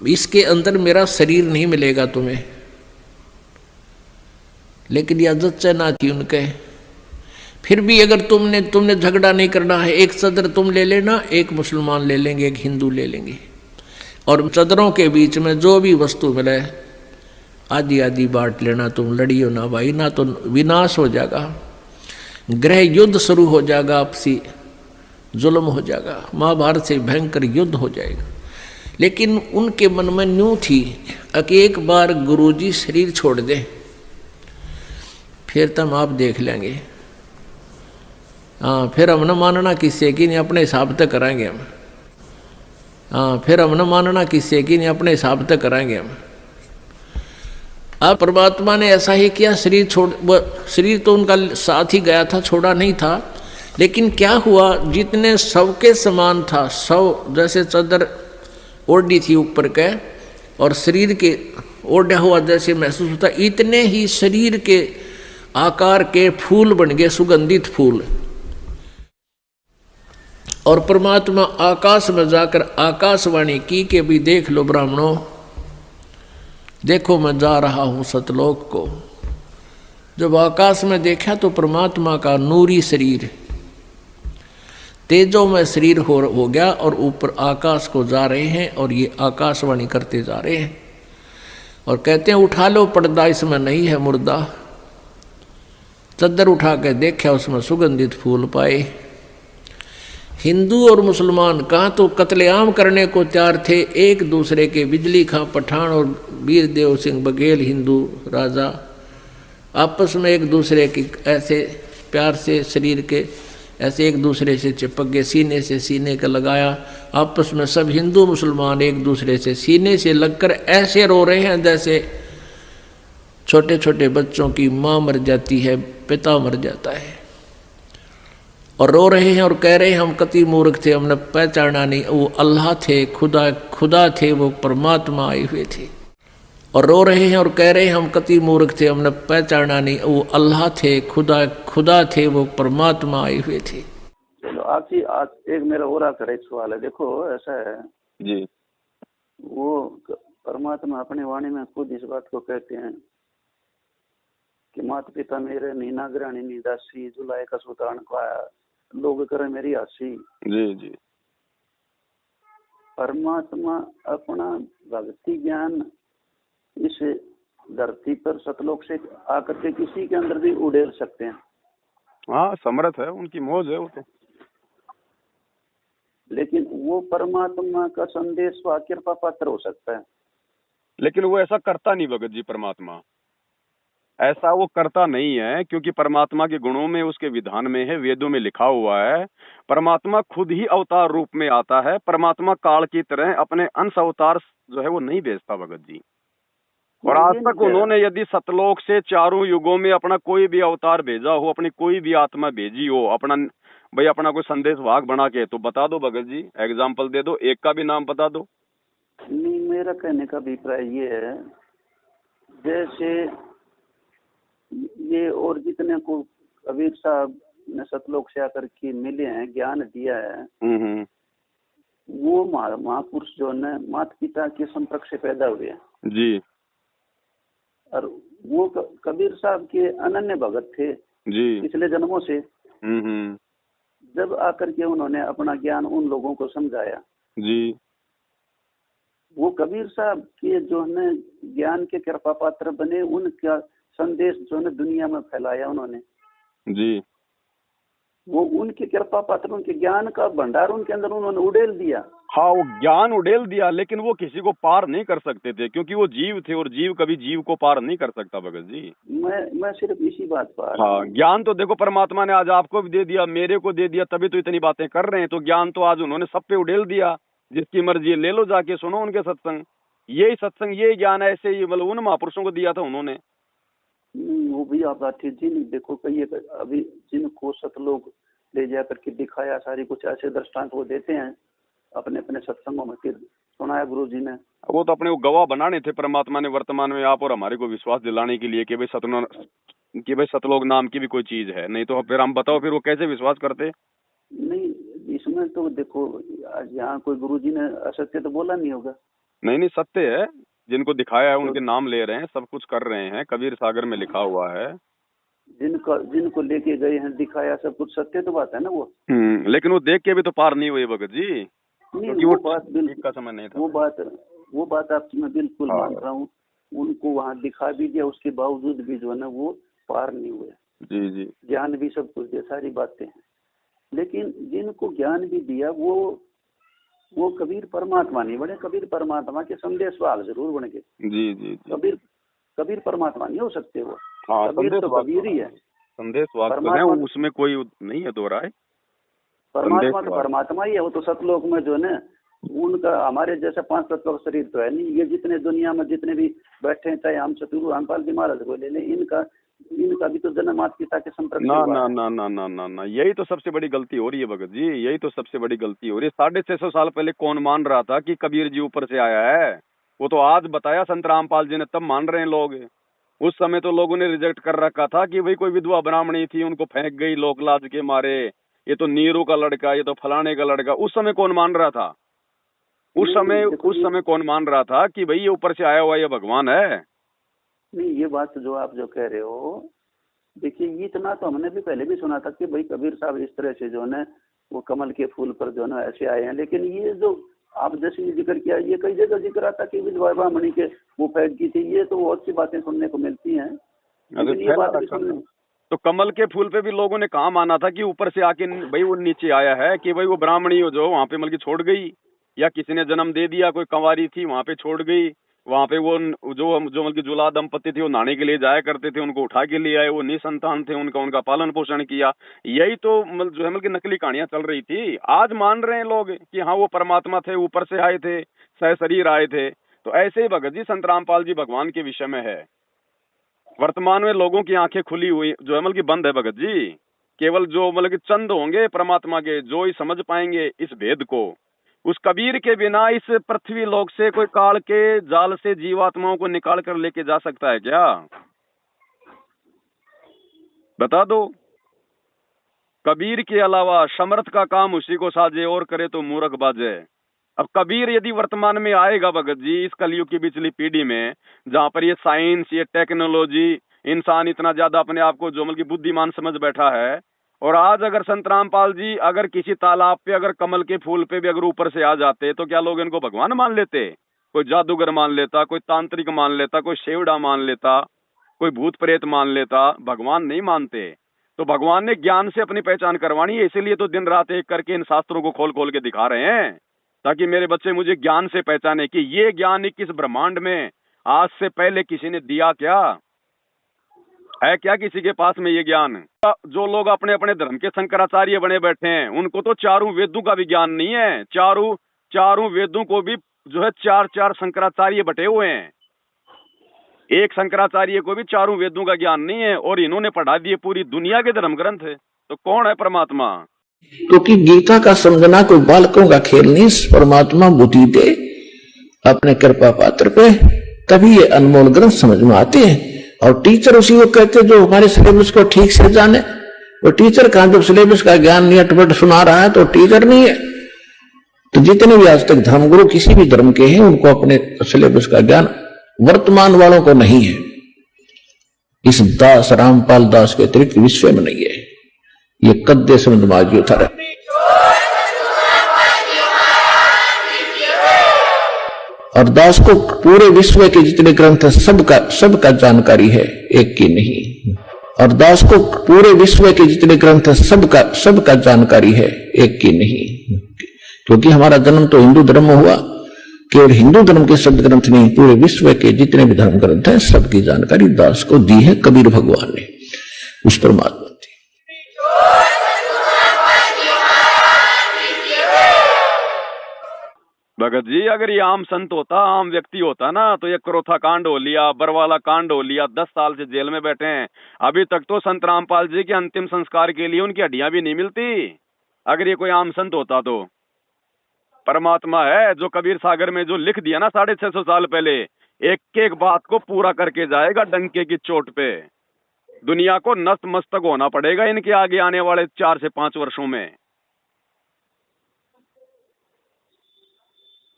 S4: इसके अंदर मेरा शरीर नहीं मिलेगा तुम्हें। लेकिन यह जच्चा ना थी उनके। फिर भी अगर तुमने झगड़ा नहीं करना है, एक सदर तुम ले लेना, एक मुसलमान ले लेंगे, एक हिंदू ले लेंगे, और सदरों के बीच में जो भी वस्तु मिले आधी आधी बांट लेना। तुम लड़ियो ना भाई, ना तो विनाश हो जाएगा, गृह युद्ध शुरू हो जाएगा, आपसी जुल्म हो जाएगा, महाभारत से भयंकर युद्ध हो जाएगा। लेकिन उनके मन में न्यू थी कि एक बार गुरुजी शरीर छोड़ दे फिर तुम आप देख लेंगे। हाँ, फिर हम न मानना किससे कि नहीं, अपने हिसाब तक कराएंगे हम। हाँ, फिर हम न मानना किससे कि नहीं, अपने हिसाब तक कराएंगे हम। अब परमात्मा ने ऐसा ही किया, शरीर तो उनका साथ ही गया था, छोड़ा नहीं था। लेकिन क्या हुआ, जितने सबके समान था, सब जैसे चादर ओढ़ी थी ऊपर के और शरीर के ओढ़ा हुआ जैसे महसूस होता, इतने ही शरीर के आकार के फूल बन गए, सुगंधित फूल। और परमात्मा आकाश में जाकर आकाशवाणी की कि भी देख लो ब्राह्मणों, देखो मैं जा रहा हूं सतलोक को। जब आकाश में देखा तो परमात्मा का नूरी शरीर तेजो में शरीर हो गया और ऊपर आकाश को जा रहे हैं, और ये आकाशवाणी करते जा रहे हैं और कहते हैं उठा लो पर्दा, इसमें नहीं है मुर्दा। चद्दर उठा के देखा, उसमें सुगंधित फूल पाए। हिंदू और मुसलमान कहाँ तो कत्लेआम करने को तैयार थे एक दूसरे के। बिजली खां पठान और वीर देव सिंह बघेल हिंदू राजा आपस में एक दूसरे की ऐसे प्यार से शरीर के ऐसे एक दूसरे से चिपक गए, सीने से सीने का लगाया आपस में। सब हिंदू मुसलमान एक दूसरे से सीने से लगकर ऐसे रो रहे हैं जैसे छोटे छोटे बच्चों की माँ मर जाती है, पिता मर जाता है, और रो रहे हैं और कह रहे हैं हम कति मूर्ख थे, हमने पहचाना नहीं, वो अल्लाह थे, खुदा थे, वो परमात्मा आए हुए थे। और रो रहे हैं और कह रहे हैं हम कति मूर्ख थे, हमने पहचाना नहीं, वो अल्लाह थे, खुदा थे, वो परमात्मा आए हुए थे।
S2: चलो आज एक मेरा और आकर एक सवाल है। देखो ऐसा है
S1: जी,
S2: वो परमात्मा अपनी वाणी में खुद इस बात को कहते हैं कि माता पिता मेरे नीना ग्राणी नीदासी, जुलाई का सुल्तान को आया, लोग करे मेरी हंसी।
S1: जी जी।
S2: परमात्मा अपना भक्ति ज्ञान इस धरती पर सतलोक से आकर के किसी के अंदर भी उड़ेल सकते हैं।
S1: हाँ, समर्थ है, उनकी मौज है वो तो।
S2: लेकिन वो परमात्मा का संदेश कृपा पात्र हो सकता है,
S1: लेकिन वो ऐसा करता नहीं भगत जी। परमात्मा ऐसा वो करता नहीं है, क्योंकि परमात्मा के गुणों में, उसके विधान में है, वेदों में लिखा हुआ है। परमात्मा खुद ही अवतार रूप में आता है। परमात्मा काल की तरह अपने अंश अवतार जो है वो नहीं भेजता भगत जी। और आज तक उन्होंने यदि सतलोक से चारों युगों में अपना कोई भी अवतार भेजा हो, अपनी कोई भी आत्मा भेजी हो, अपना कोई संदेश वाहक बना के, तो बता दो भगत जी, एग्जाम्पल दे दो, एक का भी नाम बता दो।
S2: नहीं, मेरा कहने का अभिप्राय ये है, जैसे ये और जितने को कबीर साहब ने सतलोक से आकर के मिले हैं, ज्ञान दिया है, वो महापुरुष जो है माता पिता के संपर्क से पैदा हुए हैं
S1: जी।
S2: और वो कबीर साहब के अनन्य भगत थे
S1: जी
S2: पिछले जन्मों से। जब आकर के उन्होंने अपना ज्ञान उन लोगों को समझाया
S1: जी,
S2: वो कबीर साहब के जो है ज्ञान के कृपा पात्र बने, उनका संदेश जो है दुनिया में फैलाया उन्होंने
S1: जी।
S2: वो उनकी कृपा पात्र, उनके ज्ञान का भंडार उनके अंदर उन्होंने उड़ेल दिया।
S1: हाँ, वो ज्ञान उड़ेल दिया, लेकिन वो किसी को पार नहीं कर सकते थे, क्योंकि वो जीव थे और जीव कभी जीव को पार नहीं कर सकता भगत जी।
S2: मैं सिर्फ इसी बात पर।
S1: हाँ, ज्ञान तो देखो परमात्मा ने आज आपको भी दे दिया, मेरे को दे दिया, तभी तो इतनी बातें कर रहे हैं। तो ज्ञान तो आज उन्होंने सब पे उड़ेल दिया। जिसकी मर्जी ले लो, जाके सुनो उनके सत्संग। यही सत्संग, यही ज्ञान ऐसे ही मतलब उन महापुरुषों को दिया था उन्होंने।
S2: वो भी आप बात ठीक जी। नहीं देखो, कई अभी जिनको सतलोग ले जा करके दिखाया, सारी कुछ ऐसे दृष्टांत वो देते हैं अपने अपने सत्संगों में, फिर सुनाया गुरु जी ने।
S1: वो तो अपने को गवाह बनाने थे परमात्मा ने वर्तमान में आप और हमारे को विश्वास दिलाने के लिए कि भाई सतलोग नाम की भी कोई चीज है। नहीं तो फिर हम बताओ, फिर वो कैसे विश्वास करते?
S2: नहीं, इसमें तो देखो यहाँ कोई गुरु जी ने असत्य तो बोला नहीं होगा।
S1: नहीं, सत्य है। जिनको दिखाया है उनके नाम ले रहे हैं, सब कुछ कर रहे हैं, कबीर सागर में लिखा हुआ है।
S2: जिनको लेके गए हैं, दिखाया, सब कुछ सत्य तो बात है ना वो।
S1: लेकिन वो देख के भी तो पार नहीं हुए भगत जी।
S2: नहीं, वो बात बिल्कुल
S1: का समय नहीं था।
S2: वो बात आपकी मैं बिल्कुल मान रहा हूँ। उनको वहाँ दिखा भी दिया, उसके बावजूद भी जो है ना वो पार नहीं हुए।
S1: जी जी।
S2: ज्ञान भी सब कुछ दिया, सारी बातें हैं, लेकिन जिनको ज्ञान भी दिया वो कबीर परमात्मा नहीं बने। कबीर परमात्मा के संदेशवाहक जरूर बन गए।
S1: जी जी।
S2: कबीर परमात्मा नहीं हो सकते वो।
S1: हाँ,
S2: कबीर तो कबीर ही है।
S1: संदेशवाहक तो है, उसमें कोई नहीं है दो राय।
S2: परमात्मा तो परमात्मा ही है। वो तो सतलोक में जो है ना, उनका हमारे जैसा 5 तत्व का शरीर तो है नहीं। ये जितने दुनिया में जितने भी बैठे हैं, चाहे हम चतुर रामपाल जी महाराज को ले लें, इनका भी तो जन्म माता पिता के संपर्क
S1: ना ना ना ना ना ना ना, यही तो सबसे बड़ी गलती हो रही है भगत जी। यही तो सबसे बड़ी गलती हो रही है। 650 साल पहले कौन मान रहा था कि कबीर जी ऊपर से आया है? वो तो आज बताया संत रामपाल जी ने, तब मान रहे हैं लोग। उस समय तो लोगों ने रिजेक्ट कर रखा था कि भाई कोई विधवा ब्राह्मणी थी, उनको फेंक गई लोक लाज के मारे, ये तो नीरू का लड़का, ये तो फलाने का लड़का। उस समय कौन मान रहा था? उस समय कौन मान रहा था कि भाई ये ऊपर से आया हुआ ये भगवान है?
S2: नहीं, ये बात जो आप जो कह रहे हो, देखिए इतना तो हमने भी पहले भी सुना था कि भाई कबीर साहब इस तरह से जो है वो कमल के फूल पर जो है ऐसे आए हैं। लेकिन ये जो आप जैसे जिक्र किया, ये कई जगह जिक्र आता कि विधवा ब्राह्मणी के वो फेंक की थी। ये तो बहुत सी बातें सुनने को मिलती हैं। ये बात भी सुनने
S1: तो कमल के फूल पे भी लोगों ने कहा माना था कि ऊपर से आके भाई वो नीचे आया है, कि भाई वो ब्राह्मणी हो जो वहाँ पे मतलब छोड़ गई, या किसी ने जन्म दे दिया, कोई कंवारी थी वहाँ पे छोड़ गई, वहाँ पे वो जो मतलब जुला दंपति थे वो नहाने के लिए जाया करते थे, उनको उठा के ले आए, वो निसंतान थे, उनका पालन पोषण किया। यही तो मतलब जो है मतलब नकली कहानियां चल रही थी। आज मान रहे हैं लोग कि हाँ वो परमात्मा थे, ऊपर से आए थे, सह शरीर आए थे। तो ऐसे ही भगत जी संत रामपाल जी भगवान के विषय में है। वर्तमान में लोगों की आंखें खुली हुई जो है मतलब की बंद है भगत जी। केवल जो मतलब की चंद होंगे परमात्मा के, जो ही समझ पाएंगे इस भेद को। उस कबीर के बिना इस पृथ्वी लोक से कोई काल के जाल से जीवात्माओं को निकाल कर लेके जा सकता है क्या? बता दो। कबीर के अलावा समर्थ का काम उसी को साजे, और करे तो मूर्ख बाजे। अब कबीर यदि वर्तमान में आएगा भगत जी, इस कलयुग की पिछली पीढ़ी में, जहां पर ये साइंस, ये टेक्नोलॉजी, इंसान इतना ज्यादा अपने आप को जो मतलब की बुद्धिमान समझ बैठा है, और आज अगर संत रामपाल जी अगर किसी तालाब पे, अगर कमल के फूल पे भी अगर ऊपर से आ जाते, तो क्या लोग इनको भगवान मान लेते? कोई जादूगर मान लेता, कोई तांत्रिक मान लेता, कोई शेवड़ा मान लेता, कोई भूत प्रेत मान लेता। भगवान नहीं मानते। तो भगवान ने ज्ञान से अपनी पहचान करवानी है, इसीलिए तो दिन रात एक करके इन शास्त्रों को खोल खोल के दिखा रहे हैं, ताकि मेरे बच्चे मुझे ज्ञान से पहचाने कि ये ज्ञान 21 ब्रह्मांड में आज से पहले किसी ने दिया क्या है? क्या किसी के पास में ये ज्ञान? जो लोग अपने अपने धर्म के शंकराचार्य बने बैठे हैं, उनको तो चारों वेदों का भी ज्ञान नहीं है। चारों वेदों को भी जो है 4 शंकराचार्य बटे हुए हैं। एक शंकराचार्य को भी चारों वेदों का ज्ञान नहीं है, और इन्होंने पढ़ा दिए पूरी दुनिया के धर्म ग्रंथ है। तो कौन है परमात्मा?
S4: क्योंकि गीता का समझना कोई बालकों का खेल नहीं। परमात्मा बुद्धि दे अपने कृपा पात्र पे, तभी ये अनमोल ग्रंथ समझ में आते हैं। और टीचर उसी को कहते जो हमारे सिलेबस को ठीक से जाने। वो टीचर कहां, जब सिलेबस का ज्ञान नहीं अटपट सुना रहा है तो टीचर नहीं है। तो जितने भी आज तक धर्मगुरु किसी भी धर्म के हैं, उनको अपने सिलेबस का ज्ञान वर्तमान वालों को नहीं है। इस दास रामपाल दास के अतिरिक्त विश्व में नहीं है। ये कद्दे समझ माजियो था। और दास को पूरे विश्व के जितने ग्रंथ है सबका जानकारी है, एक की नहीं। और दास को पूरे विश्व के जितने ग्रंथ है सबका जानकारी है, एक की नहीं, क्योंकि हमारा जन्म तो हिंदू धर्म में हुआ। केवल हिंदू धर्म के शब्द ग्रंथ नहीं, पूरे विश्व के जितने भी धर्म ग्रंथ हैं सबकी जानकारी दास को दी है कबीर भगवान ने, उस परमात्मा।
S1: भगत जी अगर ये आम संत होता, आम व्यक्ति होता ना, तो ये क्रोथा कांड हो लिया, बरवाला कांड हो लिया, 10 साल से जेल में बैठे हैं। अभी तक तो संत रामपाल जी के अंतिम संस्कार के लिए उनकी हड्डियां भी नहीं मिलती। अगर ये कोई आम संत होता तो परमात्मा है जो कबीर सागर में जो लिख दिया ना 650 साल पहले, एक एक बात को पूरा करके जाएगा डंके की चोट पे। दुनिया को नस्त मस्तक होना पड़ेगा इनके आगे आने वाले 4 से 5 वर्षों में।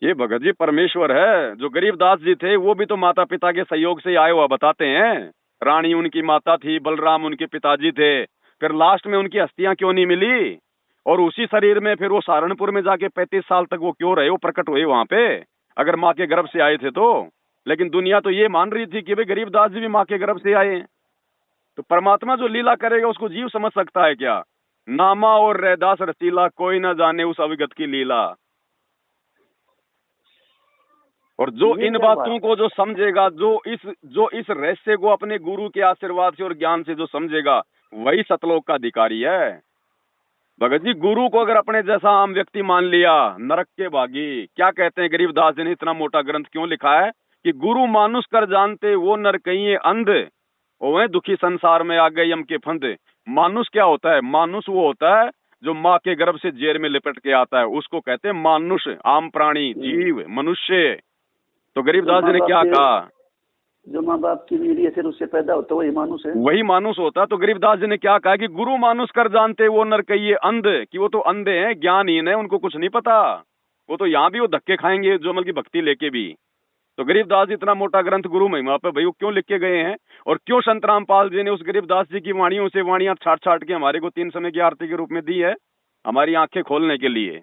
S1: ये भगत जी परमेश्वर है। जो गरीबदास जी थे वो भी तो माता पिता के सहयोग से आए हुआ बताते हैं। रानी उनकी माता थी, बलराम उनके पिताजी थे, फिर लास्ट में उनकी अस्थियां क्यों नहीं मिली, और उसी शरीर में फिर वो सहारनपुर में जाके 35 साल तक वो क्यों रहे, वो प्रकट हुए वहां पे, अगर माँ के गर्भ से आए थे तो। लेकिन दुनिया तो ये मान रही थी कि भाई गरीबदास जी भी माँ के गर्भ से आए हैं। तो परमात्मा जो लीला करेगा उसको जीव समझ सकता है क्या? नामा और रैदास रसीला, कोई ना जाने उस अविगत की लीला। और जो इन बातों को जो समझेगा, जो इस रहस्य को अपने गुरु के आशीर्वाद से और ज्ञान से जो समझेगा, वही सतलोक का अधिकारी है। भगत जी गुरु को अगर अपने जैसा आम व्यक्ति मान लिया, नरक के भागी। क्या कहते हैं गरीबदास जी ने इतना मोटा ग्रंथ क्यों लिखा है कि गुरु मानुष कर जानते वो नर कहीं अंध, वह दुखी संसार में आ गए यम के फंद। मानुष क्या होता है? मानुष वो होता है जो माँ के गर्भ से जेर में लिपट के आता है, उसको कहते हैं मानुष। आम प्राणी, जीव, मनुष्य। तो गरीबदास जी ने क्या कहा?
S2: जो माँ बाप की वीर्य फिर उससे पैदा होता है वही मानुष है, वही
S1: मानुष होता है। तो गरीबदास जी ने क्या कहा कि गुरु मानुष कर जानते वो नर कहिए अंध, कि वो तो अंधे हैं, ज्ञानहीन है, उनको कुछ नहीं पता। वो तो यहाँ भी वो धक्के खाएंगे जोमल की भक्ति लेके भी। तो गरीबदास जी इतना मोटा ग्रंथ गुरु महिमा पे भाई वो क्यों लिख के गए हैं, और क्यों संत रामपाल जी ने उस गरीबदास जी की वाणियों से वाणियां छाट छाट के हमारे को 3 समय की आरती के रूप में दी है, हमारी आंखें खोलने के लिए।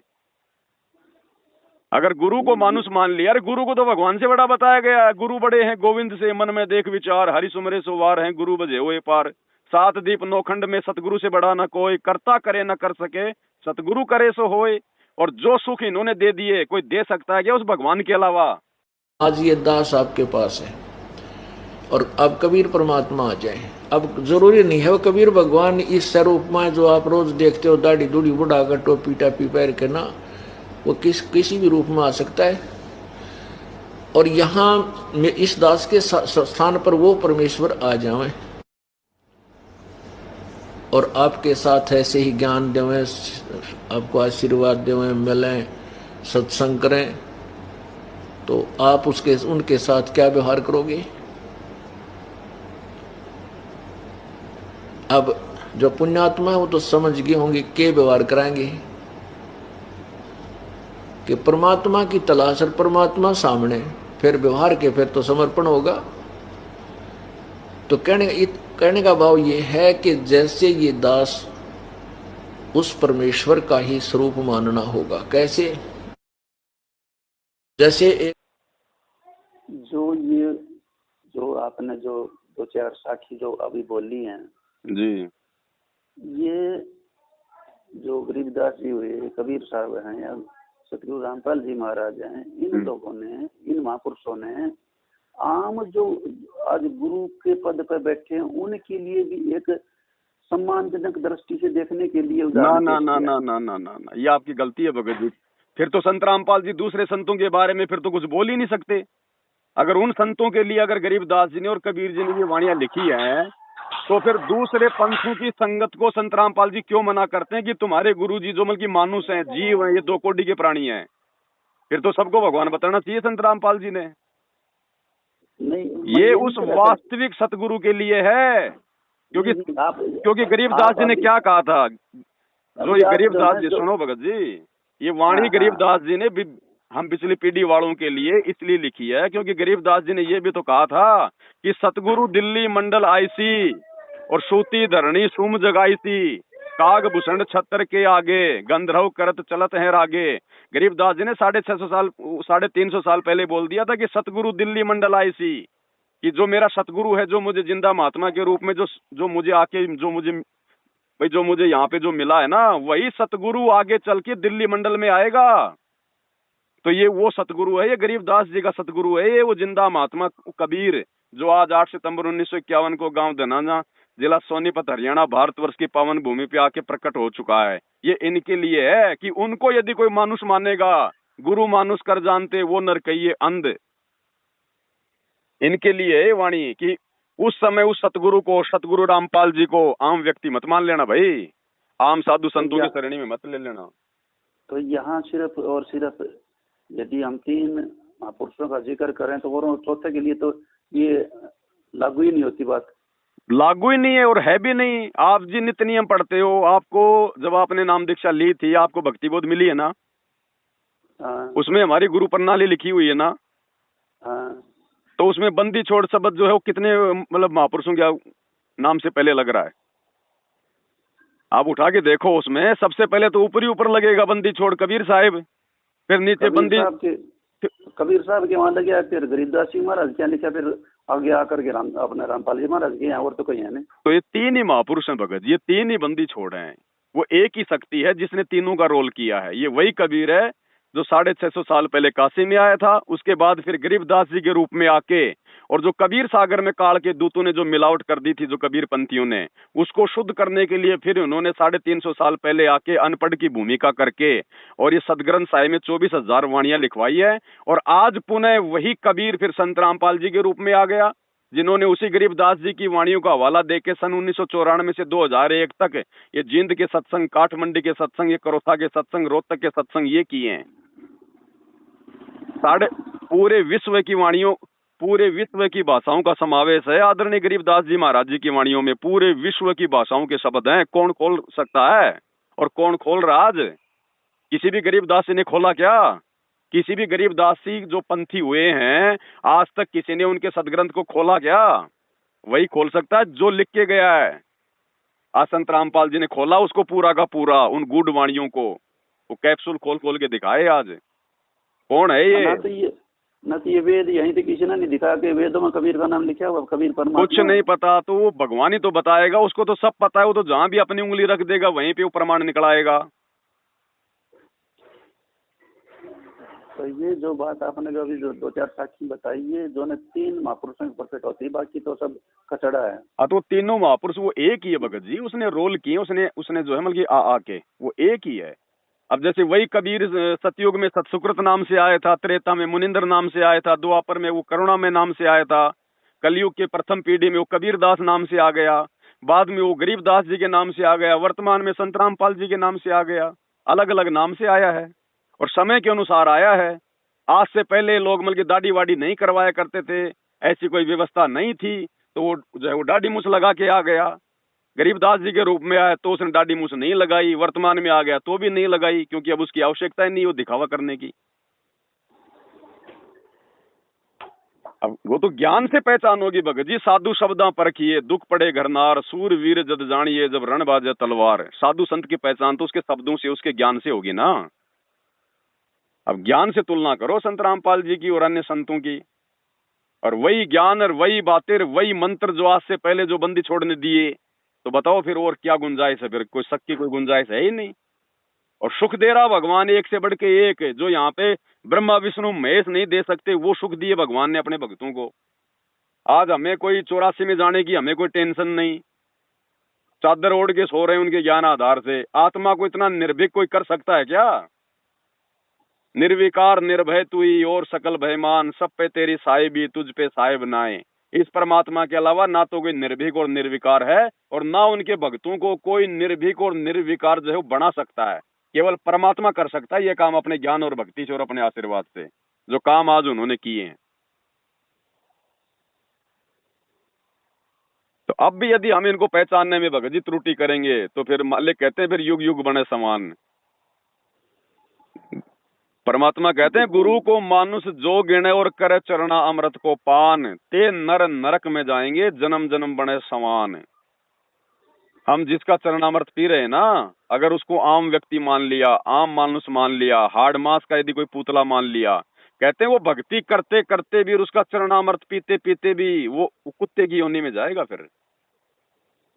S1: अगर गुरु को मानुष मान लिया, अरे गुरु को तो भगवान से बड़ा बताया गया है। गुरु बड़े हैं गोविंद से मन में देख विचार, हरि सुमरे सोवार हैं गुरु बजे हुए पार। 7 दीप 9 खंड में सतगुरु से बड़ा न कोई, करता करे न कर सके सतगुरु करे सो होए। और जो सुख इन्होंने दे दिए कोई दे सकता है क्या उस भगवान के अलावा?
S4: आज ये दास आपके पास है और अब कबीर परमात्मा आ जाए। अब जरूरी नहीं है वो कबीर भगवान इस स्वरूप में जो आप रोज देखते हो, दाढ़ी दूढ़ी बुढ़ाकर टोपी टापी पैर के ना, वो किसी भी रूप में आ सकता है। और यहाँ इस दास के स्थान पर वो परमेश्वर आ जाए और आपके साथ ऐसे ही ज्ञान देवें, आपको आशीर्वाद देवें, मिलें, सत्संग करें, तो आप उनके साथ क्या व्यवहार करोगे? अब जो पुण्यात्मा है वो तो समझ गए होंगे क्या व्यवहार कराएंगे कि परमात्मा की तलाश और परमात्मा सामने, फिर व्यवहार के फिर तो समर्पण होगा। तो कहने का भाव ये है कि जैसे ये दास उस परमेश्वर का ही स्वरूप मानना होगा। कैसे? जैसे
S2: जो आपने जो 2-4 साखी जो अभी बोली हैं
S1: जी,
S2: ये जो गरीबदास जी हुए, कबीर साहब हैं या सतगुरु रामपाल जी महाराज हैं, इन लोगों ने, इन महापुरुषों ने आम जो आज गुरु के पद पर बैठे हैं उनके लिए भी एक सम्मानजनक दृष्टि से देखने के लिए
S1: ना, ये आपकी गलती है भगत जी। फिर तो संत रामपाल जी दूसरे संतों के बारे में फिर तो कुछ बोल ही नहीं सकते। अगर उन संतों के लिए अगर गरीबदास जी ने और कबीर जी ने ये वाणियां लिखी है, तो फिर दूसरे पंथों की संगत को संत रामपाल जी क्यों मना करते हैं कि तुम्हारे गुरु जी जो मतलब मानुष हैं, जीव हैं, ये 2 कोटि के प्राणी हैं? फिर तो सबको भगवान बताना चाहिए संत रामपाल जी ने। नहीं, ये उस वास्तविक सतगुरु के लिए है। क्योंकि गरीबदास जी ने क्या कहा था, जो ये गरीबदास जी, सुनो भगत जी, ये वाणी गरीबदास जी ने हम पिछली पीढ़ी वालों के लिए इसलिए लिखी है क्योंकि गरीबदास जी ने ये भी तो कहा था कि सतगुरु दिल्ली मंडल आईसी और सूती धरणी सुम जगाईसी, काग भूषण छत्र के आगे गंधर्व करत चलत है रागे। गरीबदास जी ने 350 साल पहले बोल दिया था कि सतगुरु दिल्ली मंडल आईसी, कि जो मेरा सतगुरु है, जो मुझे जिंदा महात्मा के रूप में जो मुझे आके जो मुझे यहाँ पे जो मिला है ना, वही सतगुरु आगे चल के दिल्ली मंडल में आएगा। तो ये वो सतगुरु है, ये गरीबदास जी का सतगुरु है, ये वो जिंदा महात्मा कबीर जो आज 8 सितंबर 1951 को गांव धनाना, जिला सोनीपत, हरियाणा, भारतवर्ष की पावन भूमि पे आके प्रकट हो चुका है। ये इनके लिए है कि उनको यदि कोई मानुष मानेगा, गुरु मानुष कर जानते वो नर कहिए अंध। इनके लिए है वाणी कि उस समय उस सतगुरु को, सतगुरु रामपाल जी को आम व्यक्ति मत मान लेना भाई, आम साधु संतों की श्रेणी में मत ले लेना।
S2: तो यहाँ सिर्फ और सिर्फ यदि हम 3 महापुरुषों का जिक्र करें तो वो चौथे के लिए तो ये लागू ही नहीं होती बात,
S1: लागू ही नहीं है और है भी नहीं। आप जी नित्य नियम पढ़ते हो, आपको जब आपने नाम दीक्षा ली थी आपको भक्ति बोध मिली है ना, उसमें हमारी गुरु प्रणाली लिखी हुई है ना, तो उसमें बंदी छोड़ शब्द जो है वो कितने मतलब महापुरुषों के नाम से पहले लग रहा है, आप उठा के देखो। उसमें सबसे पहले तो ऊपर ही ऊपर लगेगा बंदी छोड़ कबीर साहिब, फिर नीचे बंदी
S2: कबीर साहब के वहाँ लगे, फिर गरीबदास जी महाराज क्या लिखा, फिर आगे आकर के अपने रामपाल जी महाराज के यहाँ, और तो कहीं है नहीं।
S1: तो ये 3 ही महापुरुष हैं भगत, ये 3 ही बंदी छोड़ हैं। वो एक ही शक्ति है जिसने तीनों का रोल किया है। ये वही कबीर है जो 650 साल पहले काशी में आया था, उसके बाद फिर गरीबदास जी के रूप में आके, और जो कबीर सागर में काल के दूतों ने जो मिलावट कर दी थी, जो कबीर पंथियों ने, उसको शुद्ध करने के लिए फिर उन्होंने 350 साल पहले आके अनपढ़ की भूमिका करके और ये सदग्रंथ साहिब में 24,000 वाणियां लिखवाई है। और आज पुनः वही कबीर फिर संत रामपाल जी के रूप में आ गया, जिन्होंने उसी गरीबदास जी की वाणियों का हवाला देके सन 1994 से 2001 तक ये जींद के सत्संग, काठमंडी के सत्संग, ये करोथा के सत्संग, रोहतक के सत्संग ये किए हैं। पूरे विश्व की वाणियों, पूरे विश्व की भाषाओं का समावेश है आदरणीय गरीबदास जी महाराज जी की वाणियों में। पूरे विश्व की भाषाओं के शब्द हैं, कौन खोल सकता है और कौन खोल रहा आज? किसी भी गरीबदासी ने खोला क्या? किसी भी गरीबदासी जो पंथी हुए हैं आज तक किसी ने उनके सदग्रंथ को खोला क्या? वही खोल सकता है जो लिख के गया है। आज संत रामपाल जी ने खोला उसको पूरा का पूरा, उन गूढ़ वाणियों को, वो कैप्सूल खोल खोल के दिखाए। आज कौन है ये?
S2: ना तो ये वेद यहीं पे किसी ने नहीं दिखाया कि वेदों में कबीर का नाम लिखा हुआ, कबीर परमात्मा।
S1: कुछ नहीं पता तो वो भगवान ही तो बताएगा, उसको तो सब पता है। वो तो जहां भी अपनी उंगली रख देगा वहीं पे वो प्रमाण निकलाएगा।
S2: तो ये जो बात आपने जो अभी जो 2-4 साक्षी बताई है, जो ने 3 महापुरुषों की प्रकट होती है, बाकी तो सब कचड़ा है।
S1: हाँ तो तीनों महापुरुष वो एक ही है भगत जी, उसने रोल किए, उसने जो है मतलब आ के वो एक ही है। अब जैसे वही कबीर सतयुग में सतसुकृत नाम से आया था, त्रेता में मुनिंदर नाम से आया था, द्वापर में वो करुणा में नाम से आया था, कलयुग के प्रथम पीढ़ी में वो कबीरदास नाम से आ गया, बाद में वो गरीबदास जी के नाम से आ गया, वर्तमान में संत रामपाल जी के नाम से आ गया। अलग अलग नाम से आया है और समय के अनुसार आया है। आज से पहले लोग मतलब दाढ़ी वाड़ी नहीं करवाया करते थे, ऐसी कोई व्यवस्था नहीं थी, तो वो जो है वो दाढ़ी मूछ लगा के आ गया। गरीबदास जी के रूप में आया तो उसने दाढ़ी मूछ नहीं लगाई, वर्तमान में आ गया तो भी नहीं लगाई, क्योंकि अब उसकी आवश्यकता ही नहीं वो दिखावा करने की। अब वो तो ज्ञान से पहचान होगी भगत जी। साधु शब्दा परखिए, दुख पड़े घरनार, सूर वीर जद जानिए, जब रण बाजे तलवार। साधु संत की पहचान तो उसके शब्दों से, उसके ज्ञान से होगी ना। अब ज्ञान से तुलना करो संत रामपाल जी की और अन्य संतों की, और वही ज्ञान और वही बातें, वही मंत्र जो आज से पहले जो बंदी छोड़ने दिए, तो बताओ फिर और क्या गुंजाइश है? फिर कोई शक की कोई गुंजाइश है ही नहीं। और सुख दे रहा भगवान एक से बढ़ के एक, जो यहाँ पे ब्रह्मा विष्णु महेश नहीं दे सकते वो सुख दिए भगवान ने अपने भक्तों को। आज हमें कोई 84 में जाने की हमें कोई टेंशन नहीं, चादर ओढ़ के सो रहे हैं उनके ज्ञान आधार से। आत्मा को इतना निर्भीक कोई कर सकता है क्या? निर्विकार निर्भय तू ही और सकल भयमान, सब पे तेरी साहिबी तुझ पे साहिब नाए। इस परमात्मा के अलावा ना तो कोई निर्भीक और निर्विकार है, और ना उनके भक्तों को कोई निर्भीक और निर्विकार जो है बना सकता है। केवल परमात्मा कर सकता है ये काम अपने ज्ञान और भक्ति से और अपने आशीर्वाद से, जो काम आज उन्होंने किए हैं। तो अब भी यदि हम इनको पहचानने में भगत जी त्रुटि करेंगे तो फिर मालिक कहते हैं फिर युग युग बने समान। परमात्मा कहते हैं गुरु को मानुष जो गिने और करे चरना अमृत को पान, ते नर नरक में जाएंगे जन्म जन्म बने समान। हम जिसका चरणामृत पी रहे हैं ना, अगर उसको आम व्यक्ति मान लिया, आम मानुष मान लिया, हाड़ मास का यदि कोई पुतला मान लिया, कहते हैं वो भक्ति करते करते भी और उसका चरणामृत पीते पीते भी वो कुत्ते की योनि में जाएगा। फिर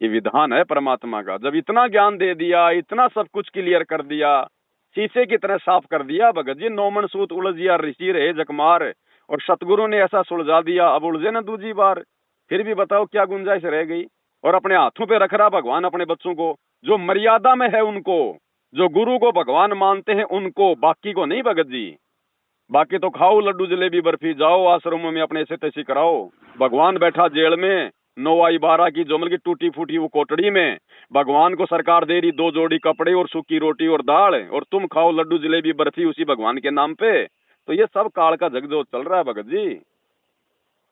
S1: ये विधान है परमात्मा का। जब इतना ज्ञान दे दिया, इतना सब कुछ क्लियर कर दिया, शीशे की तरह साफ कर दिया भगत जी, नौमन सूत उलझिया ऋषि रहे जकमार, और सतगुरु ने ऐसा सुलझा दिया, अब उलझे ना दूजी बार। फिर भी बताओ क्या गुंजाइश रह गई। और अपने हाथों पे रख रहा भगवान अपने बच्चों को, जो मर्यादा में है उनको, जो गुरु को भगवान मानते हैं उनको, बाकी को नहीं भगत जी। बाकी तो खाओ लड्डू जलेबी बर्फी, जाओ आश्रमों में अपने ऐसे तैसी कराओ। भगवान बैठा जेल में 9/12 की जोमल की टूटी फूटी वो कोटड़ी में, भगवान को सरकार दे रही 2 जोड़ी कपड़े और सूखी रोटी और दाल, और तुम खाओ लड्डू जलेबी बर्फी उसी भगवान के नाम पे। तो ये सब काल का जगजोत चल रहा है भगत जी।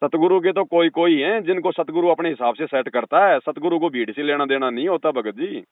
S1: सतगुरु के तो कोई कोई हैं जिनको सतगुरु अपने हिसाब से सेट करता है। सतगुरु को भीड़ से लेना देना नहीं होता भगत जी।